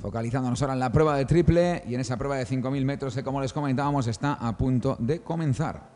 Focalizándonos ahora en la prueba de triple y en esa prueba de 5000 metros que, como les comentábamos, está a punto de comenzar.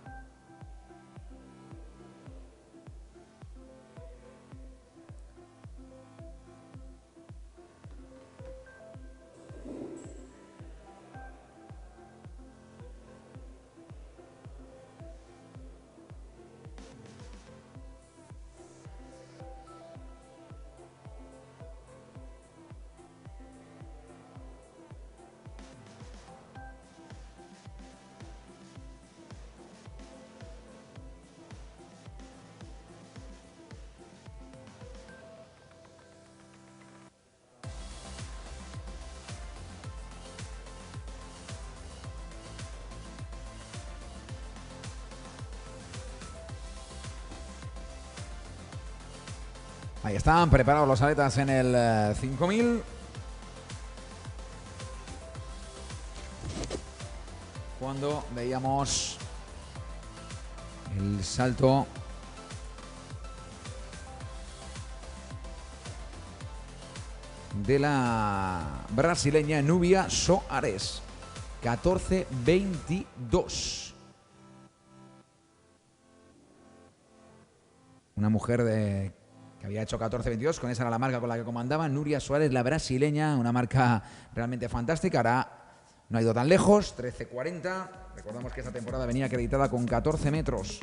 Ahí están preparados los atletas en el 5000. fondo veíamos el salto de la brasileña Nubia Soares. 14.22. Una mujer que había hecho 14.22, con esa era la marca con la que comandaba. Núria Soares, la brasileña, una marca realmente fantástica. Ahora no ha ido tan lejos, 13.40. Recordamos que esta temporada venía acreditada con 14 metros.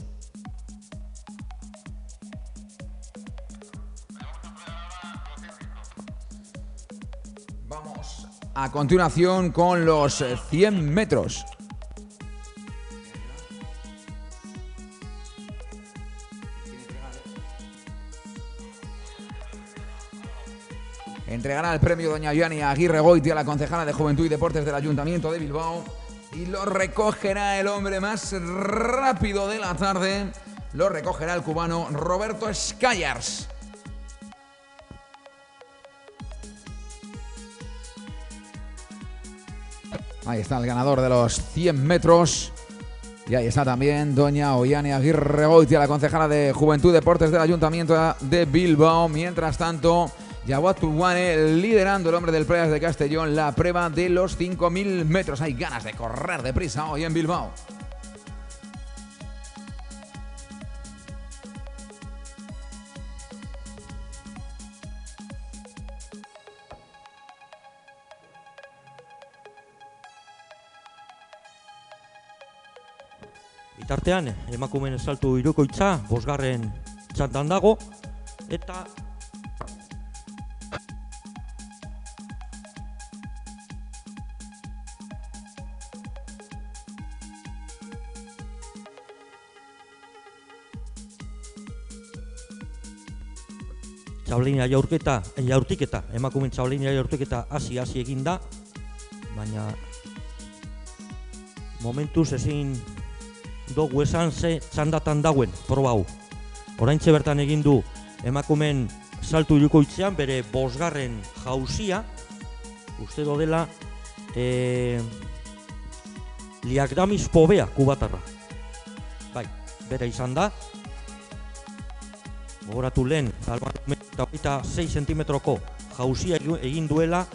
Vamos a continuación con los 100 metros. Entregará el premio doña Joanny Aguirre Goitia, la concejala de Juventud y Deportes del Ayuntamiento de Bilbao, y lo recogerá el hombre más rápido de la tarde. Lo recogerá el cubano Roberto Scayars. Ahí está el ganador de los 100 metros. Y ahí está también doña Joanny Aguirre Goitia, la concejala de Juventud y Deportes del Ayuntamiento de Bilbao. Mientras tanto, Jauat Tugane liderando, el hombre del Playas de Castellón, la prueba de los 5.000 metros. Hay ganas de correr deprisa hoy en Bilbao. Bitartean, emakumeen saltu hirukoitza, 5. txandan dago, eta txaolina jaurtiketa, emakumeen txaolina jaurtiketa hasi egin da, baina momentuz ezin dugu esan ze txandatan dauen proba hau. Oraintxe bertan egin du emakumeen saltu hirukoitzean bere 5. jauzia, uste do dela Liagramis Pobea kubatarra. Bai, bera izan da. Gogoratu lehen, 26 zentimetroko jauzia egin duela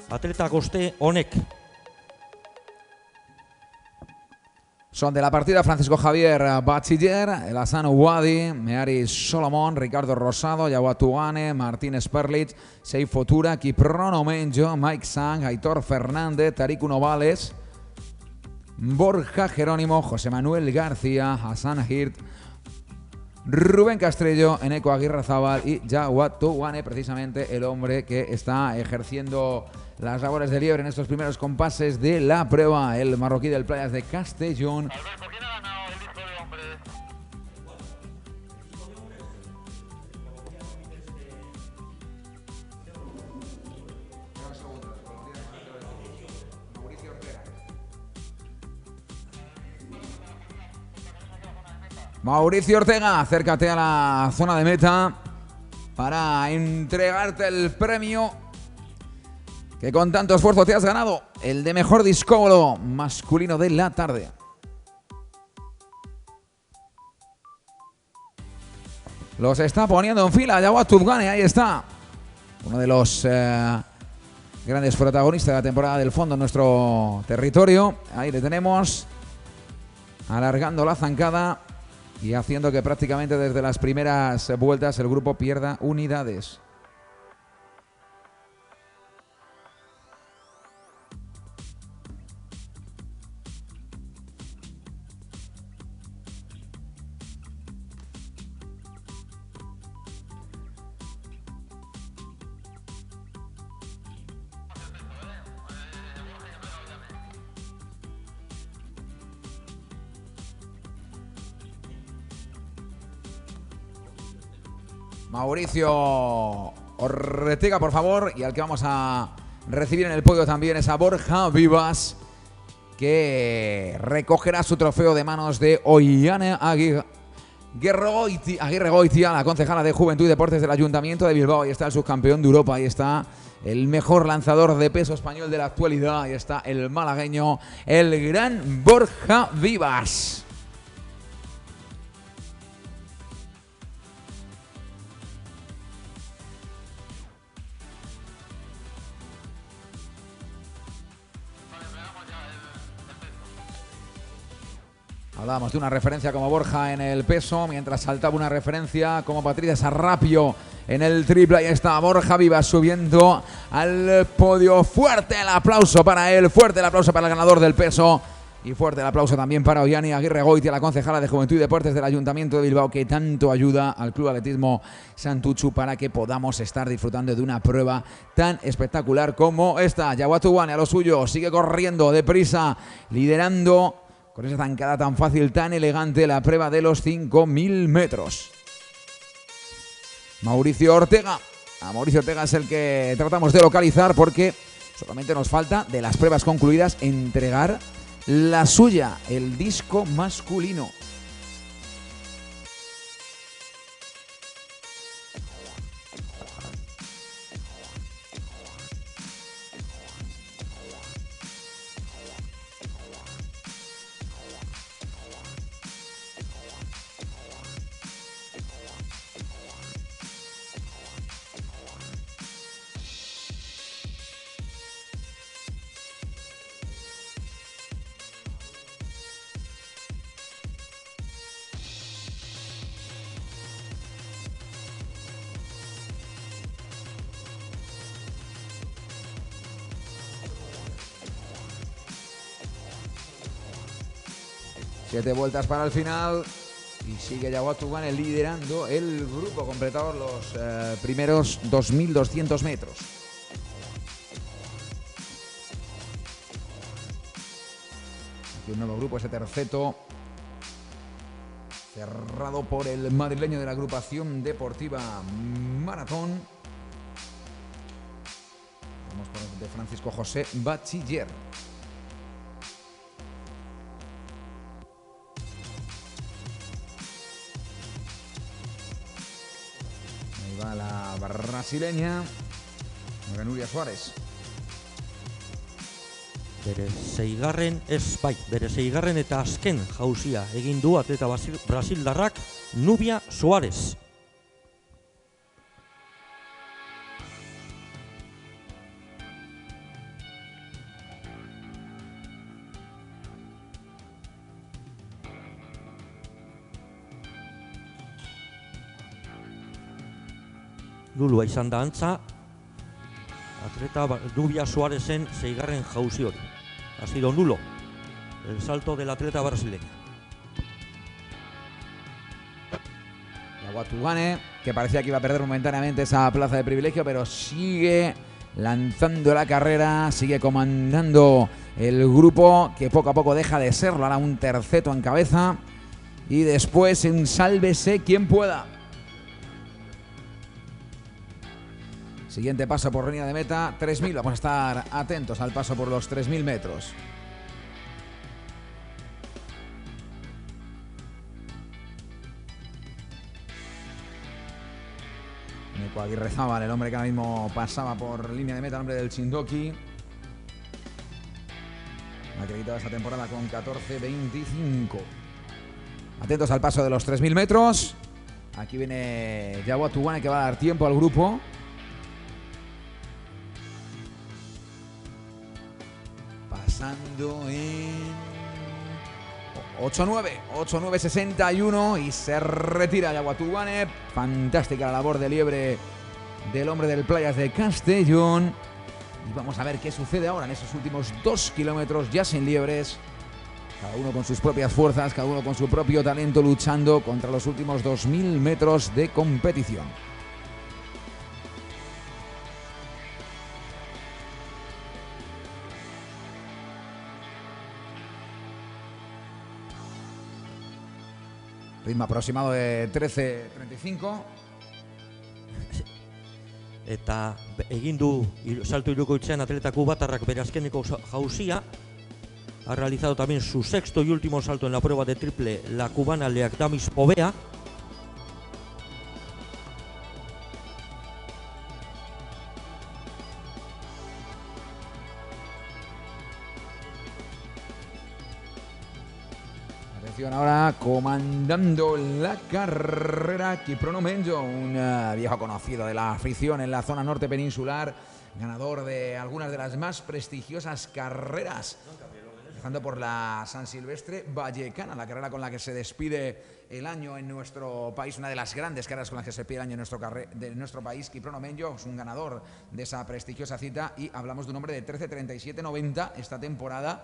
atleta gozte honek. Son de la partida Francisco Javier Bachiller, Elazano Wadi, Meari Solomón, Ricardo Rosado, Jauat Tugane, Martín Sperlich, Seif Fotura, Kiprono Menjo, Mike Sang, Aitor Fernández, Tariq Novales, Borja Jerónimo, José Manuel García, Hassan Hirt, Rubén Castrello, Eneco Aguirre Zabal y Jauat Tugane, precisamente el hombre que está ejerciendo las labores de liebre en estos primeros compases de la prueba, el marroquí del Playas de Castellón. Alberto, ¿quién ha ganado el disco de hombres? Mauricio Ortega, acércate a la zona de meta para entregarte el premio que con tanto esfuerzo te has ganado, el de mejor discóbolo masculino de la tarde. Los está poniendo en fila Jauat Tugane, ahí está. Uno de los grandes protagonistas de la temporada del fondo en nuestro territorio. Ahí le tenemos, alargando la zancada y haciendo que prácticamente desde las primeras vueltas el grupo pierda unidades. Mauricio Ortega, por favor, y al que vamos a recibir en el podio también es a Borja Vivas, que recogerá su trofeo de manos de Joanny Aguirre Goitia, la concejala de Juventud y Deportes del Ayuntamiento de Bilbao. Ahí está el subcampeón de Europa, ahí está el mejor lanzador de peso español de la actualidad. Ahí está el malagueño, el gran Borja Vivas. Hablábamos de una referencia como Borja en el peso, mientras saltaba una referencia como Patricia Sarrapio en el triple. Ahí está Borja Vivas subiendo al podio. Fuerte el aplauso para él, fuerte el aplauso para el ganador del peso. Y fuerte el aplauso también para Ollani Aguirre Goitia, la concejala de Juventud y Deportes del Ayuntamiento de Bilbao, que tanto ayuda al Club Atletismo Santutxu para que podamos estar disfrutando de una prueba tan espectacular como esta. Yaguatu Guane a lo suyo, sigue corriendo deprisa, liderando con esa zancada tan fácil, tan elegante, la prueba de los 5.000 metros. Mauricio Ortega. A Mauricio Ortega es el que tratamos de localizar porque solamente nos falta, de las pruebas concluidas, entregar la suya, el disco masculino. Siete vueltas para el final y sigue Yaguatu Guane liderando el grupo, completados los primeros 2.200 metros. Aquí un nuevo grupo, ese terceto, cerrado por el madrileño de la agrupación deportiva Maratón. Vamos por el de Francisco José Bachiller. La brasileña Nuria Suárez. Bere seigarren eta azken jauzia egin du atleta brasildarrak Nubia Suárez. Lulua izan da antza, atleta Nubia Suárezen seigarren jauzi hori. Ha sido nulo el salto del atleta brasileño. Yaguatu Guane, que parecía que iba a perder momentáneamente esa plaza de privilegio, pero sigue lanzando la carrera, sigue comandando el grupo, que poco a poco deja de serlo. Ahora un terceto en cabeza y después en sálvese quien pueda. Siguiente paso por línea de meta, 3.000. Vamos a estar atentos al paso por los 3.000 metros. Neko Aguirrezábal, el hombre que ahora mismo pasaba por línea de meta, el hombre del Chindoki. Acreditado esta temporada con 14.25. Atentos al paso de los 3.000 metros. Aquí viene Yaguatu Guane, que va a dar tiempo al grupo. Pasando en 8.9.61 y se retira Yaguatu Guane. Fantástica la labor de liebre del hombre del Playas de Castellón. Y vamos a ver qué sucede ahora en esos últimos 2 kilómetros ya sin liebres. Cada uno con sus propias fuerzas, cada uno con su propio talento, luchando contra los últimos 2.000 metros de competición. Ritmo aproximado de 13.35. Eta egin du salto hirukoitzean atleta kubatarrak bere azkeneko jauzia. Ha realizado también su sexto y último salto en la prueba de triple la cubana Leakdamis Povea. atención ahora, comandando la carrera, Kiprono Menjo, un viejo conocido de la afición en la zona norte peninsular, ganador de algunas de las más prestigiosas carreras, empezando por la San Silvestre Vallecana, la carrera con la que se despide el año en nuestro país, una de las grandes carreras con las que se despide el año en nuestro país. Kiprono Menjo es un ganador de esa prestigiosa cita y hablamos de un hombre de 13:37:90 esta temporada.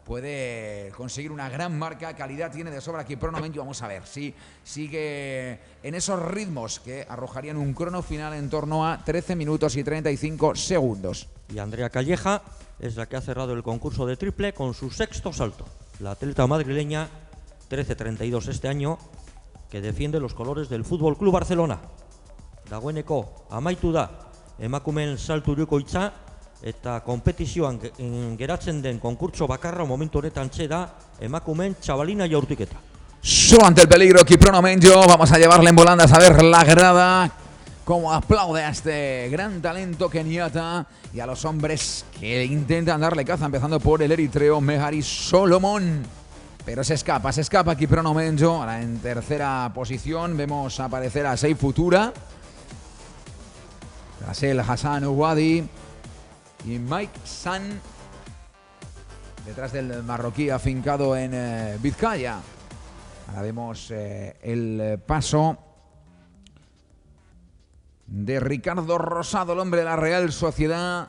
Puede conseguir una gran marca, calidad tiene de sobra Kiprono Menjo. Vamos a ver si sigue en esos ritmos que arrojarían un crono final en torno a 13 minutos y 35 segundos. Y Andrea Calleja es la que ha cerrado el concurso de triple con su sexto salto. La atleta madrileña, 13:32 este año, que defiende los colores del Fútbol Club Barcelona. Dagoeneko amaitu da emakumeen salto hirukoitza eta konpetizioan geratzen den konkurtso bakarra momentu honetan da emakumeen chavalina jaurtiketa. Solo ante el peligro, Kiprono Menjo. Vamos a llevarle en volandas a ver la grada cómo aplaude a este gran talento keniata y a los hombres que intentan darle caza, empezando por el eritreo Mehari Solomon. Pero se escapa Kiprono Menjo. Ahora en tercera posición vemos aparecer a Sei Futura, tras él Hassan Ouadi y Mike San, detrás del marroquí afincado en Vizcaya. Ahora vemos el paso de Ricardo Rosado, el hombre de la Real Sociedad,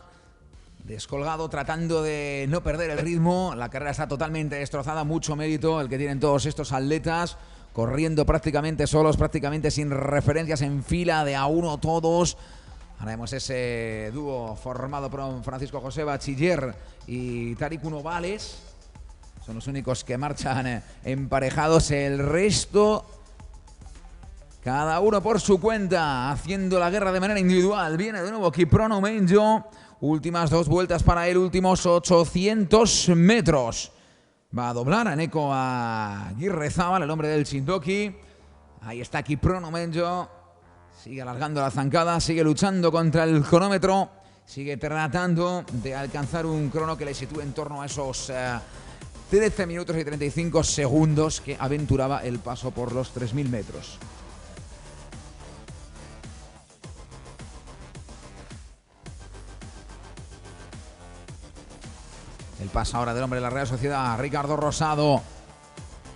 descolgado, tratando de no perder el ritmo. La carrera está totalmente destrozada, mucho mérito el que tienen todos estos atletas, corriendo prácticamente solos, prácticamente sin referencias, en fila de a uno todos. Ahora vemos ese dúo formado por Francisco José Bachiller y Tariq Novales. Son los únicos que marchan emparejados. El resto, cada uno por su cuenta, haciendo la guerra de manera individual. Viene de nuevo Kiprono Menjo. Últimas dos vueltas para él, últimos 800 metros. Va a doblar a Neko Aguirrezábal, el hombre del Chindoki. Ahí está Kiprono Menjo. Sigue alargando la zancada, sigue luchando contra el cronómetro, sigue tratando de alcanzar un crono que le sitúe en torno a esos 13 minutos y 35 segundos que aventuraba el paso por los 3.000 metros. El paso ahora del hombre de la Real Sociedad, Ricardo Rosado.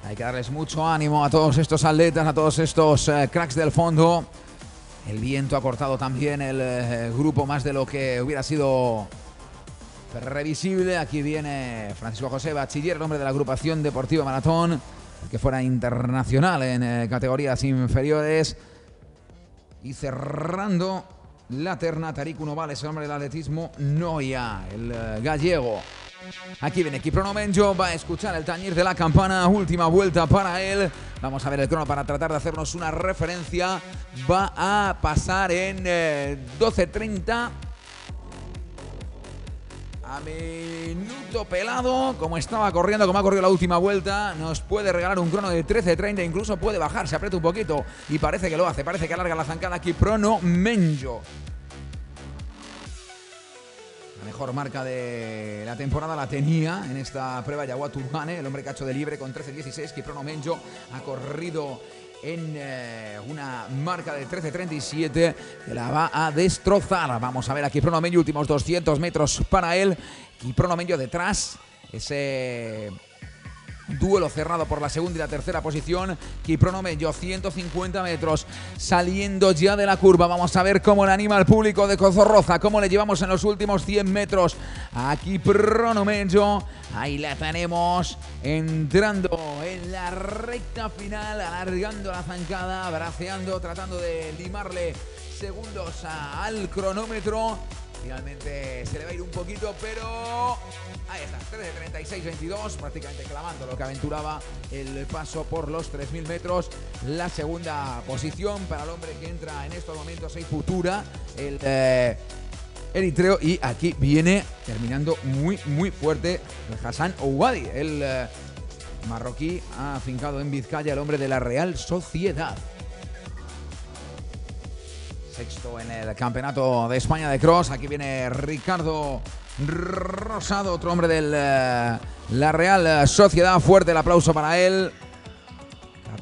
Hay que darles mucho ánimo a todos estos atletas, a todos estos cracks del fondo. El viento ha cortado también el grupo más de lo que hubiera sido previsible. Aquí viene Francisco José Bachiller, el hombre de la agrupación deportiva Maratón, el que fuera internacional en categorías inferiores. Y cerrando la terna, Tariq Novales, el hombre del atletismo Noia, el gallego. Aquí viene Kiprono Menjo, va a escuchar el tañir de la campana, última vuelta para él. Vamos a ver el crono para tratar de hacernos una referencia. Va a pasar en 12:30 a minuto pelado, como estaba corriendo, como ha corrido la última vuelta. Nos puede regalar un crono de 13:30, incluso puede bajar, se aprieta un poquito y parece que lo hace, parece que alarga la zancada Kiprono Menjo. Mejor marca de la temporada la tenía en esta prueba Yaguá Turbane, el hombre cacho de libre con 13:16. Kiprono Menjo ha corrido en una marca de 13:37 que la va a destrozar. Vamos a ver a Kiprono Menjo, últimos 200 metros para él. Kiprono Menjo detrás, ese duelo cerrado por la segunda y la tercera posición. Kiprono Menjo, 150 metros, saliendo ya de la curva. Vamos a ver cómo le anima al público de Cozorroza, cómo le llevamos en los últimos 100 metros a Kiprono Menjo. Ahí la tenemos entrando en la recta final, alargando la zancada, braceando, tratando de limarle segundos al cronómetro. Finalmente se le va a ir un poquito, pero ahí está, 13:36:22, prácticamente clavando lo que aventuraba el paso por los 3.000 metros. La segunda posición para el hombre que entra en estos momentos, Sei Futura, el eritreo. Y aquí viene terminando muy fuerte el Hassan Ouadi, el marroquí afincado en Vizcaya, el hombre de la Real Sociedad. Sexto en el Campeonato de España de Cross. Aquí viene Ricardo Rosado, otro hombre de la Real Sociedad. Fuerte el aplauso para él.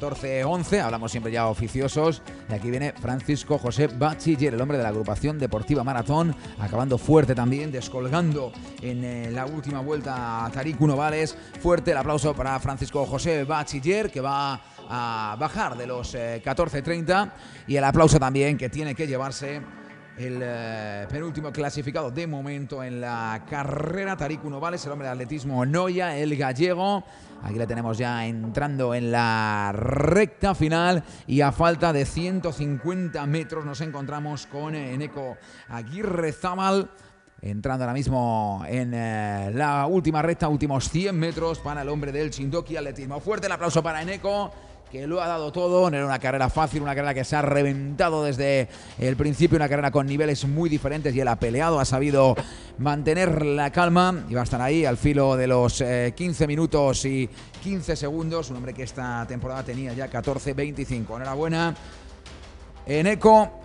14-11. Hablamos siempre ya oficiosos. Y aquí viene Francisco José Bachiller, el hombre de la agrupación deportiva Maratón, acabando fuerte también, descolgando en la última vuelta a Tarik Novales. Fuerte el aplauso para Francisco José Bachiller, que va a bajar de los 14:30. Y el aplauso también que tiene que llevarse el penúltimo clasificado de momento en la carrera, Tarik Novales, el hombre de atletismo Noia, el gallego. Aquí le tenemos ya entrando en la recta final y a falta de 150 metros nos encontramos con Eneko Aguirrezábal, entrando ahora mismo en la última recta, últimos 100 metros para el hombre del Chindoki Atletismo. Fuerte el aplauso para Eneko, que lo ha dado todo. No era una carrera fácil, una carrera que se ha reventado desde el principio, una carrera con niveles muy diferentes y él ha peleado, ha sabido mantener la calma y va a estar ahí al filo de los 15 minutos y 15 segundos, un hombre que esta temporada tenía ya 14:25. Enhorabuena, Eneko.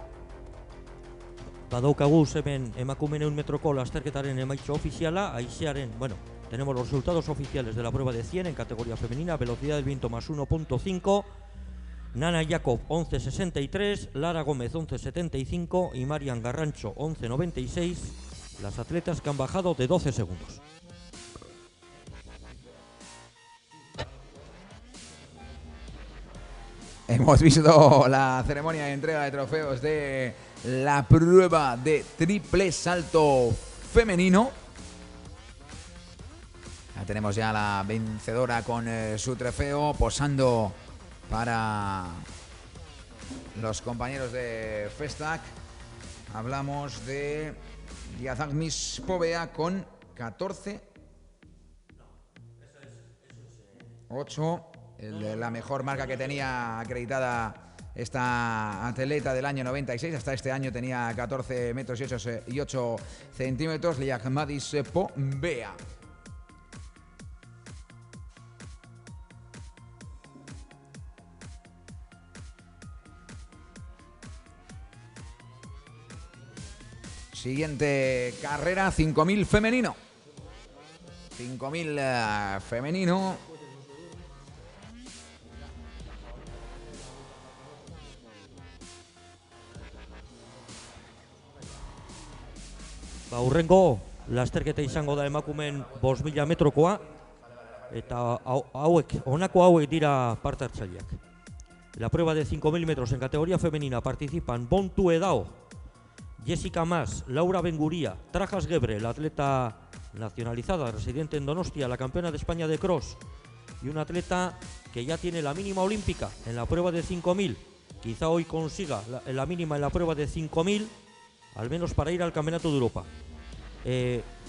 Badaukagu hemen emakumeen metroko lasterketaren emaitza ofiziala, haizearen, bueno, tenemos los resultados oficiales de la prueba de 100 en categoría femenina, velocidad del viento más 1.5, Nana Jacob 11.63, Lara Gómez 11.75 y Marian Garrancho 11.96, las atletas que han bajado de 12 segundos. Hemos visto la ceremonia de entrega de trofeos de la prueba de triple salto femenino. Ya tenemos ya la vencedora con su trofeo posando para los compañeros de Festac. Hablamos de Diazagmis Povea con 14.8. La mejor marca que tenía acreditada esta atleta del año 96. Hasta este año tenía 14 metros y 8 centímetros. Liagmadis Povea. Siguiente carrera, 5.000 femenino. 5.000 femenino. Hurrengo lasterketa izango da emakumeen 5.000 metrokoa eta honako hauek dira parte hartzaileak. La prueba de 5.000 metros en categoría femenina participan Bontu Edao, Jessica Mas, Laura Benguría, Trajas Gebre, la atleta nacionalizada residente en Donostia, la campeona de España de cross, y una atleta que ya tiene la mínima olímpica en la prueba de 5.000. Quizá hoy consiga la mínima en la prueba de 5.000, al menos para ir al Campeonato de Europa.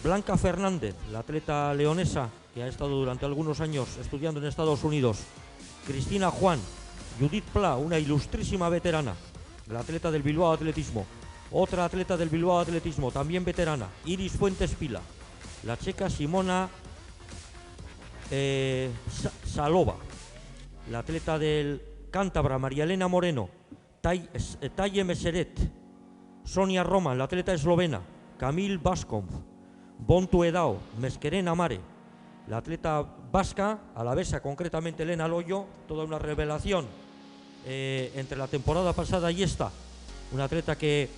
Blanca Fernández, la atleta leonesa que ha estado durante algunos años estudiando en Estados Unidos. Cristina Juan, Judith Pla, una ilustrísima veterana, la atleta del Bilbao Atletismo. Otra atleta del Bilbao Atletismo, también veterana, Iris Fuentes Pila. La checa Simona Salova. La atleta del Cántabra, María Elena Moreno. Taye Meseret. Sonia Roman, la atleta eslovena. Camille Bascom. Bontu Edao, Mesquerena Mare. La atleta vasca, alavesa, concretamente Elena Loyo, toda una revelación entre la temporada pasada y esta. Una atleta que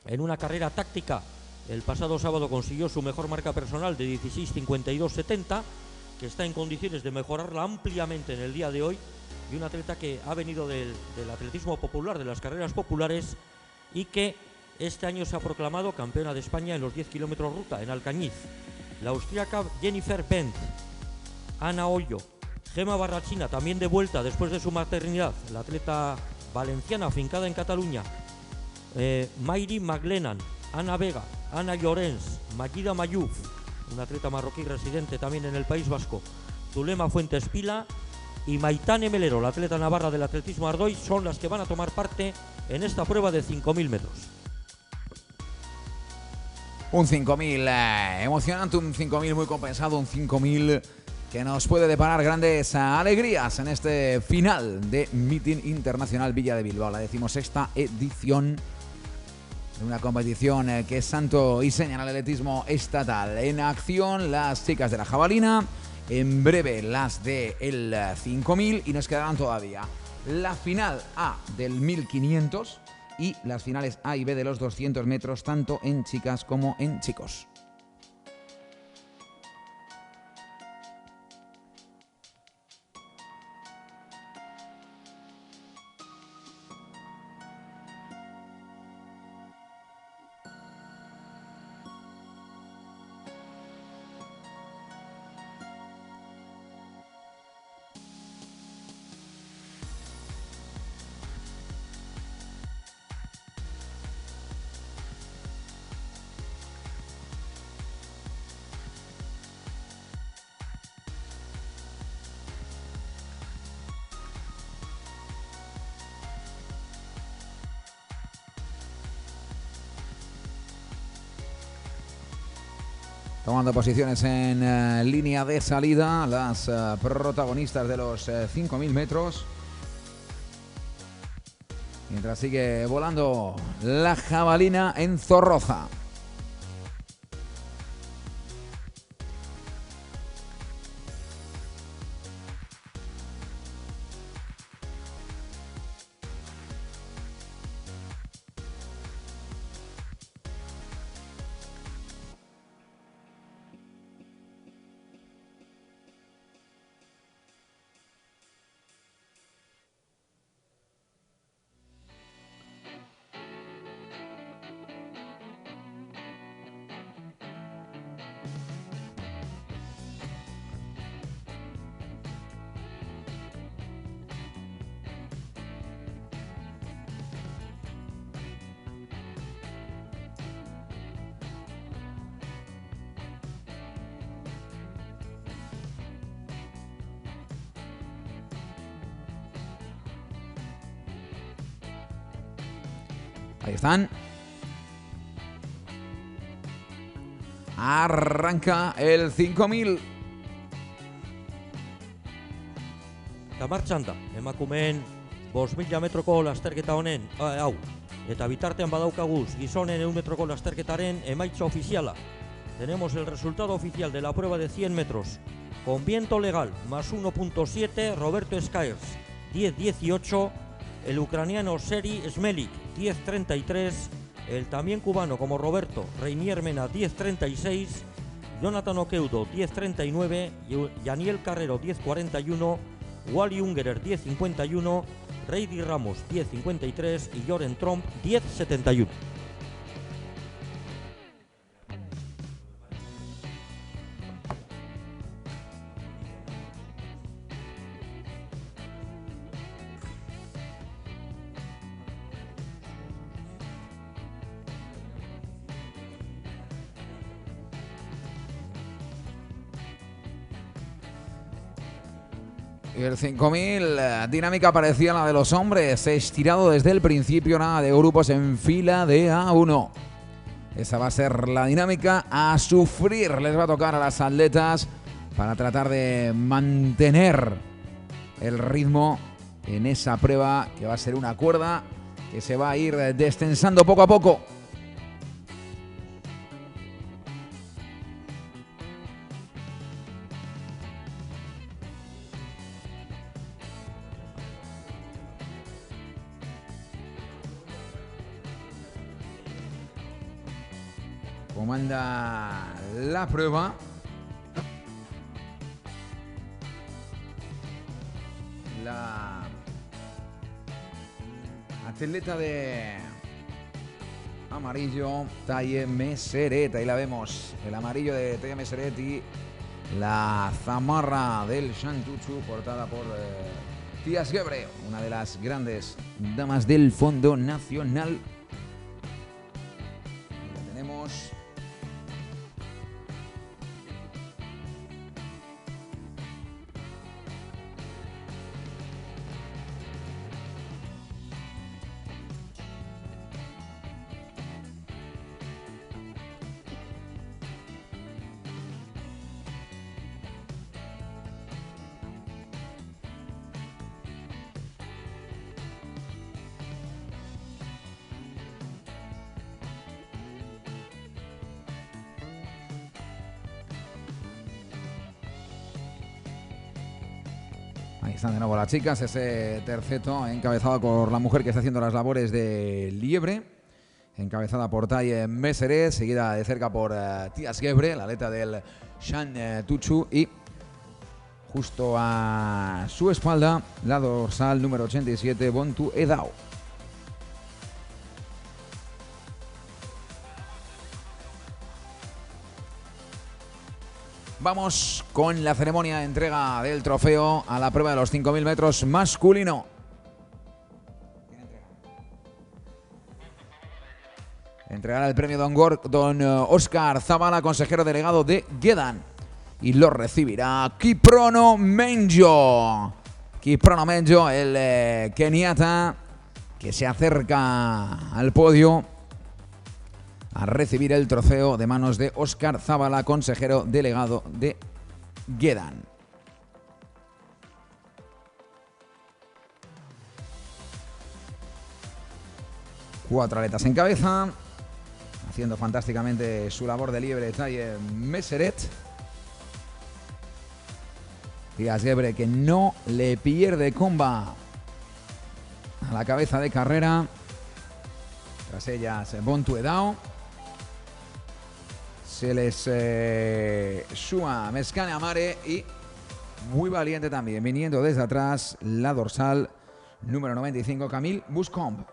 en una carrera táctica el pasado sábado consiguió su mejor marca personal de 16:52:70, que está en condiciones de mejorarla ampliamente en el día de hoy, y una atleta que ha venido del atletismo popular, de las carreras populares, y que este año se ha proclamado campeona de España en los 10 kilómetros ruta en Alcañiz. La austríaca Jennifer Bent, Ana Ollo, Gema Barrachina, también de vuelta después de su maternidad, la atleta valenciana afincada en Cataluña, Mayri Maglenan, Ana Vega, Ana Llorens, Magida Mayuf, una atleta marroquí residente también en el País Vasco, Zulema Fuentes Pila y Maitane Melero, la atleta navarra del atletismo Ardoy, son las que van a tomar parte en esta prueba de 5.000 metros. Un 5.000 emocionante, un 5.000 muy compensado, un 5.000 que nos puede deparar grandes alegrías en este final de Meeting Internacional Villa de Bilbao, la 16ª edición. En una competición que es santo y seña en el atletismo estatal. En acción las chicas de la jabalina, en breve las del 5000 y nos quedarán todavía la final A del 1500 y las finales A y B de los 200 metros, tanto en chicas como en chicos. Tomando posiciones en línea de salida las protagonistas de los 5000 metros. Mientras sigue volando la jabalina en Zorroza. Ahí están. Arranca el 5000. Eta martxan da, emakumeen 5.000 metroko lasterketa honen, hau, eta bitartean badaukaguz gizonen 100 metroko lasterketaren emaitza ofiziala. Tenemos el resultado oficial de la prueba de 100 metros. Con viento legal, más 1.7, Roberto Skyers, 10.18, el ucraniano Seri Smelik, 10.33, el también cubano como Roberto, Reinier Mena, 10.36, Jonathan Okeudo, 10.39, Yaniel Carrero, 10.41, Wally Ungerer, 10.51, Reidy Ramos, 10.53 y Joren Tromp, 10.71. Y el 5000, dinámica parecida a la de los hombres, estirado desde el principio, nada de grupos en fila de A1. Esa va a ser la dinámica a sufrir, les va a tocar a las atletas para tratar de mantener el ritmo en esa prueba que va a ser una cuerda que se va a ir descensando poco a poco. Comanda la prueba. La atleta de amarillo, Taye Meseret. Ahí la vemos. El amarillo de Taye Meseret y la zamarra del Shantuchu portada por Tías Gebre, una de las grandes damas del fondo nacional. Ahí la tenemos. están de nuevo las chicas, ese terceto encabezado por la mujer que está haciendo las labores de liebre, encabezada por Taye Meseret, seguida de cerca por Tías Gebre, la atleta del Shan Tuchu, y justo a su espalda la dorsal número 87, Bontu Edao. Vamos con la ceremonia de entrega del trofeo a la prueba de los 5.000 metros masculino. Entregará el premio don Óscar Zabala, consejero delegado de Gedan. Y lo recibirá Kiprono Menjo. Kiprono Menjo, el keniata que se acerca al podio a recibir el trofeo de manos de Óscar Zabala, consejero delegado de Gedan. Cuatro atletas en cabeza, haciendo fantásticamente su labor de liebre, Taye Meseret. Tías Gebre, que no le pierde comba a la cabeza de carrera. Tras ellas, Bontu Edao. Se les suma Meskane Amare y muy valiente también, viniendo desde atrás, la dorsal número 95, Camille Buscombe.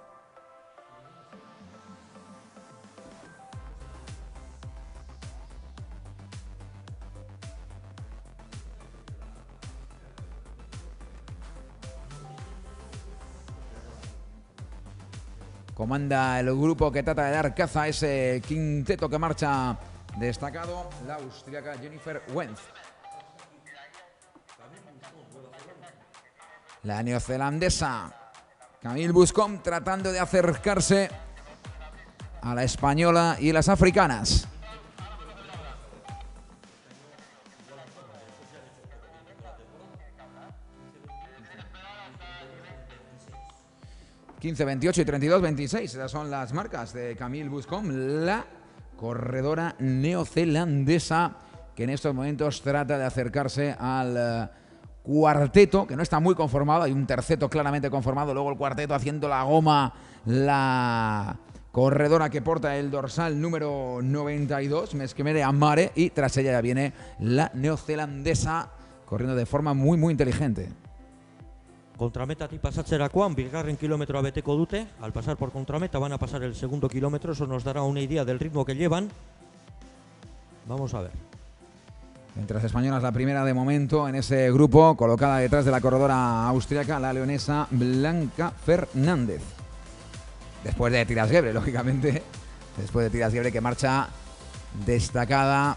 Comanda el grupo que trata de dar caza a ese quinteto que marcha destacado, la austríaca Jennifer Wenz. La neozelandesa Camille Buscombe tratando de acercarse a la española y las africanas. ...15-28 y 32-26... esas son las marcas de Camille Buscombe, la corredora neozelandesa que en estos momentos trata de acercarse al cuarteto, que no está muy conformado, hay un terceto claramente conformado, luego el cuarteto haciendo la goma, la corredora que porta el dorsal número 92, Meskane Amare, y tras ella ya viene la neozelandesa corriendo de forma muy inteligente. Kontrametatik pasatzerakoan, bigarren kilometroa beteko dute. Al pasar por contrameta van a pasar el segundo kilómetro. Eso nos dará una idea del ritmo que llevan. Vamos a ver. Mientras españolas, la primera de momento en ese grupo, colocada detrás de la corredora austríaca, la leonesa Blanca Fernández. Después de Tías Gebre, lógicamente. Después de Tías Gebre, que marcha destacada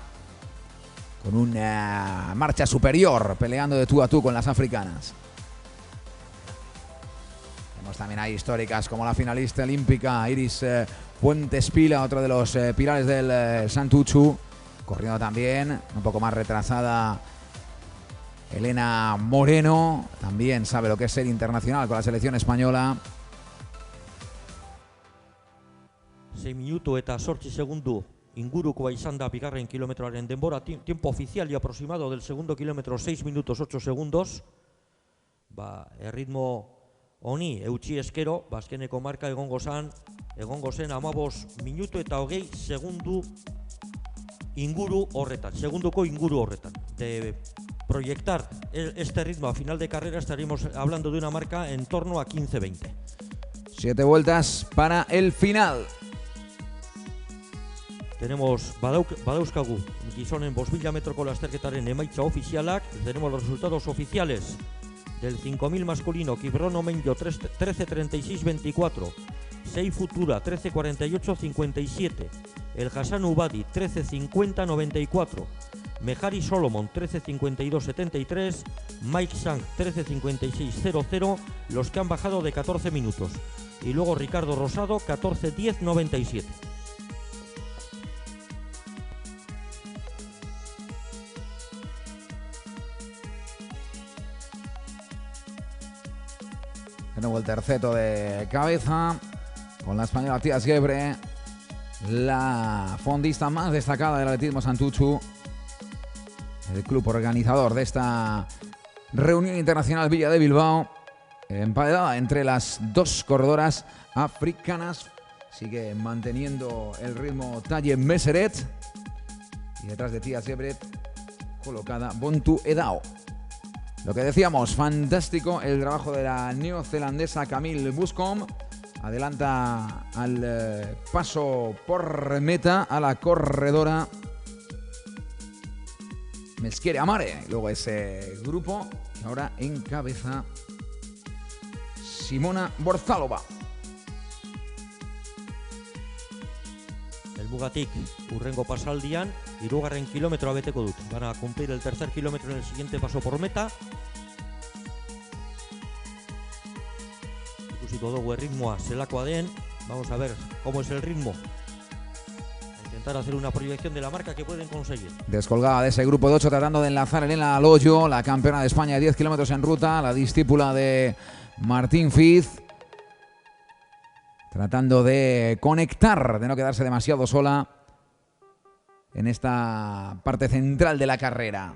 con una marcha superior, peleando de tú a tú con las africanas. También hay históricas como la finalista olímpica Iris Fuentes Pila, otro de los pilares del Santuchu, corriendo también, un poco más retrasada Elena Moreno, también sabe lo que es ser internacional con la selección española. 6 minutu eta 8 segundu ingurukoa izan da bigarren kilometroaren denbora, tiempo oficial y aproximado del segundo kilómetro 6 minutos 8 segundos. El ritmo honi eutxi eskero, azkeneko marka egongo zen 15 minutu eta 20 segundu inguru horretan, segunduko inguru horretan. De proyectar este ritmo a final de carrera estaríamos hablando de una marca en torno a 15-20. 7 vueltas para el final. Tenemos badauzkagu gizonen 5.000 metroko lasterketaren emaitza ofizialak, tenemos los resultados oficiales del 5.000 masculino, Kiprono Menjo 13.36.24, Sei Futura 13.48.57, el Hassan Ubadi 13.50.94, Mehari Solomon 13.52.73, Mike Sang 13.56.00, los que han bajado de 14 minutos, y luego Ricardo Rosado 14.10.97. De nuevo el terceto de cabeza con la española Tías Gebre, la fondista más destacada del atletismo Santuchu, el club organizador de esta reunión internacional Villa de Bilbao, emparedada entre las dos corredoras africanas. Sigue manteniendo el ritmo Taye Meseret y detrás de Tías Gebret colocada Bontu Edao. Lo que decíamos, fantástico el trabajo de la neozelandesa Camille Buscombe. Adelanta al paso por meta a la corredora Mesquere Amare. Luego ese grupo que ahora encabeza Simona Borzalova. El Mugatik urrengo pasaldian, hirugarren kilometroa beteko dut. Van a cumplir el tercer kilómetro en el siguiente paso por meta. Ikusiko dugu erritmoa zelakoa den. Vamos a ver cómo es el ritmo. A intentar hacer una proyección de la marca que pueden conseguir. Descolgada de ese grupo de 8, tratando de enlazar Elena Aloyo, la campeona de España de 10 kilómetros en ruta, la discípula de Martín Fiz. Tratando de conectar, de no quedarse demasiado sola en esta parte central de la carrera.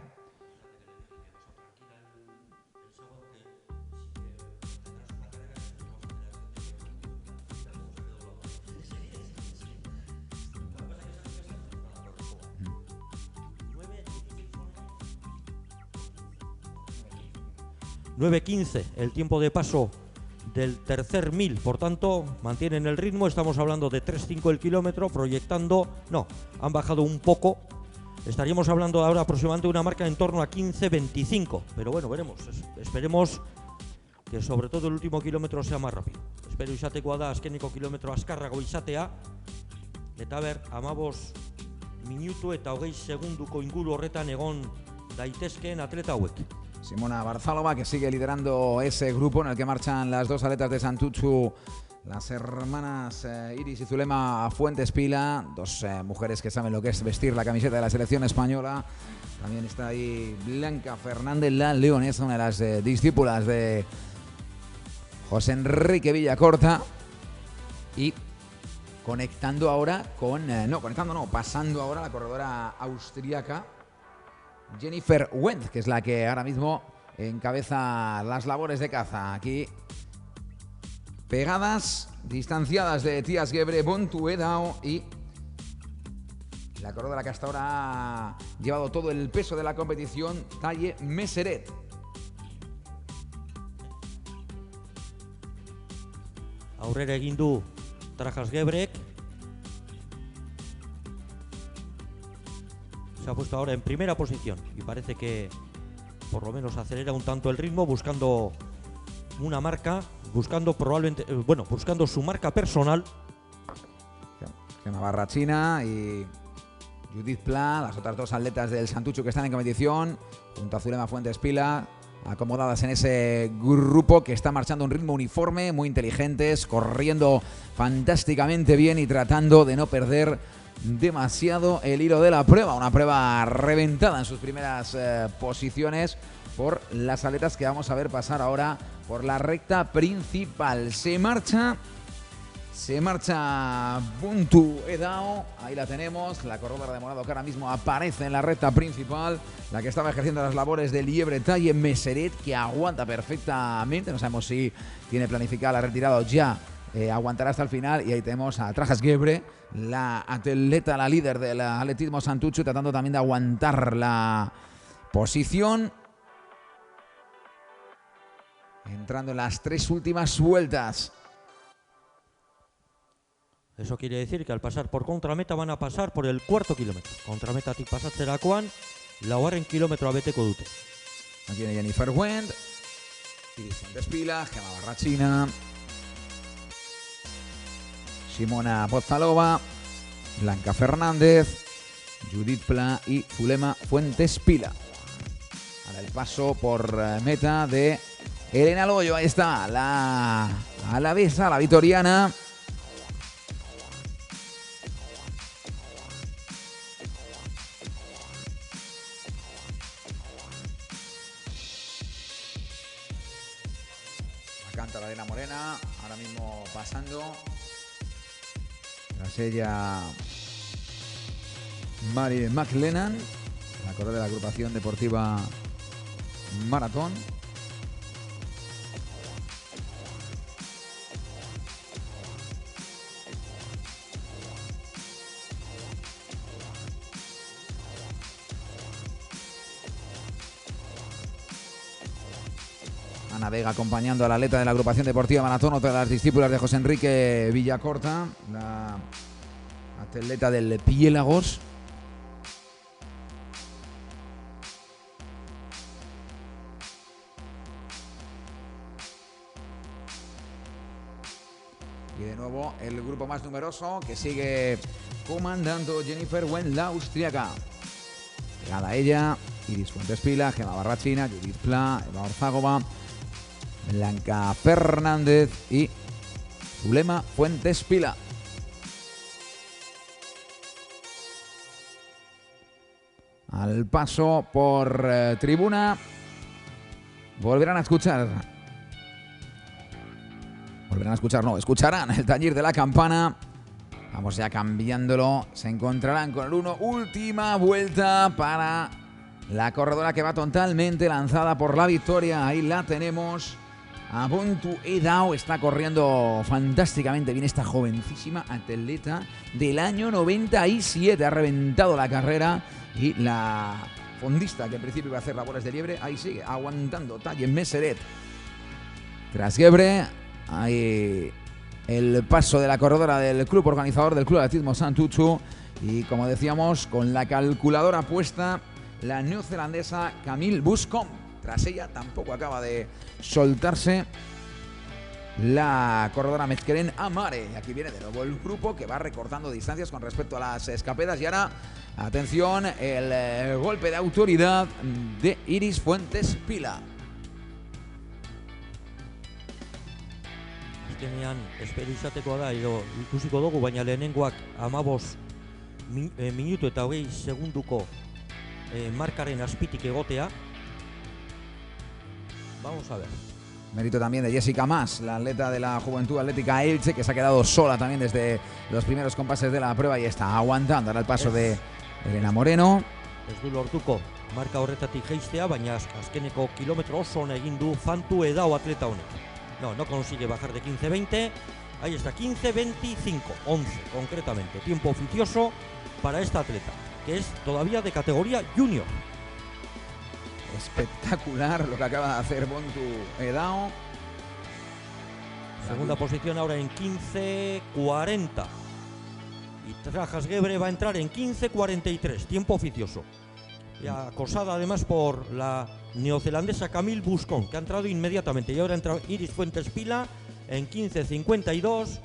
(9:15) el tiempo de paso del tercer 1000, por tanto mantienen el ritmo. Estamos hablando de 3,5 el kilómetro, proyectando, no, han bajado un poco. Estaríamos hablando ahora aproximadamente de una marca en torno a 15:25, pero bueno, veremos. Esperemos que sobre todo el último kilómetro sea más rápido. Espero izatekoa da azkeneko kilometro azkarrago izatea, eta ber 15 minutu eta 20 segunduko inguru horretan egon daitezkeen atleta hauek. Simona Borzalova, que sigue liderando ese grupo en el que marchan las dos atletas de Santutxu, las hermanas Iris y Zulema Fuentes Pila, dos mujeres que saben lo que es vestir la camiseta de la selección española. También está ahí Blanca Fernández, la leonesa, una de las discípulas de José Enrique Villacorta. Y conectando ahora con... pasando ahora a la corredora austríaca Jennifer Wendt, que es la que ahora mismo encabeza las labores de caza. Aquí pegadas, distanciadas de Tías Gebre, Bontu Edao y la corredora que hasta ahora ha llevado todo el peso de la competición, Taye Meseret. Aurrera egin du Trajas Gebrek. Se ha puesto ahora en primera posición y parece que por lo menos acelera un tanto el ritmo, buscando una marca, buscando probablemente, buscando su marca personal. Gemma Barrachina y Judith Pla, las otras dos atletas del Santutxu que están en competición, junto a Zulema Fuentes Pila, acomodadas en ese grupo que está marchando a un ritmo uniforme, muy inteligentes, corriendo fantásticamente bien y tratando de no perder demasiado el hilo de la prueba. Una prueba reventada en sus primeras posiciones por las atletas que vamos a ver pasar ahora por la recta principal. Se marcha Bontu Edao, ahí la tenemos, la corredora de morado que ahora mismo aparece en la recta principal, la que estaba ejerciendo las labores de liebre Taye Meseret, que aguanta perfectamente. No sabemos si tiene planificada la retirada o ya aguantará hasta el final. Y ahí tenemos a Trajas Gebre, la atleta, la líder del atletismo Santutxu, tratando también de aguantar la posición, entrando en las 3 últimas vueltas. Eso quiere decir que al pasar por contrameta van a pasar por el cuarto kilómetro. Contrametatik pasatzerakoan, laugarren kilometroa beteko dute. Aquí viene Jennifer Wendt, Iris Fuentes Pila, Gemma Barrachina, Simona Borzalova, Blanca Fernández, Judith Pla y Zulema Fuentes Pila. Ahora el paso por meta de Elena Aloyo. Ahí está la alavesa, la vitoriana. Canta la Elena Morena, ahora mismo pasando. Tras ella, Mary McLennan, la corredora de la agrupación deportiva Maratón. Ana Vega acompañando al atleta de la agrupación deportiva Maratón, otra de las discípulas de José Enrique Villacorta, la atleta del Piélagos. Y de nuevo el grupo más numeroso que sigue comandando Jennifer Wen, la austriaca. Llegada a ella, Iris Fuentes Pila, Gemma Barrachina, Judith Pla, Eva Orzágova, Blanca Fernández y Zulema Fuentes Pila. Al paso por tribuna volverán a escuchar. Escucharán el tañir de la campana. Vamos ya cambiándolo. Se encontrarán con el 1. Última vuelta para la corredora que va totalmente lanzada por la victoria. Ahí la tenemos. A Bontu Edao. Está corriendo fantásticamente bien esta jovencísima atleta del año 97. Ha reventado la carrera. Y la fondista, que en principio iba a hacer labores de liebre, ahí sigue, aguantando. Talle Meseret. Tras Gebre, ahí el paso de la corredora del club organizador del Club de Atletismo Santuchu. Y como decíamos, con la calculadora puesta, la neozelandesa Camille Buscombe. Tras ella tampoco acaba de soltarse la corredora Mezqueren Amare. Y aquí viene de nuevo el grupo que va recortando distancias con respecto a las escapedas. Y ahora, atención, el golpe de autoridad de Iris Fuentes Pila. Azkenean espero izatekoa da edo ikusiko dugu, baina lehenengoak 15 minutu eta 20 segunduko markaren azpitik egotea. Vamos a ver. Mérito también de Jessica Mas, la atleta de la Juventud Atlética Elche, que se ha quedado sola también desde los primeros compases de la prueba y está aguantando. Ahora el paso de Elena Moreno. Ez du lortuko marka horretatik jeistea, baina azkeneko kilometro oso ona egin du Fantu Edao atleta honek. No consigue bajar de 15-20. Ahí está, 15-25, 11 concretamente. Tiempo oficioso para esta atleta, que es todavía de categoría junior. Espectacular lo que acaba de hacer Bontu Edao. Segunda posición ahora en 15-40. Y Trajas Gebre va a entrar en 15-43, tiempo oficioso. Y acosada además por la neozelandesa Camille Buscombe, que ha entrado inmediatamente. Y ahora entra Iris Fuentes Pila en 15-52.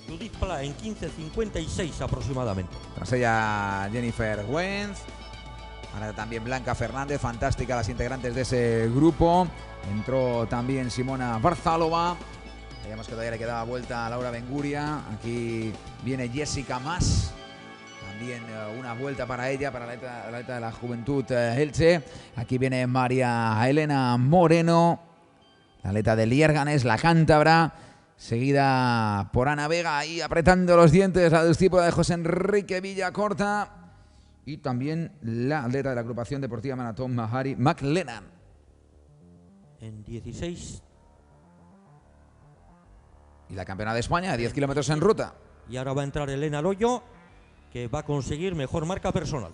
Judith Pla en 15-56 aproximadamente. Tras ella Jennifer Wenz. Ahora también Blanca Fernández, fantástica las integrantes de ese grupo. Entró también Simona Barzalova. Veíamos que todavía le quedaba vuelta a Laura Benguria. Aquí viene Jessica Mas. También una vuelta para ella, para la atleta de la Juventud Elche. Aquí viene María Elena Moreno, la atleta de Lierganes, la cántabra. Seguida por Ana Vega, ahí apretando los dientes, la discípula de José Enrique Villacorta. Y también la atleta de la agrupación deportiva Maratón Mahari McLennan. En 16. Y la campeona de España, 10 kilómetros en ruta. Y ahora va a entrar Elena Loyo, que va a conseguir mejor marca personal.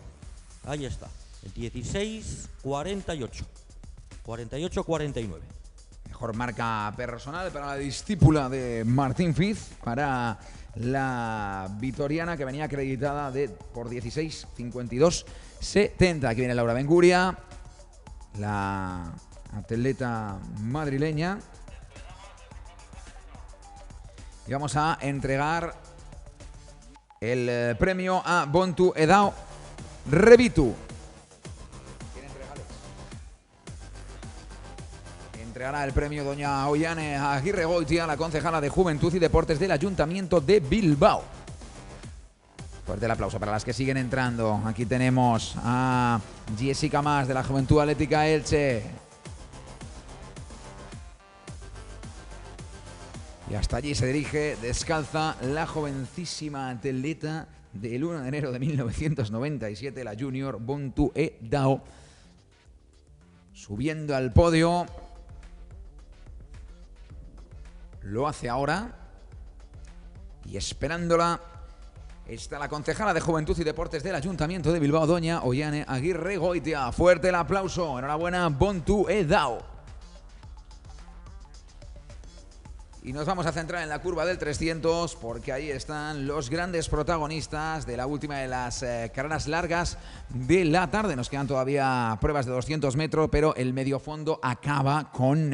Ahí está, el 16-48. 48-49. Mejor marca personal para la discípula de Martín Fiz, para la vitoriana, que venía acreditada por 16:52:70. Aquí viene Laura Benguria, la atleta madrileña. Y vamos a entregar el premio a Bontu Edao Rebitu. Entregará el premio doña Ollane Aguirre Goitia, la concejala de Juventud y Deportes del Ayuntamiento de Bilbao. Fuerte el aplauso para las que siguen entrando. Aquí tenemos a Jessica Mas, de la Juventud Atlética Elche. Y hasta allí se dirige descalza la jovencísima atleta del 1 de enero de 1997, la junior Bontu Edao. Subiendo al podio. Lo hace ahora. Y esperándola está la concejala de Juventud y Deportes del Ayuntamiento de Bilbao, doña Ollane Aguirre Goitia. Fuerte el aplauso. Enhorabuena, Bontu Edao. Y nos vamos a centrar en la curva del 300 porque ahí están los grandes protagonistas de la última de las carreras largas de la tarde. Nos quedan todavía pruebas de 200 metros, pero el medio fondo acaba con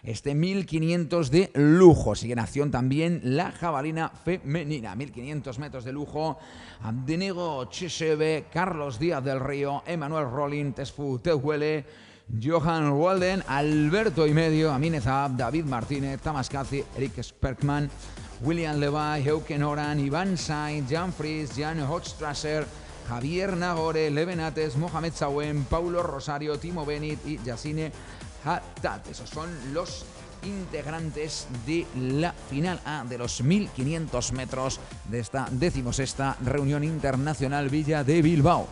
este 1500 de lujo. Sigue en acción también la jabalina femenina. 1500 metros de lujo. Abdenego Chesebe, Carlos Díaz del Río, Emanuel Rolin, Tesfu Tehuele, Johan Walden, Alberto y medio, Amin Ezab, David Martínez, Tamas Kazi, Eric Sperkman, William Levi, Euken Oran, Iván Sainz, Jan Fries, Jan Hochstrasser, Javier Nagore, Levenates, Mohamed Sawen, Paulo Rosario, Timo Benit y Yassine Hatat. Esos son los integrantes de la final A de los 1500 metros de esta 16ª reunión internacional Villa de Bilbao.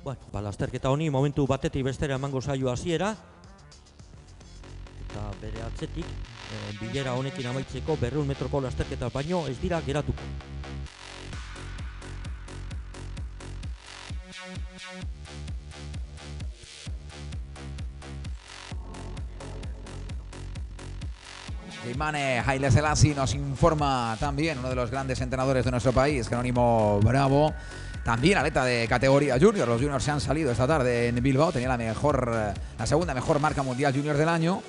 Bueno, lasterketa honi momentu batetik bestera emango zaio hasiera. Eta bere atzetik, bilera honekin amaitzeko 200 metroko lasterketa baino ez dira geratuko. Imane Haile Selassie nos informa también uno de los grandes entrenadores de nuestro país, Jerónimo Bravo. También atleta de categoría junior. Los juniors se han salido esta tarde en Bilbao. Tenía la segunda mejor marca mundial junior del año.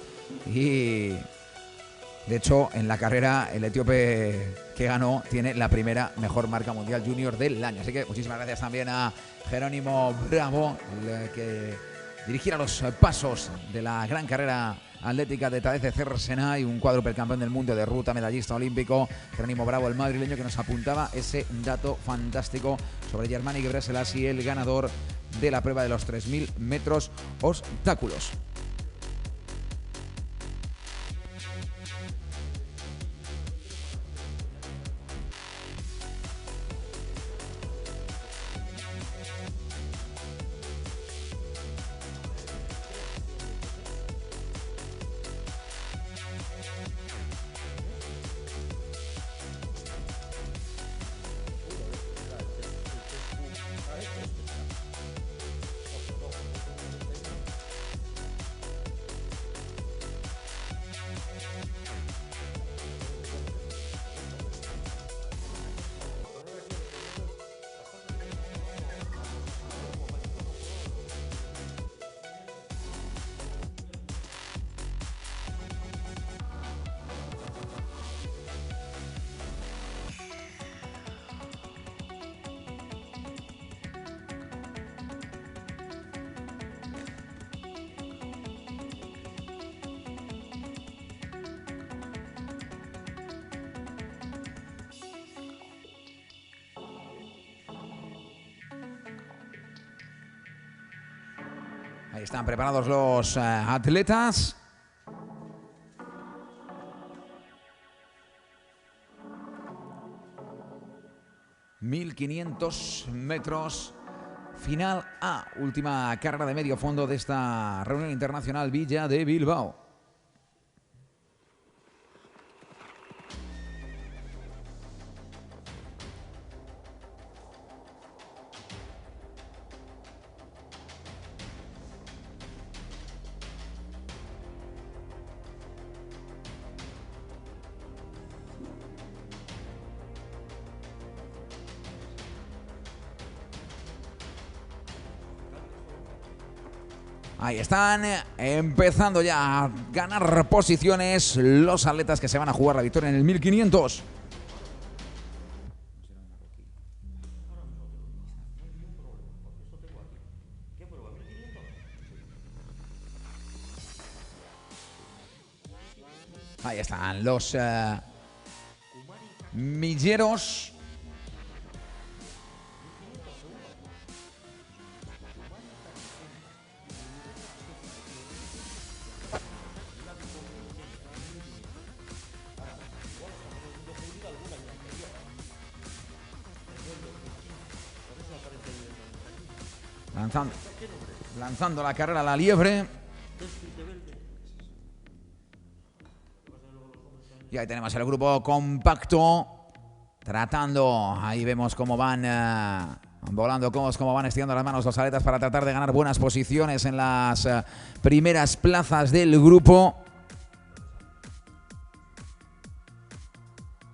Y de hecho, en la carrera, el etíope que ganó tiene la primera mejor marca mundial junior del año. Así que muchísimas gracias también a Jerónimo Bravo, el que dirigiera los pasos de la gran carrera atlética de Tadej Cercena y un cuádruple campeón del mundo de ruta, medallista olímpico, Jerónimo Bravo, el madrileño, que nos apuntaba ese dato fantástico sobre Germani Gebre Selassie, el ganador de la prueba de los 3000 metros obstáculos. Ahí están preparados los atletas. ...1500 metros... final A, última carrera de medio fondo de esta reunión internacional Villa de Bilbao. Ahí están empezando ya a ganar posiciones los atletas que se van a jugar la victoria en el 1500. Ahí están los milleros. lanzando la carrera a la liebre. Y ahí tenemos el grupo compacto tratando, ahí vemos cómo van volando, cómo van estirando las manos los atletas para tratar de ganar buenas posiciones en las primeras plazas del grupo.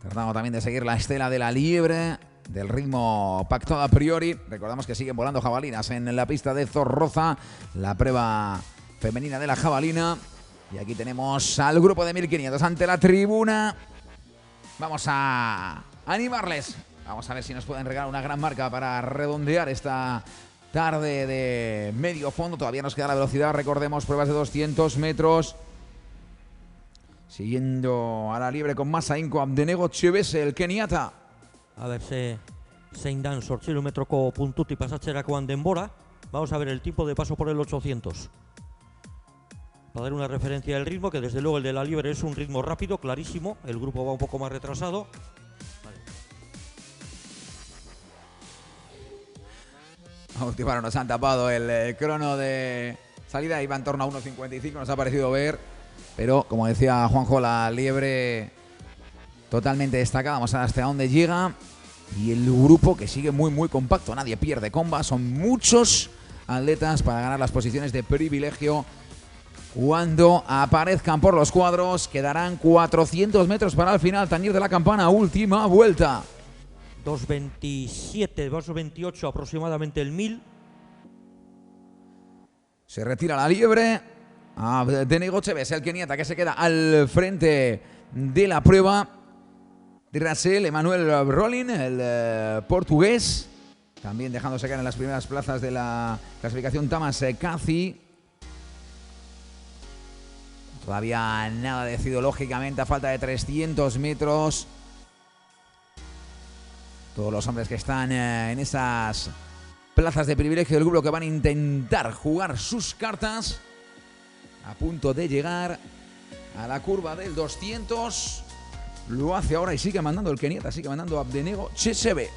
Tratando también de seguir la estela de la liebre, del ritmo pactado a priori. Recordamos que siguen volando jabalinas en la pista de Zorroza, la prueba femenina de la jabalina. Y aquí tenemos al grupo de 1500 ante la tribuna. Vamos a animarles. Vamos a ver si nos pueden regalar una gran marca para redondear esta tarde de medio fondo. Todavía nos queda la velocidad. Recordemos, pruebas de 200 metros. Siguiendo a la liebre con más ahínco Abdenego Chevese, el keniata. A ver, zein dan 8 metroko puntuti pasatzerakoan denbora. Vamos a ver el tiempo de paso por el 800. Para dar una referencia del ritmo, que desde luego el de la liebre es un ritmo rápido, clarísimo. El grupo va un poco más retrasado. Vale. A última hora nos han tapado el crono de salida. Iba en torno a 1.55, nos ha parecido ver. Pero, como decía Juanjo, la liebre totalmente destacada. Vamos a ver hasta dónde llega. Y el grupo que sigue muy, muy compacto. Nadie pierde comba. Son muchos atletas para ganar las posiciones de privilegio. Cuando aparezcan por los cuadros, quedarán 400 metros para el final. Tañir de la Campana, última vuelta. 2.27, 2.28 aproximadamente el 1000. Se retira la liebre. Abdenego Chevese, el keniata, que se queda al frente de la prueba. Rasel Emanuel Rolin, el portugués. También dejándose caer en las primeras plazas de la clasificación Tamas Kazi. Todavía nada decidido, lógicamente, a falta de 300 metros. Todos los hombres que están en esas plazas de privilegio del grupo que van a intentar jugar sus cartas. A punto de llegar a la curva del 200. Lo hace ahora y sigue mandando el keniata, sigue mandando Abdenego Chevese.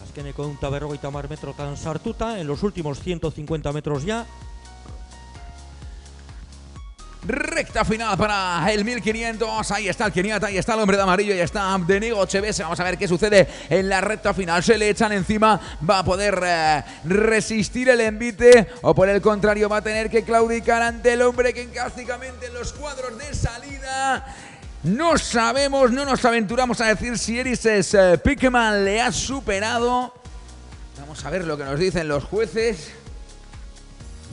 Azkeneko 150 metrotan sartuta, en los últimos 150 metros ya. Recta final para el 1500. Ahí está el keniata, ahí está el hombre de amarillo, ahí está Abdenego Chevese. Vamos a ver qué sucede en la recta final. Se le echan encima, va a poder resistir el envite o por el contrario va a tener que claudicar ante el hombre que encásticamente en los cuadros de salida. No sabemos, no nos aventuramos a decir si Eris Pickman le ha superado. Vamos a ver lo que nos dicen los jueces.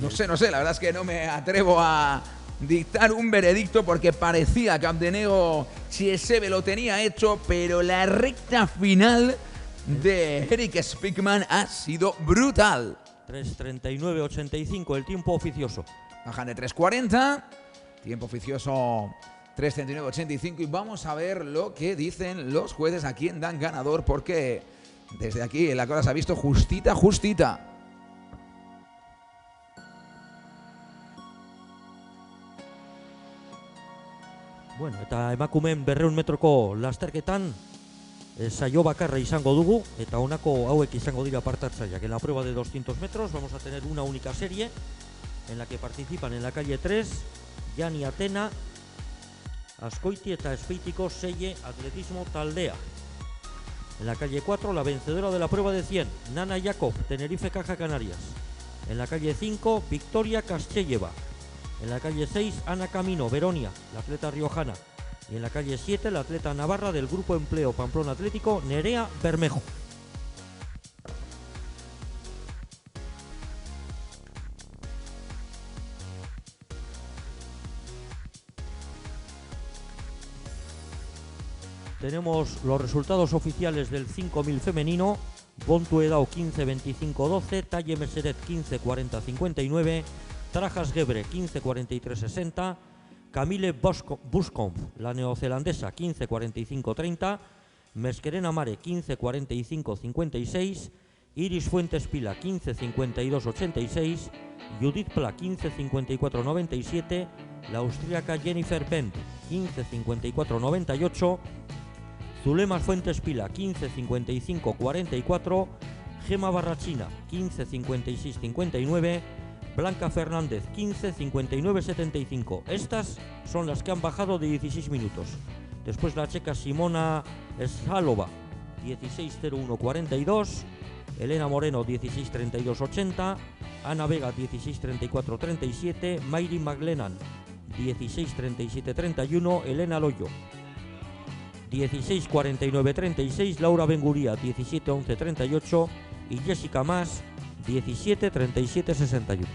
No sé, la verdad es que no me atrevo a dictar un veredicto porque parecía que Abdenego Chevese lo tenía hecho, pero la recta final de Eric Spickman ha sido brutal. 3:39.85 el tiempo oficioso. Bajan de 3:40, tiempo oficioso 3:39.85 y vamos a ver lo que dicen los jueces, a quién dan ganador, porque desde aquí la cosa se ha visto justita. Bueno, eta emakumeen 200 metroko lasterketan saio bakarra izango dugu, eta honako hauek izango dira partartzaileak. En la prueba de 200 metros vamos a tener una única serie en la que participan en la calle 3 Jani Atena, Azkoiti eta Espeitiko Selle Atletismo Taldea. En la calle 4 la vencedora de la prueba de 100, Nana Jacob, Tenerife Caja Canarias. En la calle 5 Victoria Castelleva. En la calle 6, Ana Camino, Veronia, la atleta riojana. Y en la calle 7, la atleta navarra del Grupo Empleo Pamplona Atlético, Nerea Bermejo. Tenemos los resultados oficiales del 5000 femenino. Bontu Edao 15-25-12, Talle Meseret 15-40-59, Trajas Gebre 15-43-60, Camille Buscombe, la neozelandesa 15-45-30, Mesquerena Mare 15-45-56, Iris Fuentes Pila 15-52-86, Judith Pla 15-54-97, la austríaca Jennifer Bent 15-54-98, Zulemas Fuentes Pila 15-55-44, Gema Barrachina 15.56.59, Blanca Fernández 15.59.75. Estas son las que han bajado de 16 minutos. Después la checa Simona Sálova 16.01.42, Elena Moreno 16.32.80, Ana Vega 16.34.37, Mayri Maglenan 16.37.31, Elena Loyo 16.49.36, Laura Benguría 17.11.38 y Jessica Mas 17.37.61.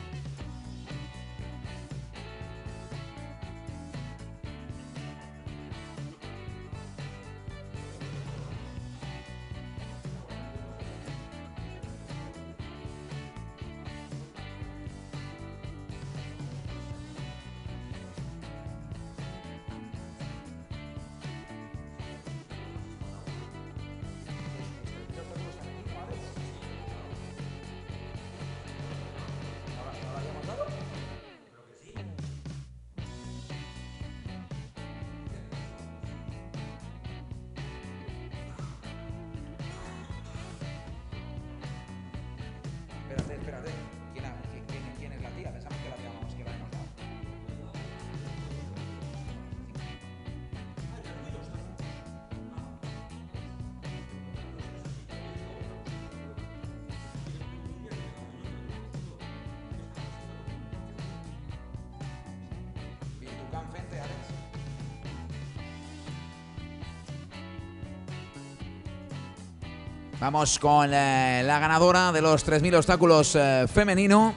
Espérate. ¿Quién es la tía? Pensamos que la hemos dado. Virtucan Fente, Alex. Vamos con la ganadora de los 3.000 obstáculos femenino.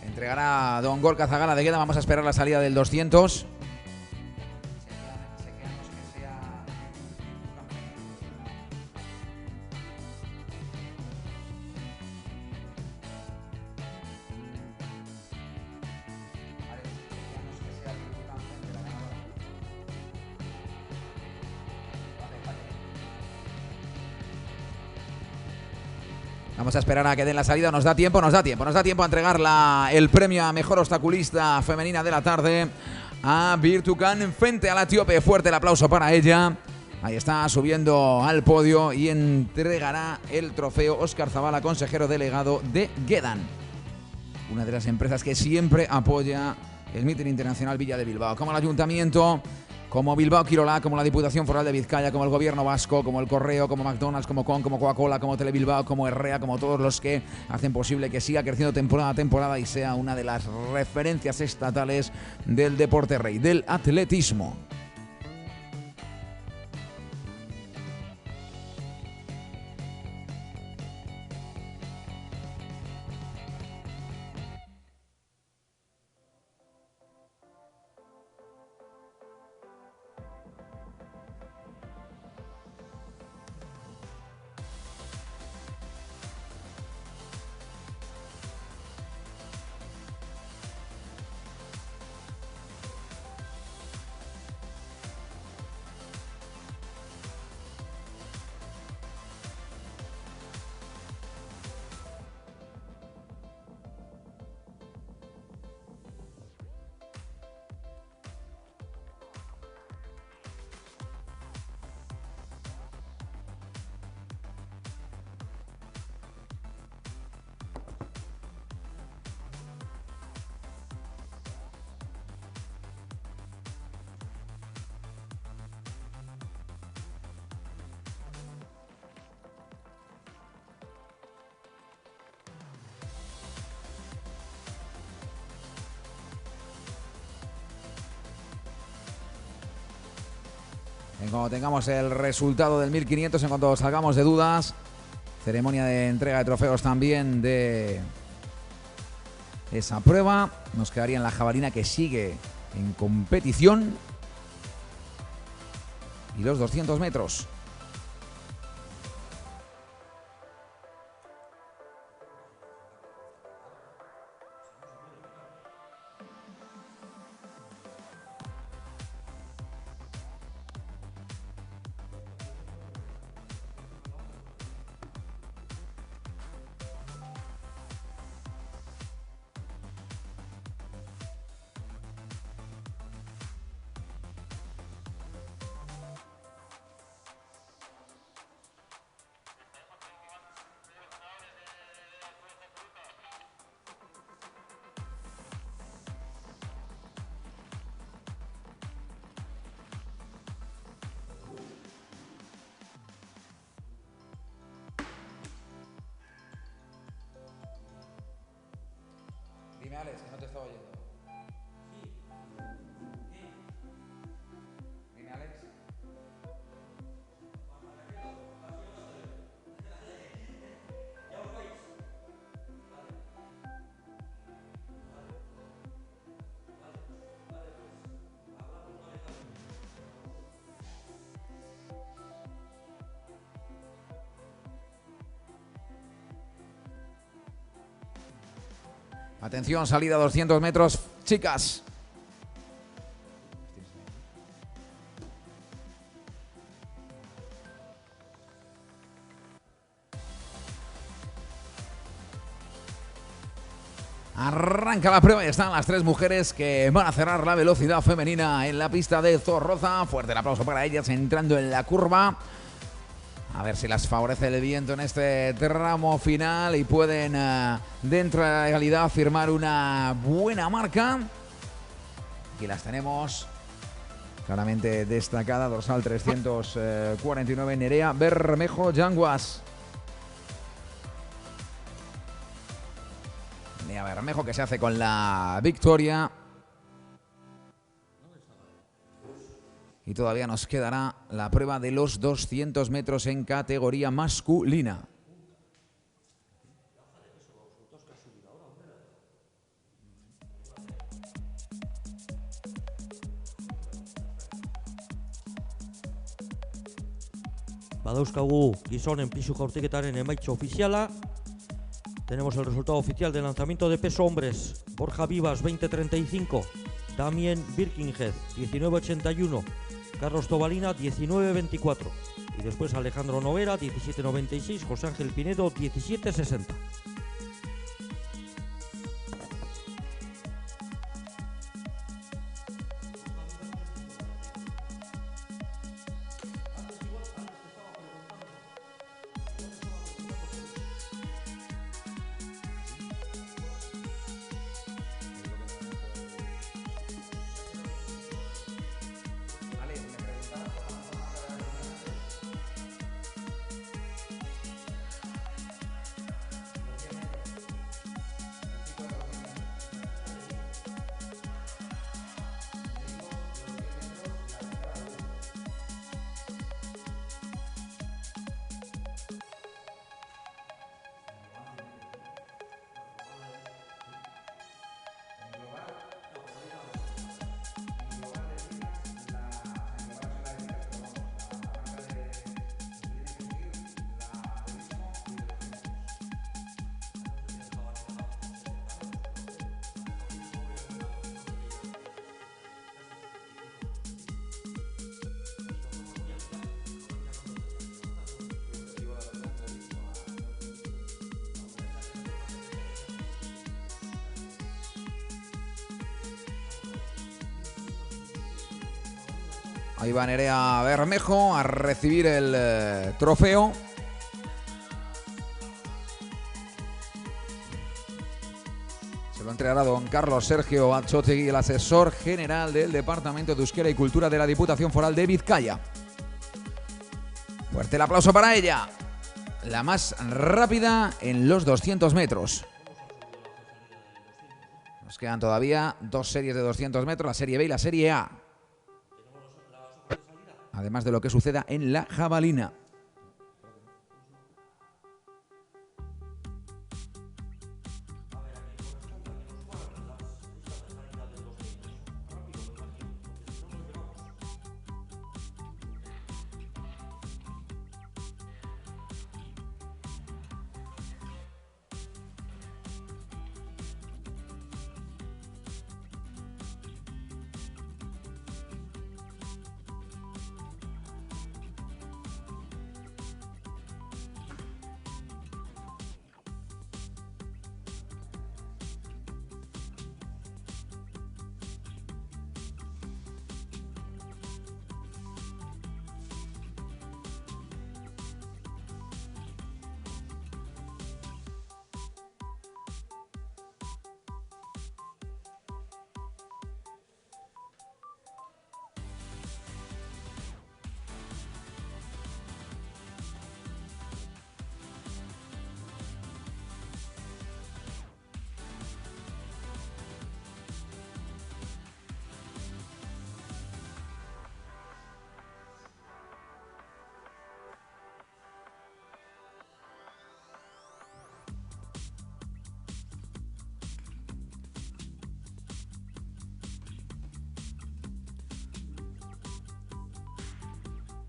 Entregará don Gorka Zagala de Gueda. Vamos a esperar la salida del 200. Vamos a esperar a que den la salida. Nos da tiempo a entregar el premio a mejor obstaculista femenina de la tarde a Virtucan Fente, a la etíope. Fuerte el aplauso para ella. Ahí está subiendo al podio y entregará el trofeo Óscar Zabala, consejero delegado de Gedan, una de las empresas que siempre apoya el Mítin Internacional Villa de Bilbao, como el Ayuntamiento, como Bilbao Quirolá, como la Diputación Foral de Vizcaya, como el Gobierno Vasco, como el Correo, como McDonald's, como Con, como Coca-Cola, como Telebilbao, como Herrea, como todos los que hacen posible que siga creciendo temporada a temporada y sea una de las referencias estatales del deporte rey, del atletismo. En cuanto tengamos el resultado del 1500, en cuanto salgamos de dudas, ceremonia de entrega de trofeos también de esa prueba. Nos quedaría en la jabalina, que sigue en competición, y los 200 metros. Alex, que no te estaba oyendo. Dime, Alex. Atención, salida 200 metros, chicas. Arranca la prueba y están las tres mujeres que van a cerrar la velocidad femenina en la pista de Zorroza. Fuerte el aplauso para ellas entrando en la curva. A ver si las favorece el viento en este tramo final y pueden, dentro de la legalidad, firmar una buena marca. Aquí las tenemos claramente destacada, dorsal 349, Nerea Bermejo Yanguas. Nerea Bermejo que se hace con la victoria. Y todavía nos quedará la prueba de los 200 metros en categoría masculina. Badauzkagu gizonen pisu jaurtiketaren emaitza ofiziala. Tenemos el resultado oficial del lanzamiento de peso hombres. Borja Vivas 20.35, Damien Birkinghead 19.81, Carlos Tobalina 19.24 y después Alejandro Novera 17.96, José Ángel Pinedo 17.60. Ahí va Nerea Bermejo a recibir el trofeo. Se lo entregará don Carlos Sergio Achotegui, el asesor general del Departamento de Euskera y Cultura de la Diputación Foral de Vizcaya. Fuerte el aplauso para ella. La más rápida en los 200 metros. Nos quedan todavía dos series de 200 metros, la serie B y la serie A. Además de lo que suceda en la jabalina.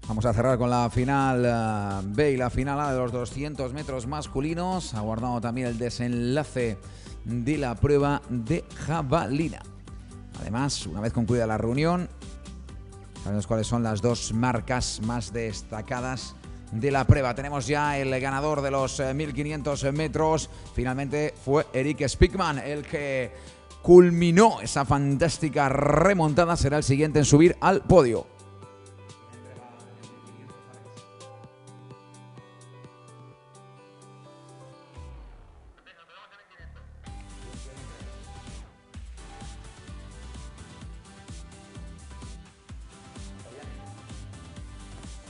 Vamos a cerrar con la final B y la final A de los 200 metros masculinos, aguardando también el desenlace de la prueba de jabalina. Además, una vez concluida la reunión, sabemos cuáles son las dos marcas más destacadas de la prueba. Tenemos ya el ganador de los 1500 metros. Finalmente fue Erik Spikman el que culminó esa fantástica remontada. Será el siguiente en subir al podio.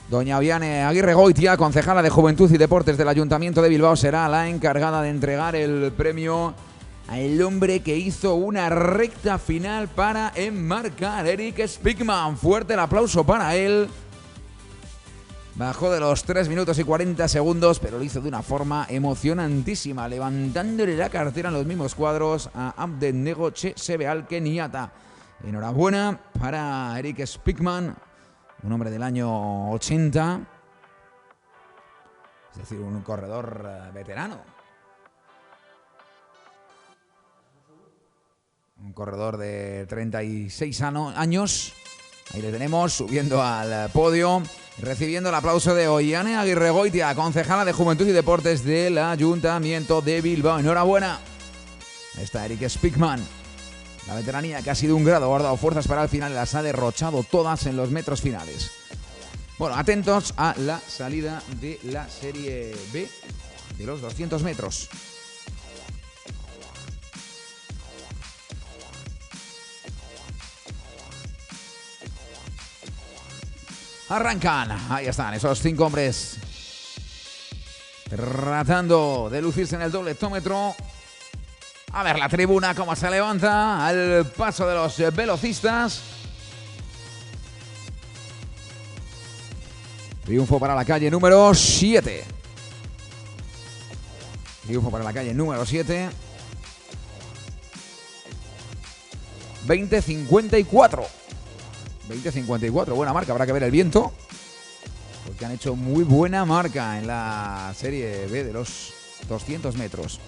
Doña Viane Aguirre Goitia, concejala de Juventud y Deportes del Ayuntamiento de Bilbao, será la encargada de entregar el premio al hombre que hizo una recta final para enmarcar, Erik Spikman. Fuerte el aplauso para él. Bajó de los 3 minutos y 40 segundos, pero lo hizo de una forma emocionantísima, levantándole la cartera en los mismos cuadros a Abednego Txebeal Keniata. Enhorabuena para Erik Spikman, un hombre del año 80, es decir, un corredor veterano. Un corredor de 36 años. Ahí le tenemos subiendo al podio, recibiendo el aplauso de Oiane Aguirre Goitia, concejala de Juventud y Deportes del Ayuntamiento de Bilbao. Enhorabuena. Ahí está Erik Spikman. La veteranía que ha sido un grado, ha guardado fuerzas para el final y las ha derrochado todas en los metros finales. Bueno, atentos a la salida de la Serie B de los 200 metros. Arrancan, ahí están esos 5 hombres tratando de lucirse en el doble hectómetro. A ver la tribuna cómo se levanta al paso de los velocistas. Triunfo para la calle número 7. Triunfo para la calle número 7. 20.54. 20.54, buena marca, habrá que ver el viento, porque han hecho muy buena marca en la Serie B de los 200 metros.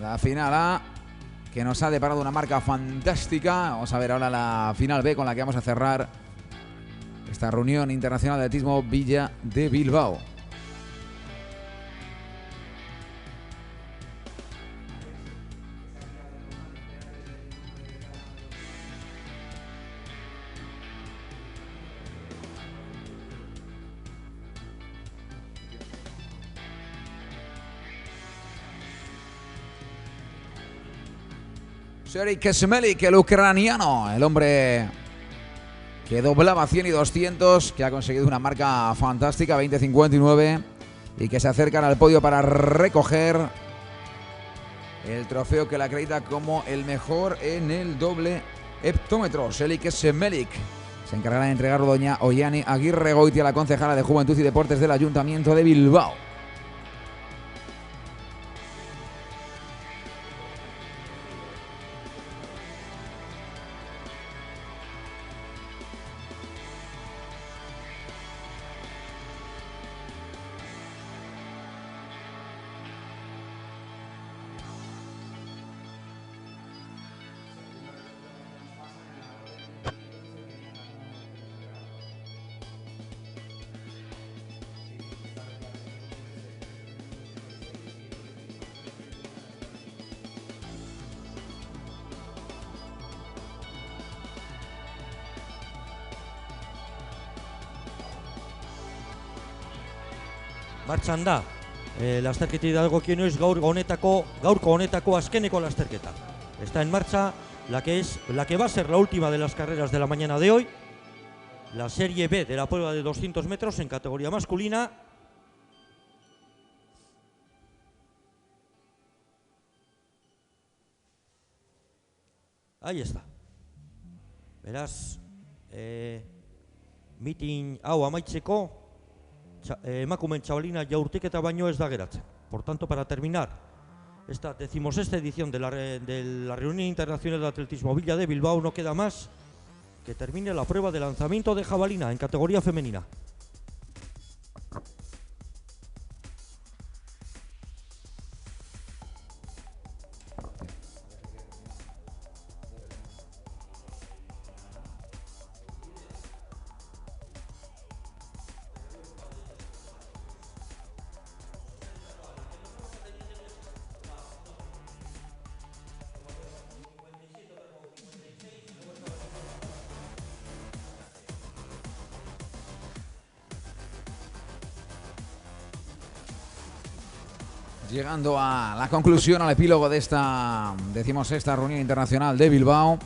La final A, que nos ha deparado una marca fantástica. Vamos a ver ahora la final B, con la que vamos a cerrar esta reunión internacional de atletismo Villa de Bilbao. Erik Smelik, el ucraniano, el hombre que doblaba 100 y 200, que ha conseguido una marca fantástica, 20.59, y que se acercan al podio para recoger el trofeo que le acredita como el mejor en el doble hectómetro. Erik Smelik se encargará de entregarlo doña Oiane Aguirre Goitia, la concejala de Juventud y Deportes del Ayuntamiento de Bilbao. martxan da. Lasterketi dagokionez gaurko honetako azkeneko lasterketa. Está en marcha la que va a ser la última de las carreras de la mañana de hoy. La serie B de la prueba de 200 metros en categoría masculina. Ahí está. Beraz, mitin hau amaitzeko, emakumeen txabalina jaurtiketa baino ez da geratzen. Por tanto, para terminar esta 16ª edición de la Reunión Internacional de Atletismo Villa de Bilbao, no queda más que termine la prueba de lanzamiento de jabalina en categoría femenina. Llegando a la conclusión, al epílogo de esta 16ª reunión internacional de Bilbao,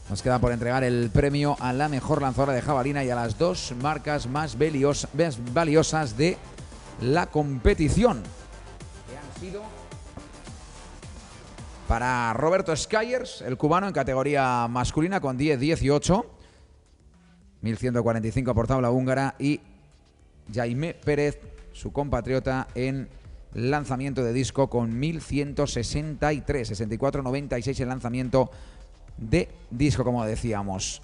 nos queda por entregar el premio a la mejor lanzadora de jabalina y a las dos marcas más valiosas de la competición, que han sido para Roberto Skyers, el cubano, en categoría masculina con 10-18, 1145 por tabla húngara, y Jaime Pérez, su compatriota, en lanzamiento de disco con 1163, 64-96 el lanzamiento de disco, como decíamos.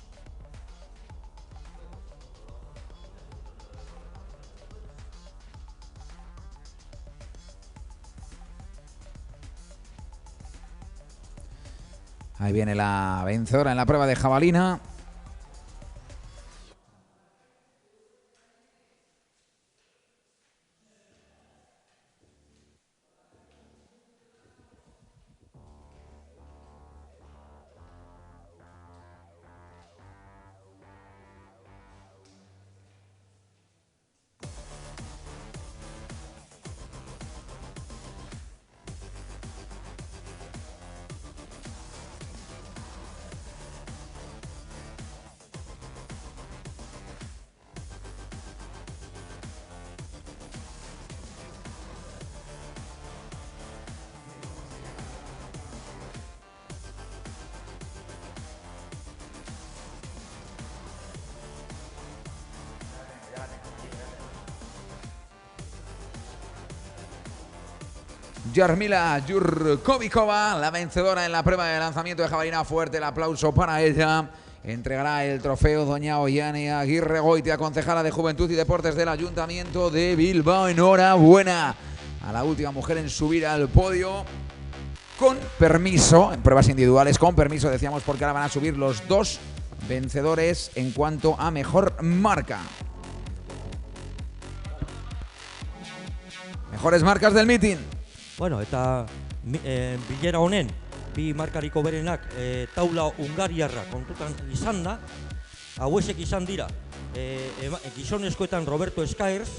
Ahí viene la vencedora en la prueba de jabalina. Jarmila Jurkovikova, la vencedora en la prueba de lanzamiento de jabalina. Fuerte el aplauso para ella. Entregará el trofeo doña Ollane Aguirre Goitia, concejala de Juventud y Deportes del Ayuntamiento de Bilbao. Enhorabuena a la última mujer en subir al podio. Con permiso, en pruebas individuales, con permiso decíamos, porque ahora van a subir los dos vencedores en cuanto a mejor marca. Mejores marcas del meeting. Bueno, eta bilera honen, bi markariko berenak taula hungariarra kontutan izan da. Hauesek izan dira, gizonezkoetan Roberto Skyers,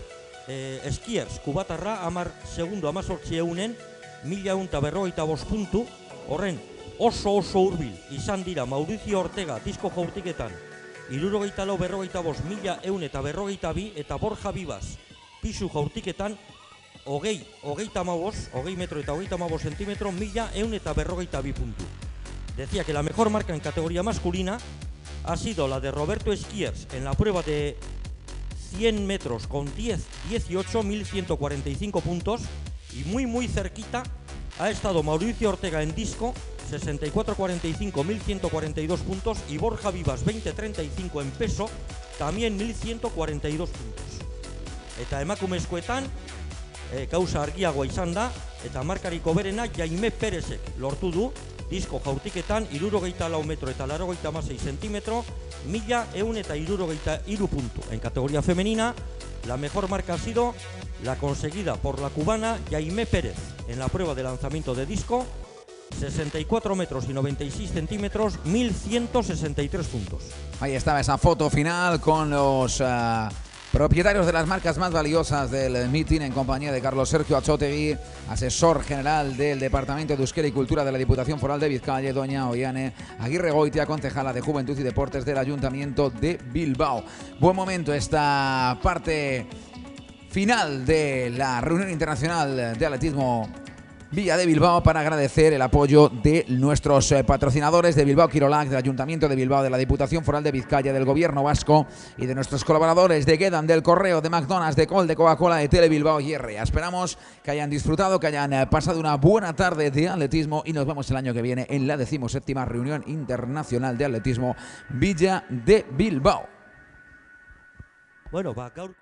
Skiers, kubatarra, 10 segundo, 18 eunen, 1155 puntu. Horren oso hurbil izan dira Mauricio Ortega, disko jaurtiketan, 74-45, 1142, eta Borja Vivas, pisu jaurtiketan, 20 metro eta 35 centímetro, 1142 puntu. Decía que la mejor marca en categoría masculina ha sido la de Roberto Skiers en la prueba de 100 metros con 10-18, 1145 puntos, y muy cerquita ha estado Mauricio Ortega en disco, 64-45, 1142 puntos, y Borja Vivas 20-35 en peso, también 1142 puntos. Eta emakumezkoetan gauza argiagoa izan da, eta markariko berena Jaime Pérezek lortu du, disko jaurtiketan, 74 metro eta 86 centímetro, 1173 puntu. En categoría femenina, la mejor marca ha sido la conseguida por la cubana Jaime Pérez en la prueba de lanzamiento de disco, 64 metros y 96 centímetros, 1163 puntos. Ahí estaba esa foto final con los Propietarios de las marcas más valiosas del meeting, en compañía de Carlos Sergio Atxotegui, asesor general del Departamento de Euskera y Cultura de la Diputación Foral de Vizcaya, doña Oiane Aguirregoitia, concejala de Juventud y Deportes del Ayuntamiento de Bilbao. Buen momento esta parte final de la reunión internacional de atletismo Villa de Bilbao, para agradecer el apoyo de nuestros patrocinadores de Bilbao Kirolak, del Ayuntamiento de Bilbao, de la Diputación Foral de Vizcaya, del Gobierno Vasco y de nuestros colaboradores de Gedan, del Correo, de McDonald's, de Col, de Coca-Cola, de Tele Bilbao y REA. Esperamos que hayan disfrutado, que hayan pasado una buena tarde de atletismo y nos vemos el año que viene en la 17ª Reunión Internacional de Atletismo Villa de Bilbao. Bueno, gaur